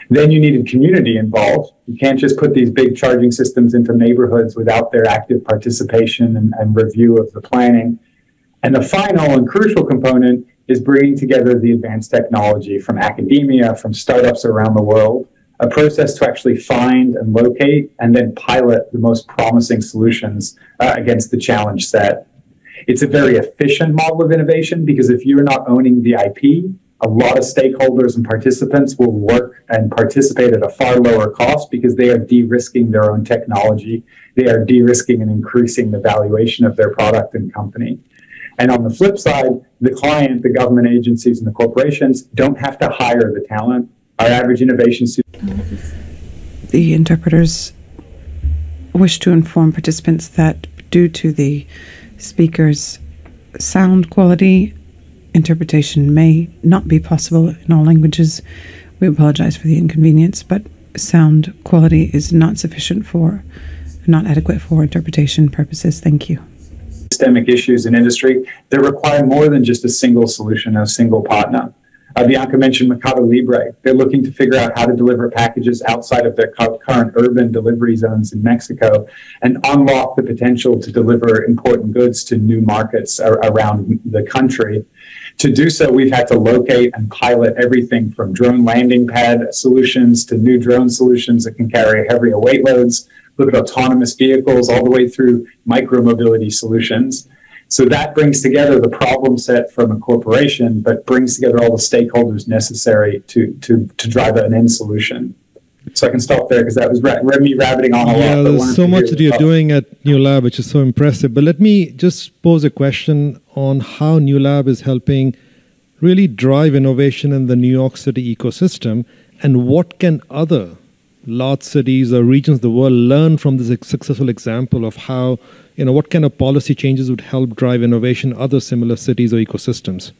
Then you needed community involved. You can't just put these big charging systems into neighborhoods without their active participation and review of the planning. And the final and crucial component is bringing together the advanced technology from academia, from startups around the world, a process to actually find and locate and then pilot the most promising solutions against the challenge set. It's a very efficient model of innovation because if you're not owning the IP, a lot of stakeholders and participants will work and participate at a far lower cost because they are de-risking their own technology. They are de-risking and increasing the valuation of their product and company. And on the flip side, the client, the government agencies, and the corporations don't have to hire the talent. Our average innovation student. The interpreters wish to inform participants that due to the speaker's sound quality, interpretation may not be possible in all languages. We apologize for the inconvenience, but sound quality is not sufficient for, not adequate for interpretation purposes. Thank you. Systemic issues in industry that require more than just a single solution, a single partner. Bianca mentioned Mercado Libre. They're looking to figure out how to deliver packages outside of their current urban delivery zones in Mexico and unlock the potential to deliver important goods to new markets around the country. To do so, we've had to locate and pilot everything from drone landing pad solutions to new drone solutions that can carry heavier weight loads, look at autonomous vehicles, all the way through micro-mobility solutions. So that brings together the problem set from a corporation, but brings together all the stakeholders necessary to drive an end solution. So I can stop there because that was me rabbiting on a lot. Yeah, there's so much that you're doing at New Lab, which is so impressive. But let me just pose a question on how New Lab is helping really drive innovation in the New York City ecosystem, and what can other large cities or regions of the world learn from this successful example of how, what kind of policy changes would help drive innovation in other similar cities or ecosystems?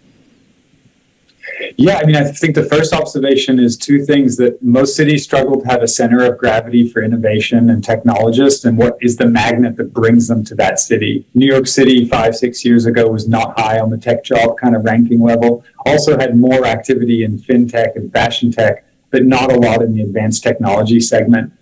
Yeah, I think the first observation is two things: that most cities struggle to have a center of gravity for innovation and technologists, and what is the magnet that brings them to that city. New York City 5-6 years ago was not high on the tech job kind of ranking level, also had more activity in fintech and fashion tech, but not a lot in the advanced technology segment.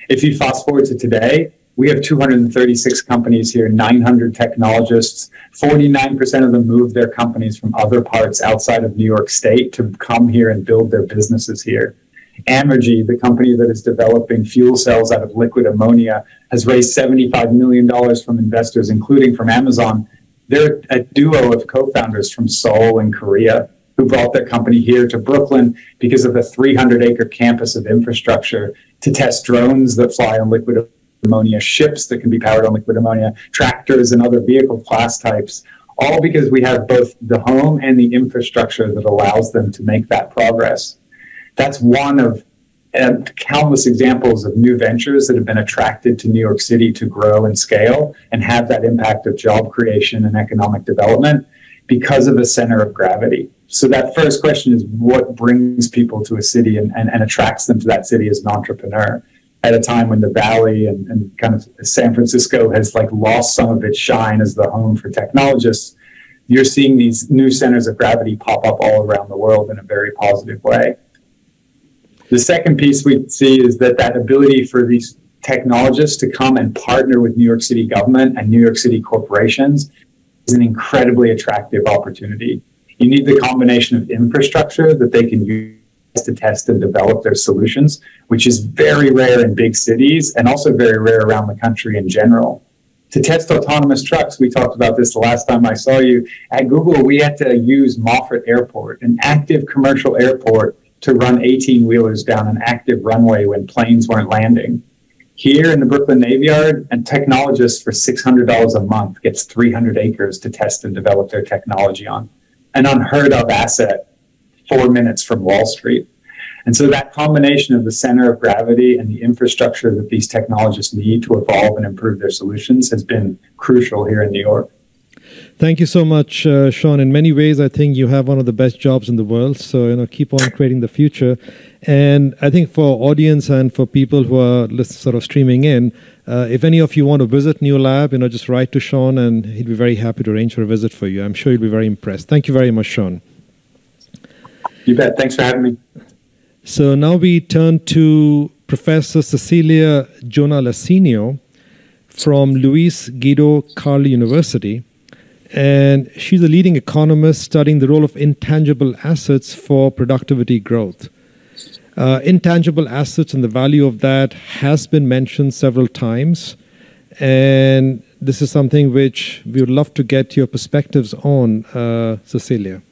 If you fast forward to today, we have 236 companies here, 900 technologists. 49% of them moved their companies from other parts outside of New York State to come here and build their businesses here. Amergy, the company that is developing fuel cells out of liquid ammonia, has raised $75 million from investors, including from Amazon. They're a duo of co-founders from Seoul and Korea who brought their company here to Brooklyn because of the 300-acre campus of infrastructure to test drones that fly on liquid ammonia, ships that can be powered on liquid ammonia, tractors and other vehicle class types, all because we have both the home and the infrastructure that allows them to make that progress. That's one of countless examples of new ventures that have been attracted to New York City to grow and scale and have that impact of job creation and economic development because of a center of gravity. So that first question is what brings people to a city and attracts them to that city as an entrepreneur at a time when the Valley and kind of San Francisco has lost some of its shine as the home for technologists. You're seeing these new centers of gravity pop up all around the world in a very positive way. The second piece we see is that ability for these technologists to come and partner with New York City government and New York City corporations an incredibly attractive opportunity. You need the combination of infrastructure that they can use to test and develop their solutions, which is very rare in big cities and also very rare around the country in general. To test autonomous trucks, we talked about this the last time I saw you. At Google, we had to use Moffett Airport, an active commercial airport, to run 18-wheelers down an active runway when planes weren't landing. Here in the Brooklyn Navy Yard, a technologist for $600 a month gets 300 acres to test and develop their technology on. An unheard of asset 4 minutes from Wall Street. And so that combination of the center of gravity and the infrastructure that these technologists need to evolve and improve their solutions has been crucial here in New York. Thank you so much, Sean. In many ways, I think you have one of the best jobs in the world. So, keep on creating the future. And I think for audience and for people who are sort of streaming in, if any of you want to visit New Lab, just write to Sean and he'd be very happy to arrange for a visit for you. I'm sure you'll be very impressed. Thank you very much, Sean. You bet. Thanks for having me. So now we turn to Professor Cecilia Giona-Lasinio from Luis Guido Carli University. And she's a leading economist studying the role of intangible assets for productivity growth. Intangible assets and the value of that has been mentioned several times. And this is something which we would love to get your perspectives on, Cecilia.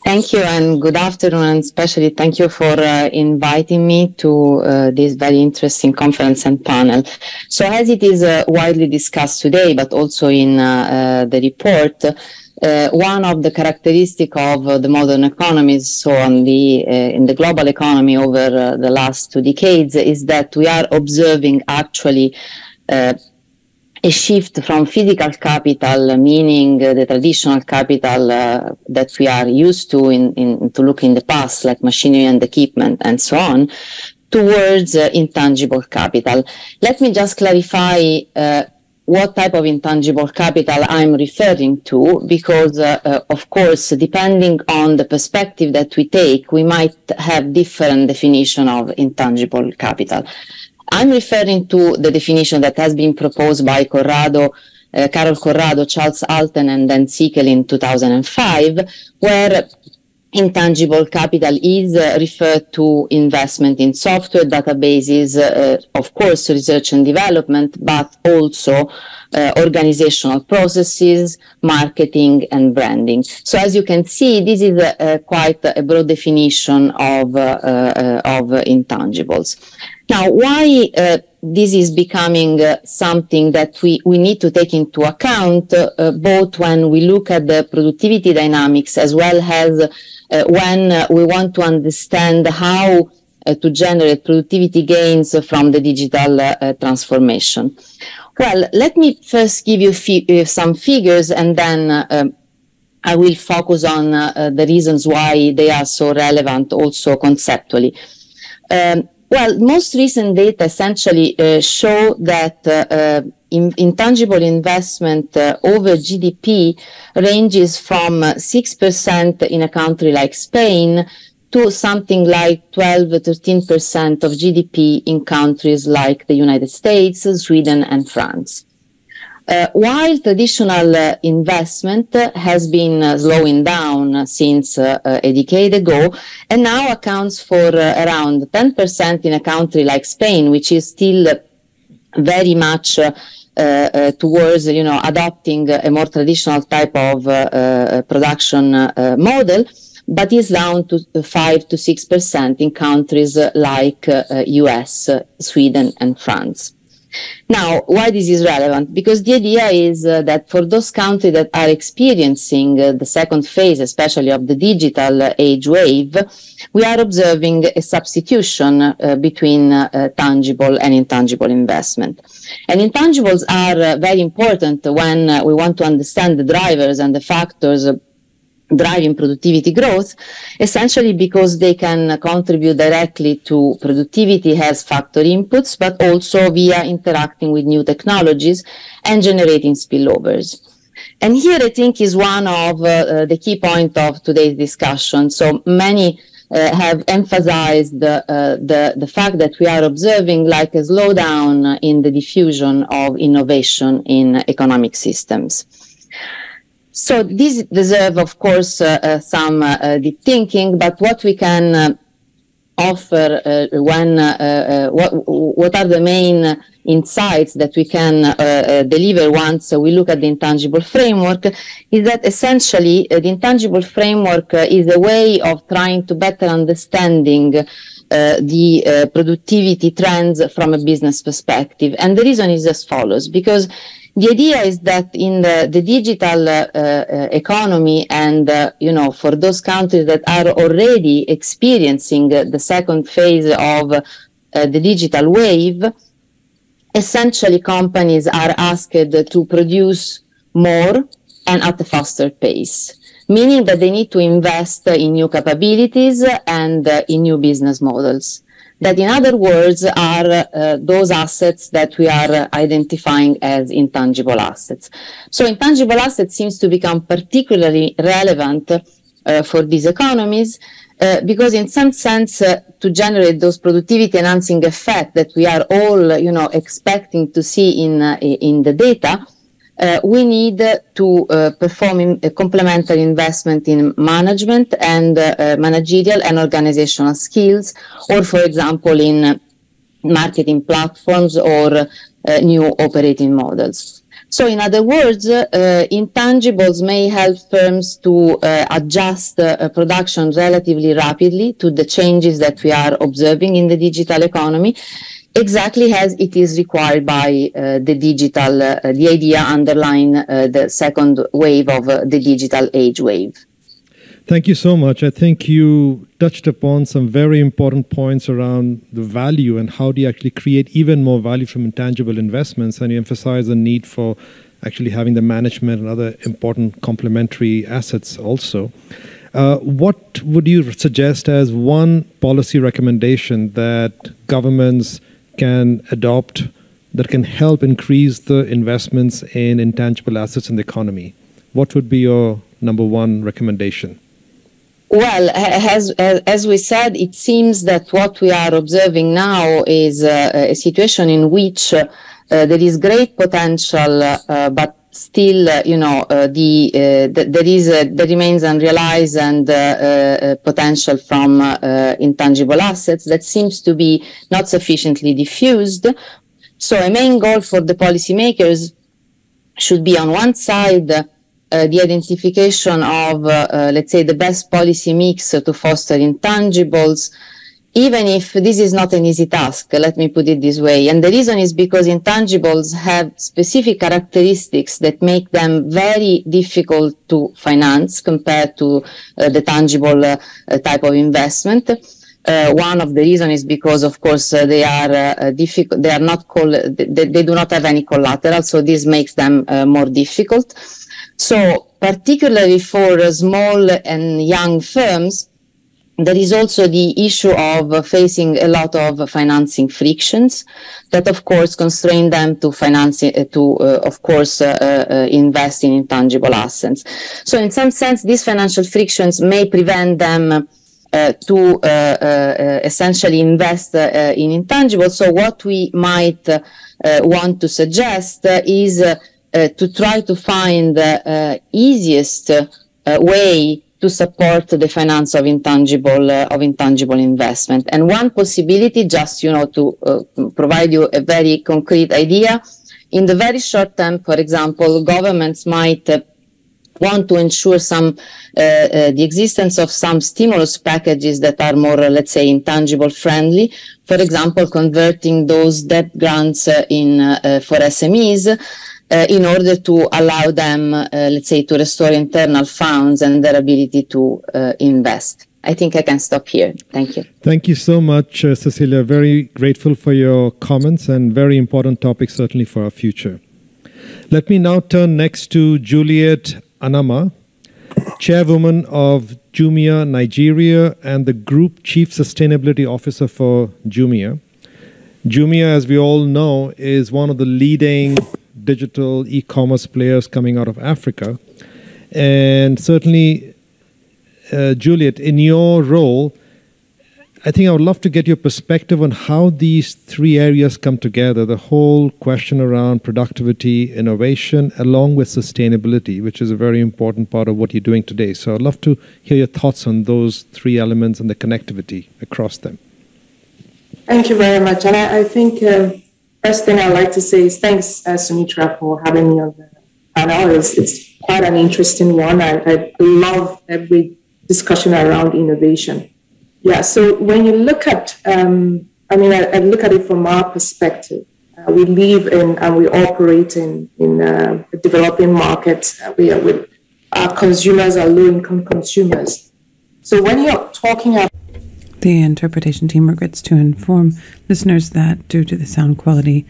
Thank you and good afternoon, and especially thank you for inviting me to this very interesting conference and panel. So as it is widely discussed today, but also in the report, one of the characteristics of the modern economies, so in the global economy over the last 2 decades, is that we are observing actually a shift from physical capital, meaning the traditional capital that we are used to to look in the past, like machinery and equipment and so on, towards intangible capital. Let me just clarify what type of intangible capital I'm referring to, because, of course, depending on the perspective that we take, we might have different definition of intangible capital. I'm referring to the definition that has been proposed by Carol Corrado, Charles Alten, and Dan Sickel in 2005, where intangible capital is referred to investment in software, databases, of course, research and development, but also organizational processes, marketing, and branding. So as you can see, this is quite a broad definition of intangibles. Now, why this is becoming something that we need to take into account, both when we look at the productivity dynamics as well as when we want to understand how to generate productivity gains from the digital transformation. Well, let me first give you some figures, and then I will focus on the reasons why they are so relevant also conceptually. Well, most recent data essentially show that intangible investment over GDP ranges from 6% in a country like Spain to something like 12-13% of GDP in countries like the United States, Sweden, and France. While traditional investment has been slowing down since a decade ago, and now accounts for around 10% in a country like Spain, which is still very much towards, adopting a more traditional type of production model, but is down to 5 to 6% in countries like US, Sweden, and France. Now, why this is relevant? Because the idea is that for those countries that are experiencing the second phase, especially of the digital age wave, we are observing a substitution between tangible and intangible investment. And intangibles are very important when we want to understand the drivers and the factors driving productivity growth, essentially because they can contribute directly to productivity as factor inputs, but also via interacting with new technologies and generating spillovers. And here I think is one of the key points of today's discussion. So many have emphasized the fact that we are observing like a slowdown in the diffusion of innovation in economic systems. So these deserve, of course, some deep thinking, but what we can offer what are the main insights that we can deliver once we look at the Intangible Framework is that essentially the Intangible Framework is a way of trying to better understanding the productivity trends from a business perspective. And the reason is as follows, because the idea is that in the digital economy and, for those countries that are already experiencing the second phase of the digital wave, essentially companies are asked to produce more and at a faster pace, meaning that they need to invest in new capabilities and in new business models. That, in other words, are those assets that we are identifying as intangible assets. So intangible assets seems to become particularly relevant for these economies because in some sense to generate those productivity enhancing effects that we are all expecting to see in the data, we need to perform a complementary investment in management and managerial and organizational skills, or for example in marketing platforms or new operating models. So in other words, intangibles may help firms to adjust production relatively rapidly to the changes that we are observing in the digital economy, exactly as it is required by the idea underlying the second wave of the digital age wave. Thank you so much. I think you touched upon some very important points around the value and how do you actually create even more value from intangible investments, and you emphasize the need for actually having the management and other important complementary assets also. What would you suggest as one policy recommendation that governments can adopt that can help increase the investments in intangible assets in the economy? What would be your number one recommendation? Well, as we said, it seems that what we are observing now is a situation in which there is great potential, but still, there remains unrealized and potential from intangible assets that seems to be not sufficiently diffused. So a main goal for the policymakers should be, on one side, the identification of, let's say, the best policy mix to foster intangibles, even if this is not an easy task, let me put it this way. And the reason is because intangibles have specific characteristics that make them very difficult to finance compared to the tangible type of investment. One of the reasons is because, of course, they are difficult. They are not they do not have any collateral, so this makes them more difficult. So, particularly for small and young firms, there is also the issue of facing a lot of financing frictions that, of course, constrain them to invest in intangible assets. So, in some sense, these financial frictions may prevent them to essentially invest in intangibles. So, what we might want to suggest is to try to find the easiest way to support the finance of intangible investment. And one possibility, just to provide you a very concrete idea, in the very short term, for example, governments might want to ensure the existence of some stimulus packages that are more, let's say, intangible friendly. For example, converting those debt grants for SMEs. In order to allow them, let's say, to restore internal funds and their ability to invest. I think I can stop here. Thank you. Thank you so much, Cecilia. Very grateful for your comments and very important topic, certainly for our future. Let me now turn next to Juliet Anama, Chairwoman of Jumia Nigeria and the Group Chief Sustainability Officer for Jumia. Jumia, as we all know, is one of the leading digital e-commerce players coming out of Africa. And certainly, Juliet, in your role, I think I would love to get your perspective on how these three areas come together, the whole question around productivity, innovation, along with sustainability, which is a very important part of what you're doing today. So I'd love to hear your thoughts on those three elements and the connectivity across them. Thank you very much. And I think first thing I'd like to say is thanks, Sumitra, for having me on the panel. It's quite an interesting one. I love every discussion around innovation. Yeah, so when you look at, I look at it from our perspective. We live in and we operate in a developing market. Our consumers are low-income consumers. So when you're talking about... The interpretation team regrets to inform listeners that due to the sound quality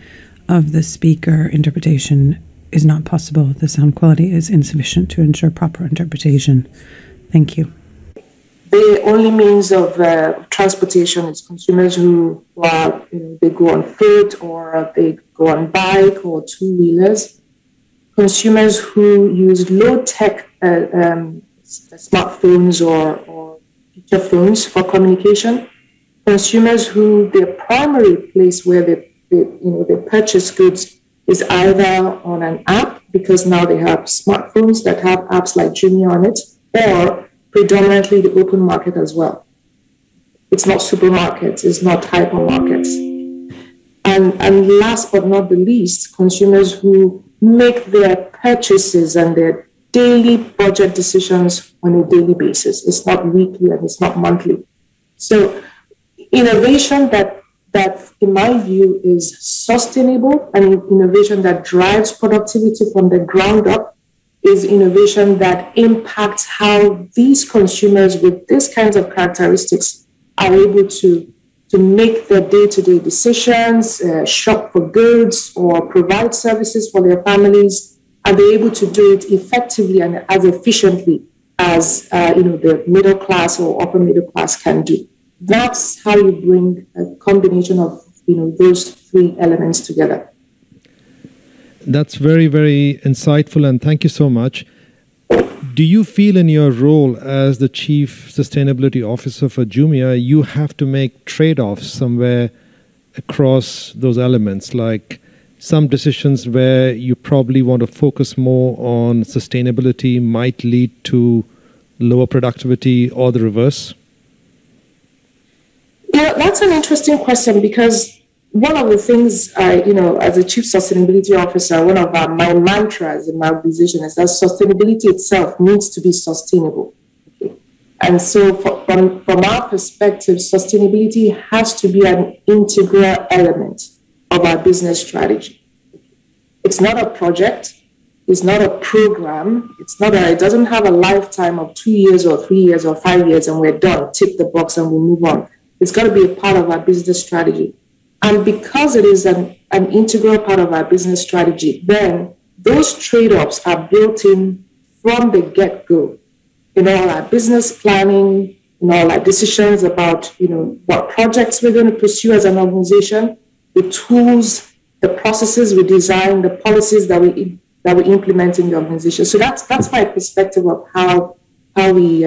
of the speaker, interpretation is not possible. The sound quality is insufficient to ensure proper interpretation. Thank you. The only means of transportation is consumers who are, they go on foot or they go on bike or two-wheelers. Consumers who use low-tech smartphones or feature phones for communication. Consumers who their primary place where they purchase goods is either on an app, because now they have smartphones that have apps like Jumia on it, or predominantly the open market as well. It's not supermarkets, it's not hypermarkets. And last but not the least, consumers who make their purchases and their daily budget decisions on a daily basis. It's not weekly and it's not monthly. So innovation that in my view is sustainable and innovation that drives productivity from the ground up is innovation that impacts how these consumers with these kinds of characteristics are able to make their day-to-day decisions, shop for goods, or provide services for their families. Are they able to do it effectively and as efficiently as the middle class or upper middle class can do? That's how you bring a combination of those three elements together. That's very, very insightful, and thank you so much. Do you feel in your role as the Chief Sustainability Officer for Jumia, you have to make trade-offs somewhere across those elements, like some decisions where you probably want to focus more on sustainability might lead to lower productivity or the reverse? Yeah, that's an interesting question, because one of the things, as a Chief Sustainability Officer, one of my mantras in my organization is that sustainability itself needs to be sustainable. Okay? And so from our perspective, sustainability has to be an integral element of our business strategy. It's not a project. It's not a program. It doesn't have a lifetime of 2 years or 3 years or 5 years and we're done, tick the box and we'll move on. It's got to be a part of our business strategy. And because it is an integral part of our business strategy, then those trade-offs are built in from the get-go in all our business planning, in all our decisions about, what projects we're going to pursue as an organization, the tools, the processes we design, the policies that we implement in the organization. So that's my perspective of how we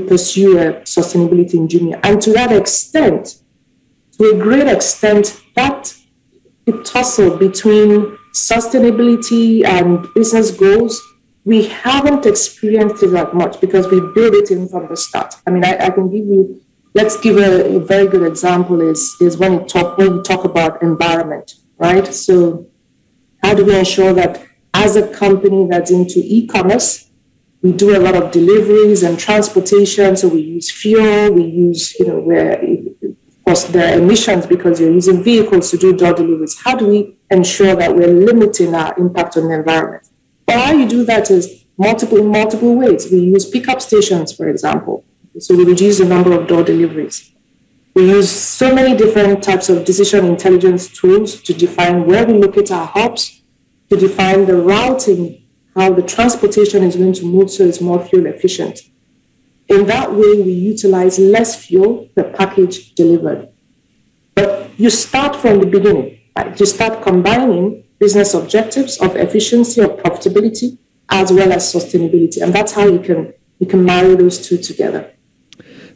pursue sustainability in Jumia. And to that extent, to a great extent, that tussle between sustainability and business goals, we haven't experienced it that much because we build it in from the start. I mean, I can give you, let's give a very good example is when you talk about environment, right? So how do we ensure that as a company that's into e-commerce, we do a lot of deliveries and transportation, so we use fuel, we use, of course, there are emissions because you're using vehicles to do door deliveries. How do we ensure that we're limiting our impact on the environment? Well, how you do that is in multiple ways. We use pickup stations, for example. So we reduce the number of door deliveries. We use so many different types of decision intelligence tools to define where we locate our hubs, to define the routing, how the transportation is going to move so it's more fuel efficient. In that way, we utilize less fuel per package delivered. But you start from the beginning. Right? You start combining business objectives of efficiency, of profitability, as well as sustainability. And that's how you can marry those two together.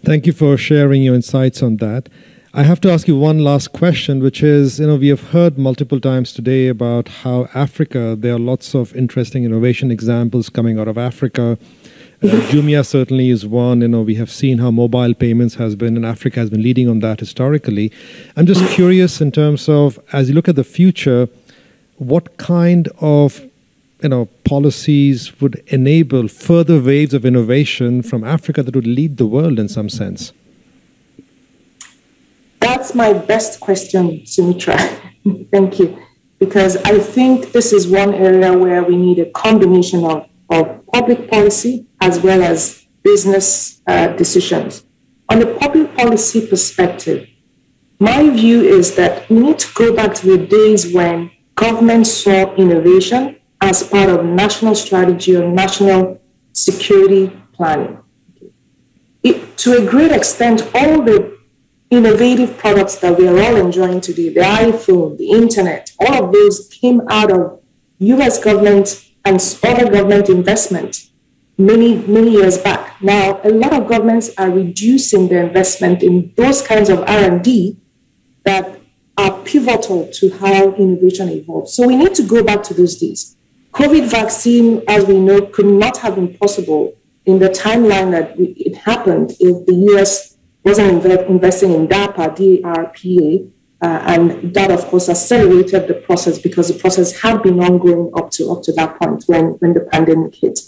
Thank you for sharing your insights on that. I have to ask you one last question, which is, we have heard multiple times today about how Africa, there are lots of interesting innovation examples coming out of Africa. Jumia certainly is one. We have seen how mobile payments has been, and Africa has been leading on that historically. I'm just curious in terms of, as you look at the future, what kind of policies would enable further waves of innovation from Africa that would lead the world in some sense? That's my best question, Sumitra. Thank you. Because I think this is one area where we need a combination of public policy as well as business decisions. On the public policy perspective, my view is that we need to go back to the days when government saw innovation as part of national strategy or national security planning. To a great extent, all the innovative products that we are all enjoying today, the iPhone, the internet, all of those came out of US government and other government investment many years back. Now, a lot of governments are reducing their investment in those kinds of R&D that are pivotal to how innovation evolves. So we need to go back to those days. COVID vaccine, as we know, could not have been possible in the timeline that it happened if the US wasn't investing in DARPA, DARPA, and that, of course, accelerated the process because the process had been ongoing up to that point when the pandemic hit.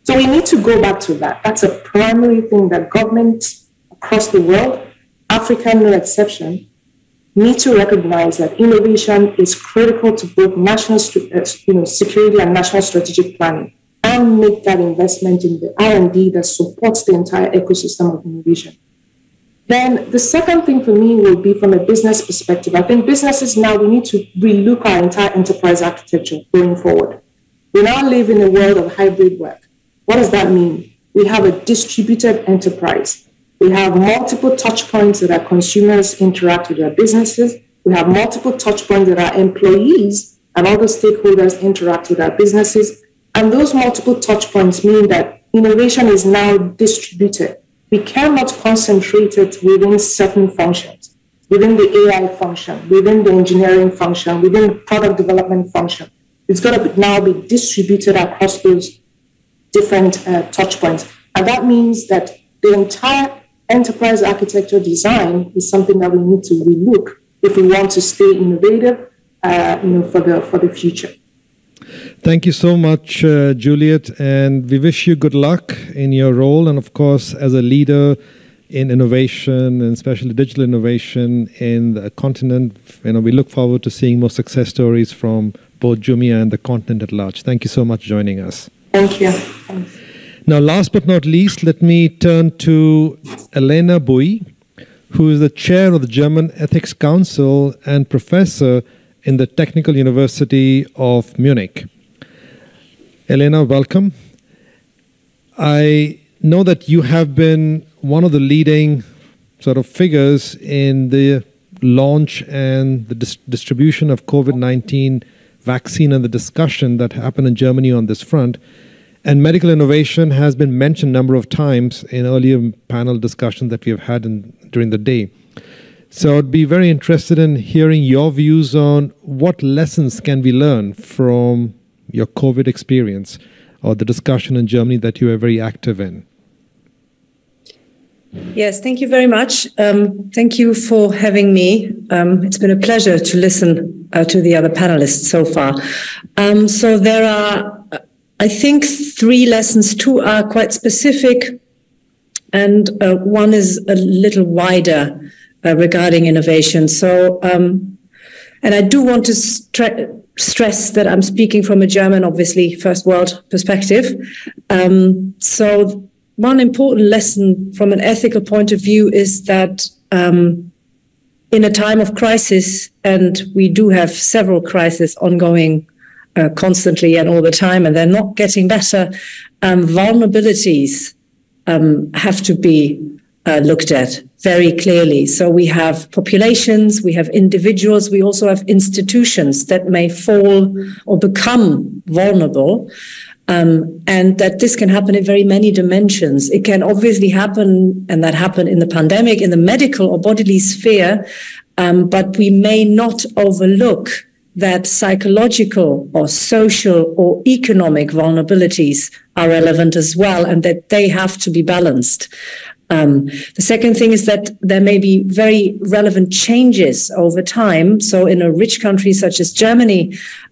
So we need to go back to that. That's a primary thing that governments across the world, Africa no exception, need to recognize that innovation is critical to both national security and national strategic planning, and make that investment in the R&D that supports the entire ecosystem of innovation. Then the second thing for me will be from a business perspective. I think businesses now, we need to relook our entire enterprise architecture going forward. We now live in a world of hybrid work. What does that mean? We have a distributed enterprise. We have multiple touch points that our consumers interact with our businesses. We have multiple touch points that our employees and other stakeholders interact with our businesses. And those multiple touch points mean that innovation is now distributed. We cannot concentrate it within certain functions, within the AI function, within the engineering function, within the product development function. It's got to now be distributed across those different touch points. And that means that the entire enterprise architecture design is something that we need to relook if we want to stay innovative for the future. Thank you so much, Juliet, and we wish you good luck in your role, and of course, as a leader in innovation, and especially digital innovation in the continent. We look forward to seeing more success stories from both Jumia and the continent at large. Thank you so much for joining us. Thank you. Now, last but not least, let me turn to Elena Bui, who is the chair of the German Ethics Council and professor in the Technical University of Munich. Elena, welcome. I know that you have been one of the leading sort of figures in the launch and the distribution of COVID-19 vaccine and the discussion that happened in Germany on this front. And medical innovation has been mentioned a number of times in earlier panel discussions that we have had during the day. So I'd be very interested in hearing your views on what lessons can we learn from your COVID experience or the discussion in Germany that you are very active in. Yes, thank you very much. Thank you for having me. It's been a pleasure to listen to the other panelists so far. So there are, I think, 3 lessons. 2 are quite specific, and one is a little wider regarding innovation. So, and I do want to stress that I'm speaking from a German, obviously, first world perspective. So one important lesson from an ethical point of view is that in a time of crisis, and we do have several crises ongoing constantly and all the time, and they're not getting better, vulnerabilities have to be looked at very clearly. So we have populations, we have individuals, we also have institutions that may fall or become vulnerable. and that this can happen in very many dimensions. It can obviously happen, and that happened in the pandemic, in the medical or bodily sphere, but we may not overlook that psychological or social or economic vulnerabilities are relevant as well, and that they have to be balanced. The second thing is that there may be very relevant changes over time. So in a rich country such as Germany,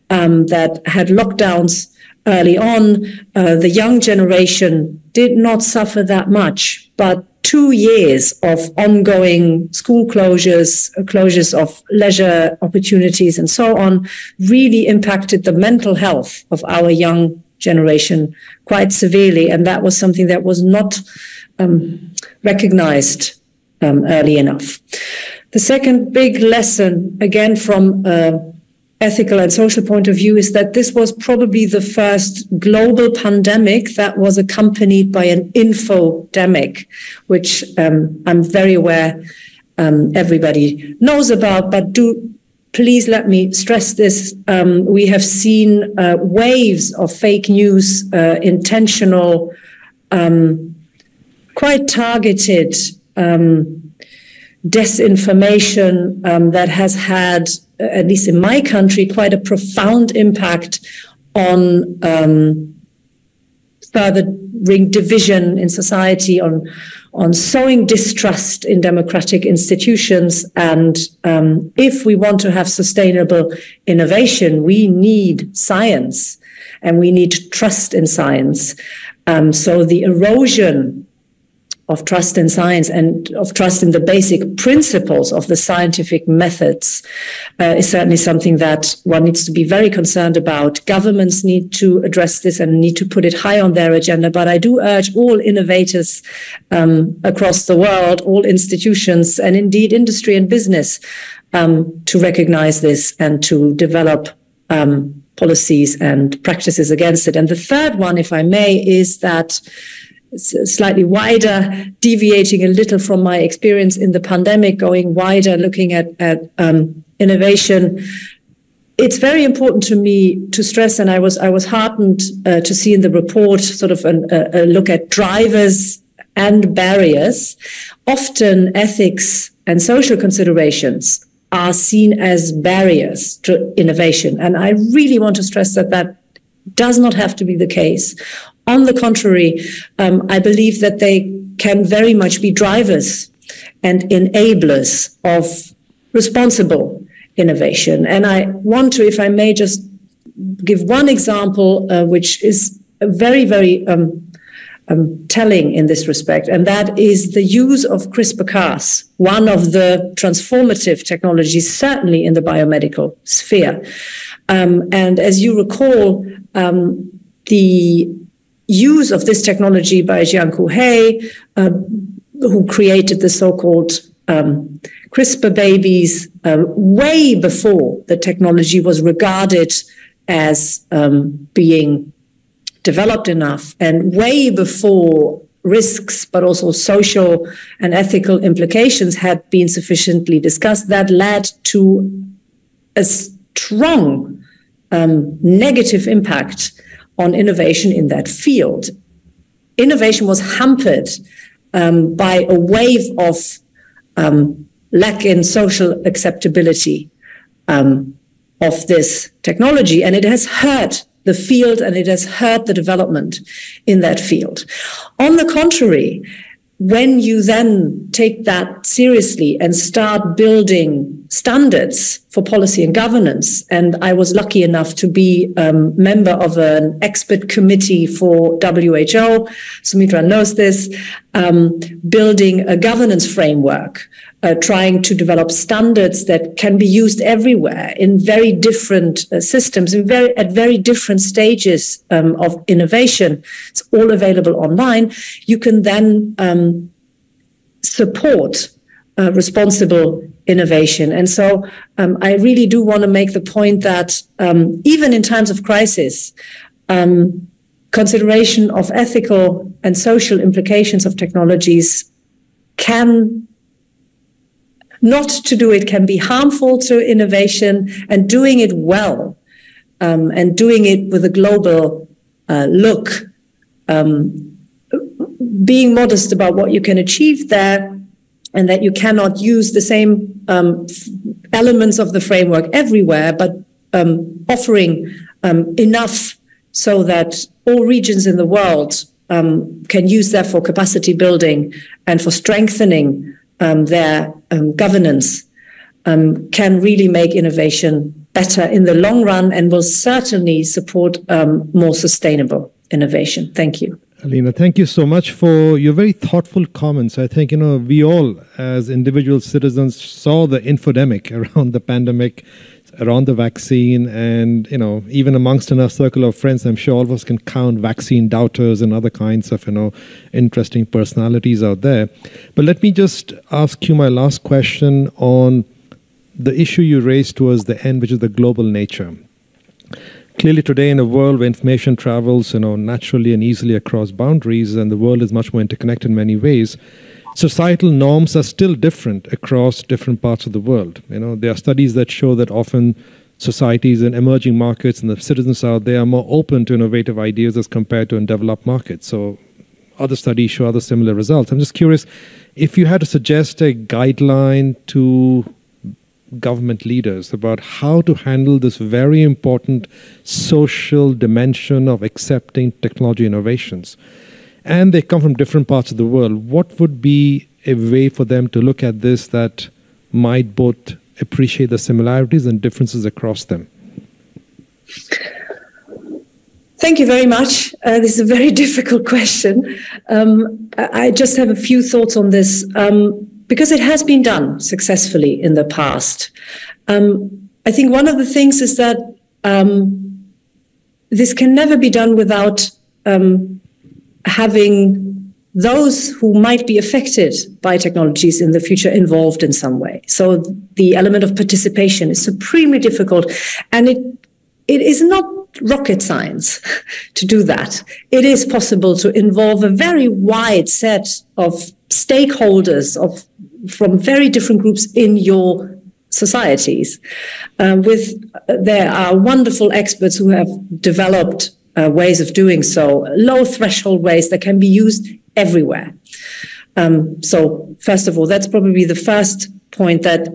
that had lockdowns early on, the young generation did not suffer that much, but 2 years of ongoing school closures, closures of leisure opportunities and so on, really impacted the mental health of our young generation quite severely. And that was something that was not recognized early enough. The second big lesson, again from ethical and social point of view, is that this was probably the first global pandemic that was accompanied by an infodemic, which I'm very aware everybody knows about, but please let me stress this. We have seen waves of fake news, intentional, quite targeted disinformation that has had, at least in my country, quite a profound impact on furthering division in society, on sowing distrust in democratic institutions. And if we want to have sustainable innovation, we need science and we need trust in science. So the erosion of trust in science and of trust in the basic principles of the scientific methods is certainly something that one needs to be very concerned about. Governments need to address this and need to put it high on their agenda. But I do urge all innovators across the world, all institutions, and indeed industry and business to recognize this and to develop policies and practices against it. And the third one, if I may, is that it's slightly wider, deviating a little from my experience in the pandemic, going wider, looking at innovation. It's very important to me to stress, and I was heartened to see in the report sort of a look at drivers and barriers. Often ethics and social considerations are seen as barriers to innovation, and I really want to stress that that does not have to be the case. On the contrary, I believe that they can very much be drivers and enablers of responsible innovation. And I want to, if I may, just give one example, which is very, very telling in this respect, and that is the use of CRISPR-Cas, one of the transformative technologies, certainly in the biomedical sphere. And as you recall, the use of this technology by Jiankui He, who created the so-called CRISPR babies way before the technology was regarded as being developed enough, and way before risks, but also social and ethical implications had been sufficiently discussed, that led to a strong negative impact on innovation in that field. Innovation was hampered by a wave of lack in social acceptability of this technology, and it has hurt the field and it has hurt the development in that field. On the contrary, when you then take that seriously and start building standards for policy and governance, and I was lucky enough to be a member of an expert committee for WHO, Sumitra knows this, building a governance framework, trying to develop standards that can be used everywhere in very different systems, at very different stages of innovation. It's all available online. You can then support responsible innovation. And so I really do want to make the point that even in times of crisis, consideration of ethical and social implications of technologies can be harmful to innovation, and doing it well and doing it with a global look, being modest about what you can achieve there, and that you cannot use the same elements of the framework everywhere, but offering enough so that all regions in the world can use that for capacity building and for strengthening their governance, can really make innovation better in the long run and will certainly support more sustainable innovation. Thank you. Alina, thank you so much for your very thoughtful comments. I think, we all as individual citizens saw the infodemic around the pandemic, around the vaccine, and, even amongst in our circle of friends, I'm sure all of us can count vaccine doubters and other kinds of, interesting personalities out there. But let me just ask you my last question on the issue you raised towards the end, which is the global nature. Clearly today in a world where information travels, naturally and easily across boundaries, and the world is much more interconnected in many ways, societal norms are still different across different parts of the world. There are studies that show that often societies in emerging markets and the citizens out there are more open to innovative ideas as compared to in developed markets. So other studies show other similar results. I'm just curious, if you had to suggest a guideline to government leaders about how to handle this very important social dimension of accepting technology innovations, and they come from different parts of the world, what would be a way for them to look at this that might both appreciate the similarities and differences across them? Thank you very much. This is a very difficult question. I just have a few thoughts on this. Because it has been done successfully in the past. I think one of the things is that this can never be done without having those who might be affected by technologies in the future involved in some way. So the element of participation is supremely difficult, and it is not rocket science to do that. It is possible to involve a very wide set of stakeholders from very different groups in your societies. There are wonderful experts who have developed ways of doing so, low threshold ways that can be used everywhere. So first of all, that's probably the first point, that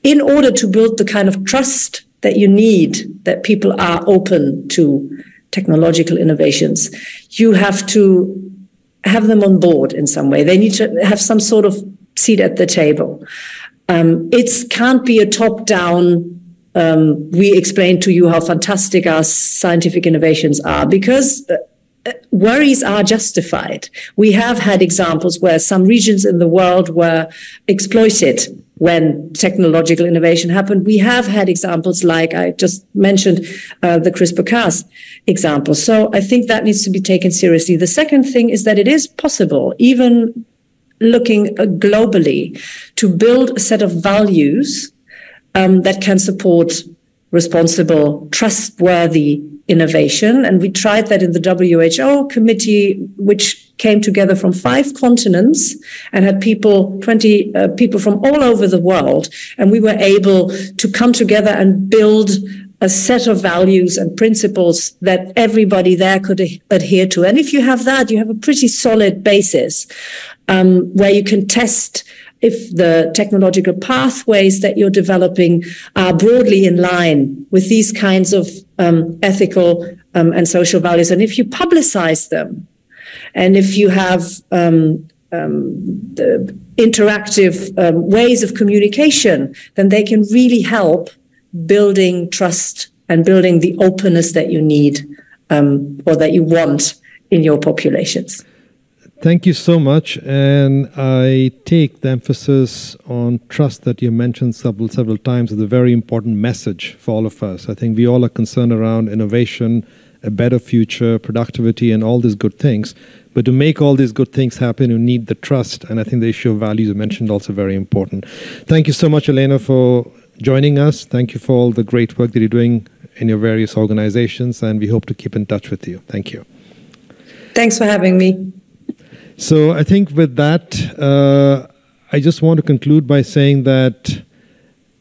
in order to build the kind of trust that you need, that people are open to technological innovations, you have to have them on board in some way. They need to have some sort of seat at the table. It can't be a top-down, we explain to you how fantastic our scientific innovations are, because worries are justified. We have had examples where some regions in the world were exploited when technological innovation happened. We have had examples like I just mentioned, the CRISPR-Cas example. So I think that needs to be taken seriously. The second thing is that it is possible, even looking globally, to build a set of values that can support responsible, trustworthy innovation. And we tried that in the WHO committee, which came together from 5 continents and had 20 people from all over the world. And we were able to come together and build a set of values and principles that everybody there could adhere to. And if you have that, you have a pretty solid basis where you can test if the technological pathways that you're developing are broadly in line with these kinds of ethical and social values. And if you publicize them, and if you have the interactive ways of communication, then they can really help building trust and building the openness that you need or that you want in your populations. Thank you so much. And I take the emphasis on trust that you mentioned several times as a very important message for all of us. I think we all are concerned around innovation, a better future, productivity, and all these good things. But to make all these good things happen, you need the trust. And I think the issue of values you mentioned also very important. Thank you so much, Elena, for joining us. Thank you for all the great work that you're doing in your various organizations. And we hope to keep in touch with you. Thank you. Thanks for having me. So I think with that, I just want to conclude by saying that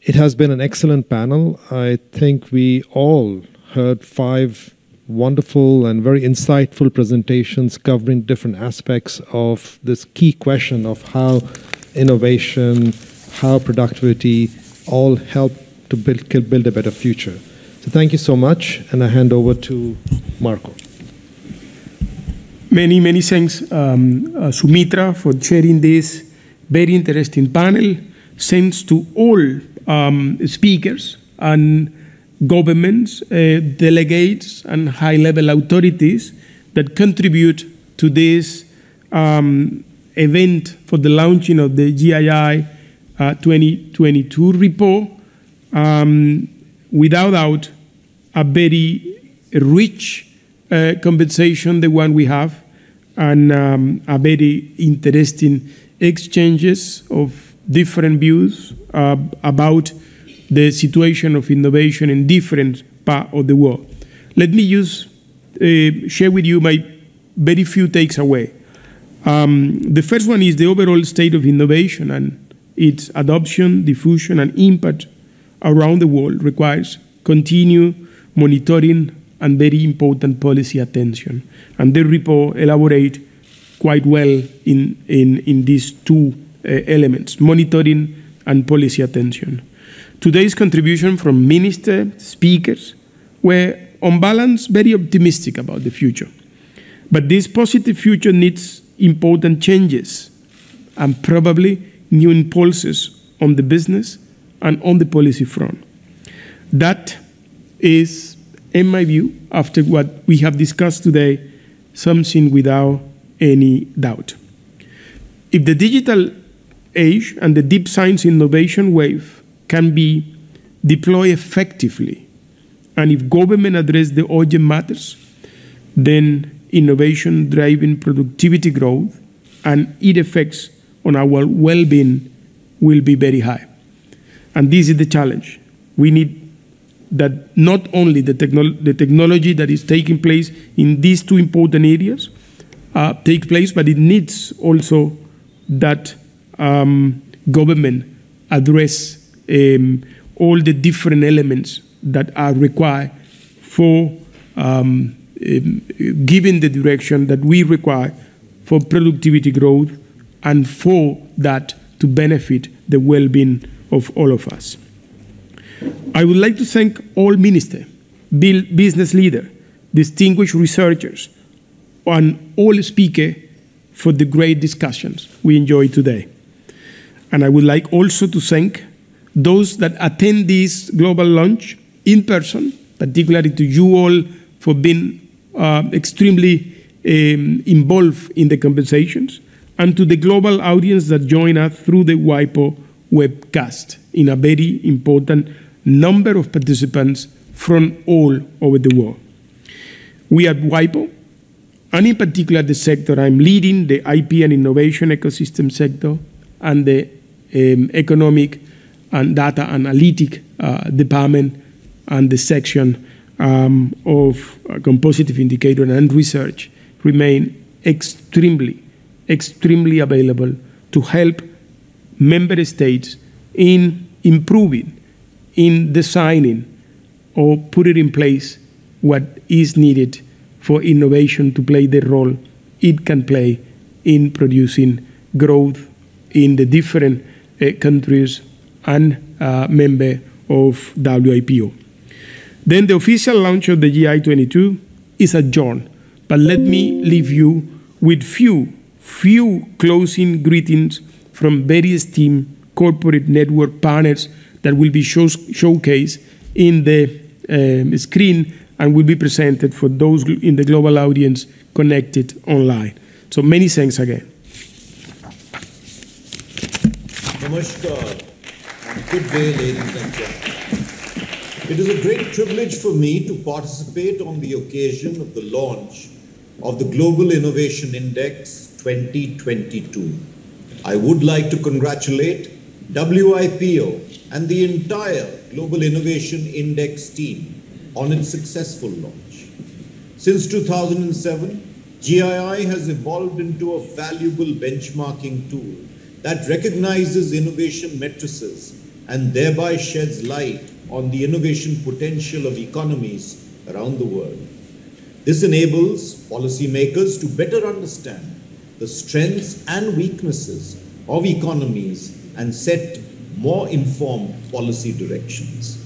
it has been an excellent panel. I think we all heard 5 wonderful and very insightful presentations covering different aspects of this key question of how innovation, how productivity all help to build a better future. So thank you so much, and I hand over to Marco. Many thanks, Sumitra, for sharing this very interesting panel. Thanks to all speakers and governments, delegates, and high-level authorities that contribute to this event for the launching of the GII 2022 report. Without doubt, a very rich conversation, the one we have, and a very interesting exchanges of different views about the situation of innovation in different parts of the world. Let me share with you my very few takes away. The first one is the overall state of innovation, and its adoption, diffusion, and impact around the world requires continued monitoring and very important policy attention. And the report elaborates quite well in these two elements, monitoring and policy attention. Today's contribution from ministers, speakers, were on balance very optimistic about the future. But this positive future needs important changes and probably new impulses on the business and on the policy front. That is, in my view, after what we have discussed today, something without any doubt. If the digital age and the deep science innovation wave can be deployed effectively, and if government address the urgent matters, then innovation driving productivity growth and its effects on our well-being will be very high. And this is the challenge. We need that not only the technology that is taking place in these two important areas take place, but it needs also that government address all the different elements that are required for giving the direction that we require for productivity growth and for that to benefit the well-being of all of us. I would like to thank all ministers, business leaders, distinguished researchers, and all speakers for the great discussions we enjoyed today. And I would like also to thank those that attend this global launch in person, particularly to you all for being extremely involved in the conversations, and to the global audience that join us through the WIPO webcast in a very important number of participants from all over the world. We at WIPO, and in particular the sector I'm leading, the IP and innovation ecosystem sector, and the economic and data analytic department, and the section of compositive indicator and research, remain extremely available to help member states in improving, in designing, or putting in place what is needed for innovation to play the role it can play in producing growth in the different countries and member of WIPO. Then the official launch of the GI 22 is adjourned, but let me leave you with few closing greetings from very esteemed corporate network partners that will be showcased in the screen and will be presented for those in the global audience connected online. So many thanks again. Namaskar and good day, ladies and gentlemen. It is a great privilege for me to participate on the occasion of the launch of the Global Innovation Index 2022. I would like to congratulate WIPO and the entire Global Innovation Index team on its successful launch. Since 2007, GII has evolved into a valuable benchmarking tool that recognizes innovation matrices and thereby sheds light on the innovation potential of economies around the world. This enables policymakers to better understand the strengths and weaknesses of economies and set more informed policy directions.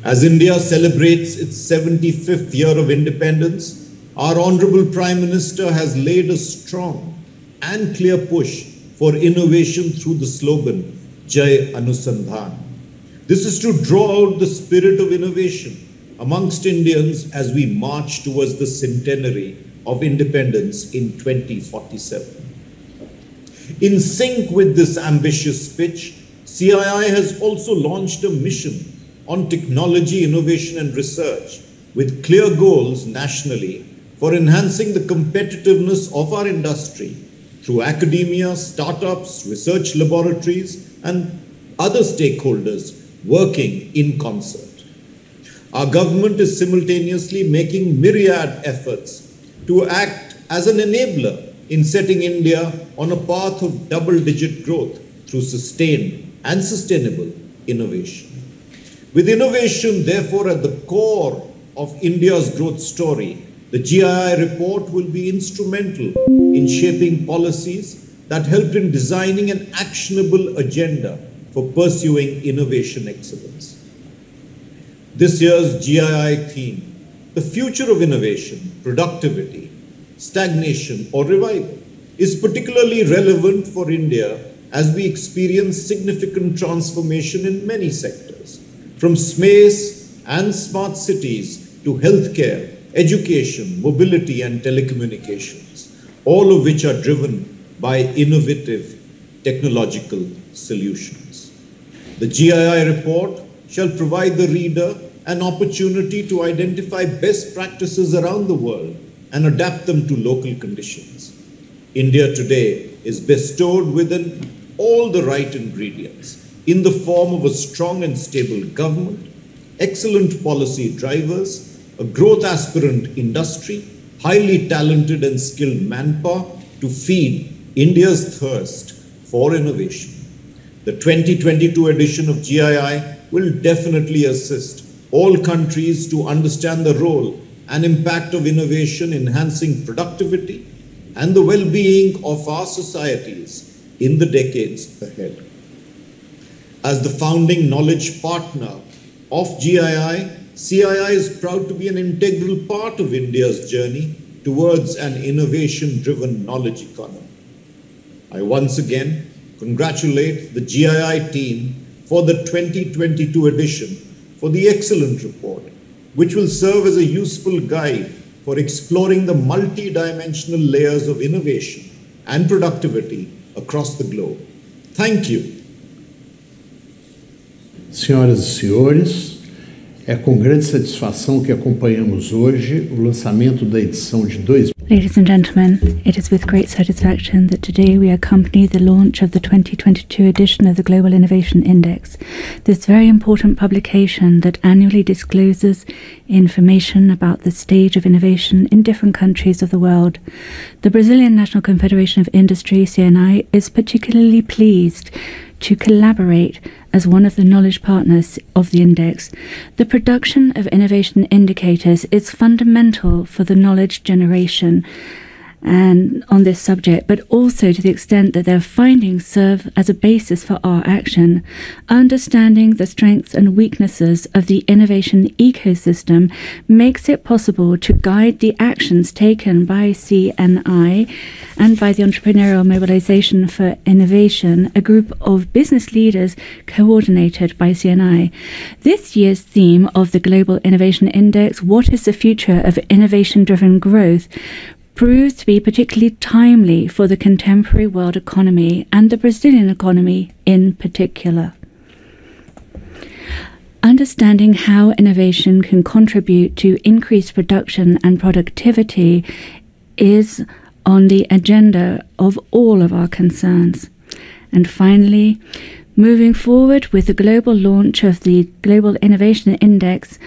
As India celebrates its 75th year of independence, our Honorable Prime Minister has laid a strong and clear push for innovation through the slogan, Jai Anusandhan. This is to draw out the spirit of innovation amongst Indians as we march towards the centenary of independence in 2047. In sync with this ambitious pitch, CII has also launched a mission on technology, innovation and research with clear goals nationally for enhancing the competitiveness of our industry through academia, startups, research laboratories and other stakeholders working in concert. Our government is simultaneously making myriad efforts to act as an enabler in setting India on a path of double-digit growth through sustained and sustainable innovation. With innovation, therefore, at the core of India's growth story, the GII report will be instrumental in shaping policies that help in designing an actionable agenda for pursuing innovation excellence. This year's GII theme, the future of innovation, productivity, stagnation or revival, is particularly relevant for India as we experience significant transformation in many sectors, from space and smart cities to healthcare, education, mobility and telecommunications, all of which are driven by innovative technological solutions. The GII report shall provide the reader an opportunity to identify best practices around the world and adapt them to local conditions. India today is bestowed with all the right ingredients in the form of a strong and stable government, excellent policy drivers, a growth aspirant industry, highly talented and skilled manpower to feed India's thirst for innovation. The 2022 edition of GII will definitely assist all countries to understand the role and impact of innovation enhancing productivity and the well-being of our societies in the decades ahead. As the founding knowledge partner of GII, CII is proud to be an integral part of India's journey towards an innovation-driven knowledge economy. I once again congratulate the GII team for the 2022 edition for the excellent report, which will serve as a useful guide for exploring the multi-dimensional layers of innovation and productivity across the globe. Thank you. Senhoras e senhores, é com grande satisfação que acompanhamos hoje o lançamento da edição de 2000. Ladies and gentlemen, it is with great satisfaction that today we accompany the launch of the 2022 edition of the Global Innovation Index, this very important publication that annually discloses information about the stage of innovation in different countries of the world. The Brazilian National Confederation of Industry, CNI, is particularly pleased to collaborate as one of the knowledge partners of the index. The production of innovation indicators is fundamental for the knowledge generation and on this subject, but also to the extent that their findings serve as a basis for our action. Understanding the strengths and weaknesses of the innovation ecosystem makes it possible to guide the actions taken by CNI and by the Entrepreneurial Mobilization for Innovation, a group of business leaders coordinated by CNI. This year's theme of the Global Innovation Index, What is the Future of Innovation-Driven Growth?, proves to be particularly timely for the contemporary world economy and the Brazilian economy in particular. Understanding how innovation can contribute to increased production and productivity is on the agenda of all of our concerns. And finally, moving forward with the global launch of the Global Innovation Index,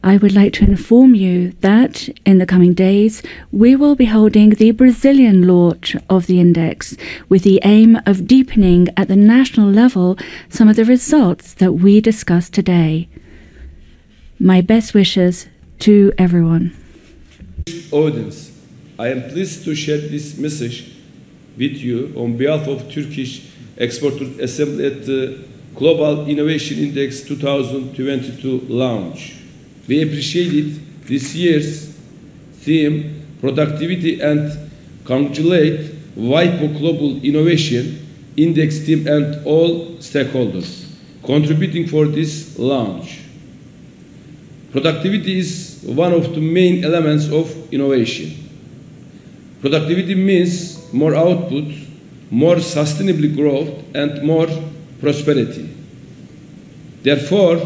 I would like to inform you that in the coming days, we will be holding the Brazilian launch of the index with the aim of deepening at the national level some of the results that we discussed today. My best wishes to everyone. audience, I am pleased to share this message with you on behalf of Turkish exporters assembled at the Global Innovation Index 2022 launch. We appreciated this year's theme, productivity, and congratulate WIPO Global Innovation Index team and all stakeholders contributing for this launch. Productivity is one of the main elements of innovation. Productivity means more output, more sustainable growth, and more prosperity. Therefore,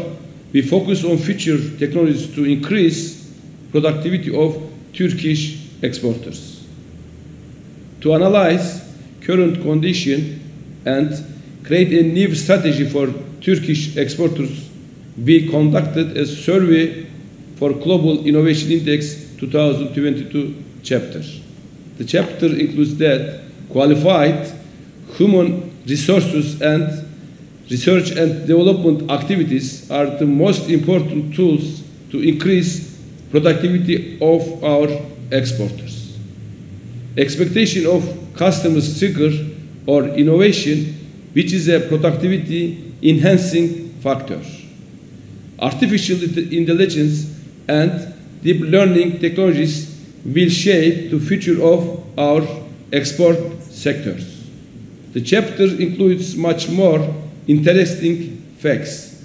we focus on future technologies to increase productivity of Turkish exporters. To analyze current condition and create a new strategy for Turkish exporters, we conducted a survey for Global Innovation Index 2022 chapter. The chapter includes that qualified human resources and research and development activities are the most important tools to increase productivity of our exporters. Expectation of customers trigger or innovation, which is a productivity enhancing factor. Artificial intelligence and deep learning technologies will shape the future of our export sectors. The chapter includes much more interesting facts.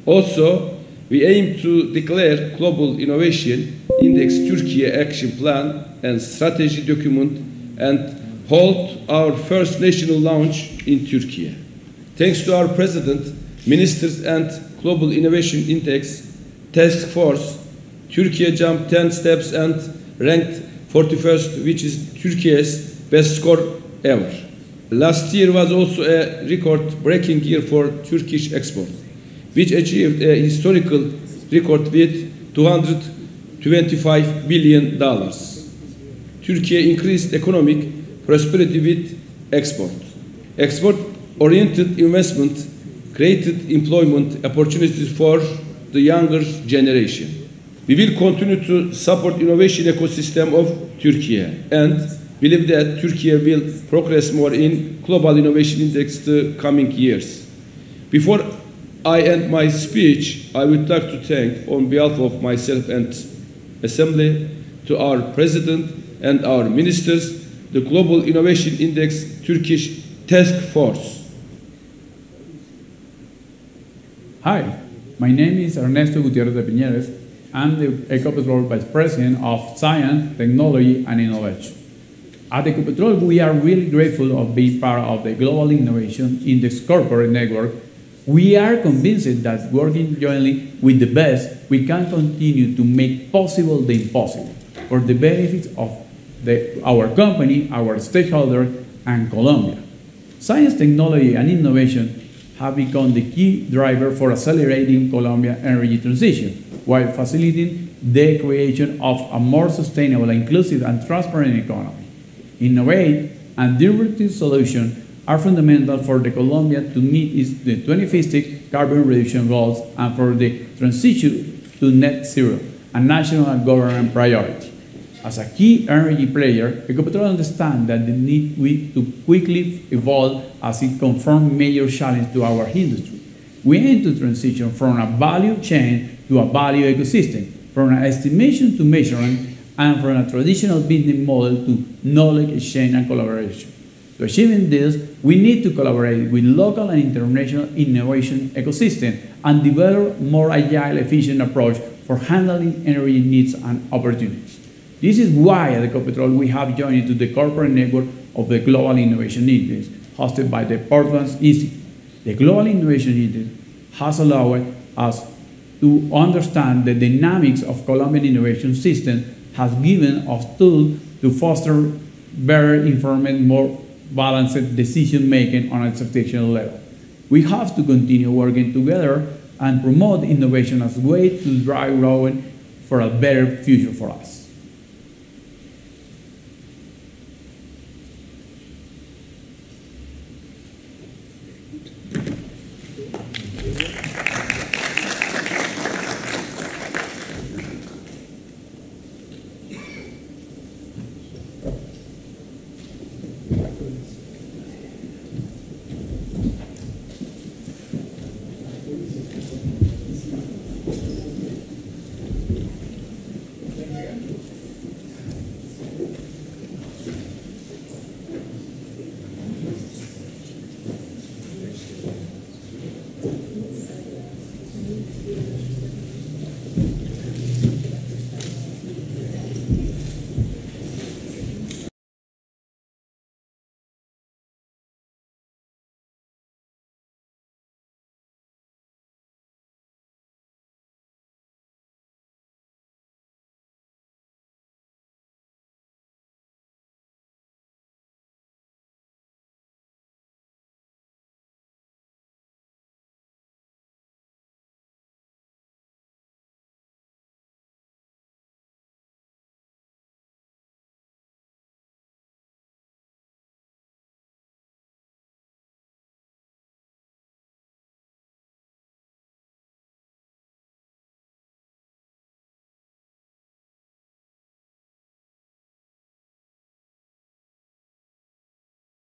Also, we aim to declare Global Innovation Index Turkey Action Plan and Strategy Document and hold our first national launch in Turkey. Thanks to our President, Ministers and Global Innovation Index Task Force, Turkey jumped 10 steps and ranked 41st, which is Turkey's best score ever. Last year was also a record-breaking year for Turkish exports, which achieved a historical record with $225 billion. Turkey increased economic prosperity with export. Export-oriented investment created employment opportunities for the younger generation. We will continue to support innovation ecosystem of Turkey and believe that Turkey will progress more in Global Innovation Index the coming years. Before I end my speech, I would like to thank, on behalf of myself and Assembly, to our President and our Ministers, the Global Innovation Index Turkish Task Force. Hi, my name is Ernesto Gutierrez de Piñeres. I'm the Ecopetrol Vice President of Science, Technology, and Innovation. At Ecopetrol, we are really grateful of being part of the Global Innovation Index corporate network. We are convinced that working jointly with the best, we can continue to make possible the impossible for the benefits of our company, our stakeholders, and Colombia. Science, technology, and innovation have become the key driver for accelerating Colombia's energy transition, while facilitating the creation of a more sustainable, inclusive, and transparent economy. Innovate and disruptive solutions are fundamental for Colombia to meet the 2050 carbon reduction goals and for the transition to net zero, a national and government priority. As a key energy player, Ecopetrol understands that the need to quickly evolve as it confronts major challenges to our industry. We aim to transition from a value chain to a value ecosystem, from an estimation to measurement, and from a traditional business model to knowledge exchange and collaboration. To achieving this, we need to collaborate with local and international innovation ecosystems and develop more agile, efficient approach for handling energy needs and opportunities. This is why at Ecopetrol we have joined to the corporate network of the Global Innovation Index, hosted by the Portland Institute. The Global Innovation Index has allowed us to understand the dynamics of Colombian innovation system, has given us tools to foster better informed, more balanced decision-making on a strategic level. We have to continue working together and promote innovation as a way to drive growth for a better future for us.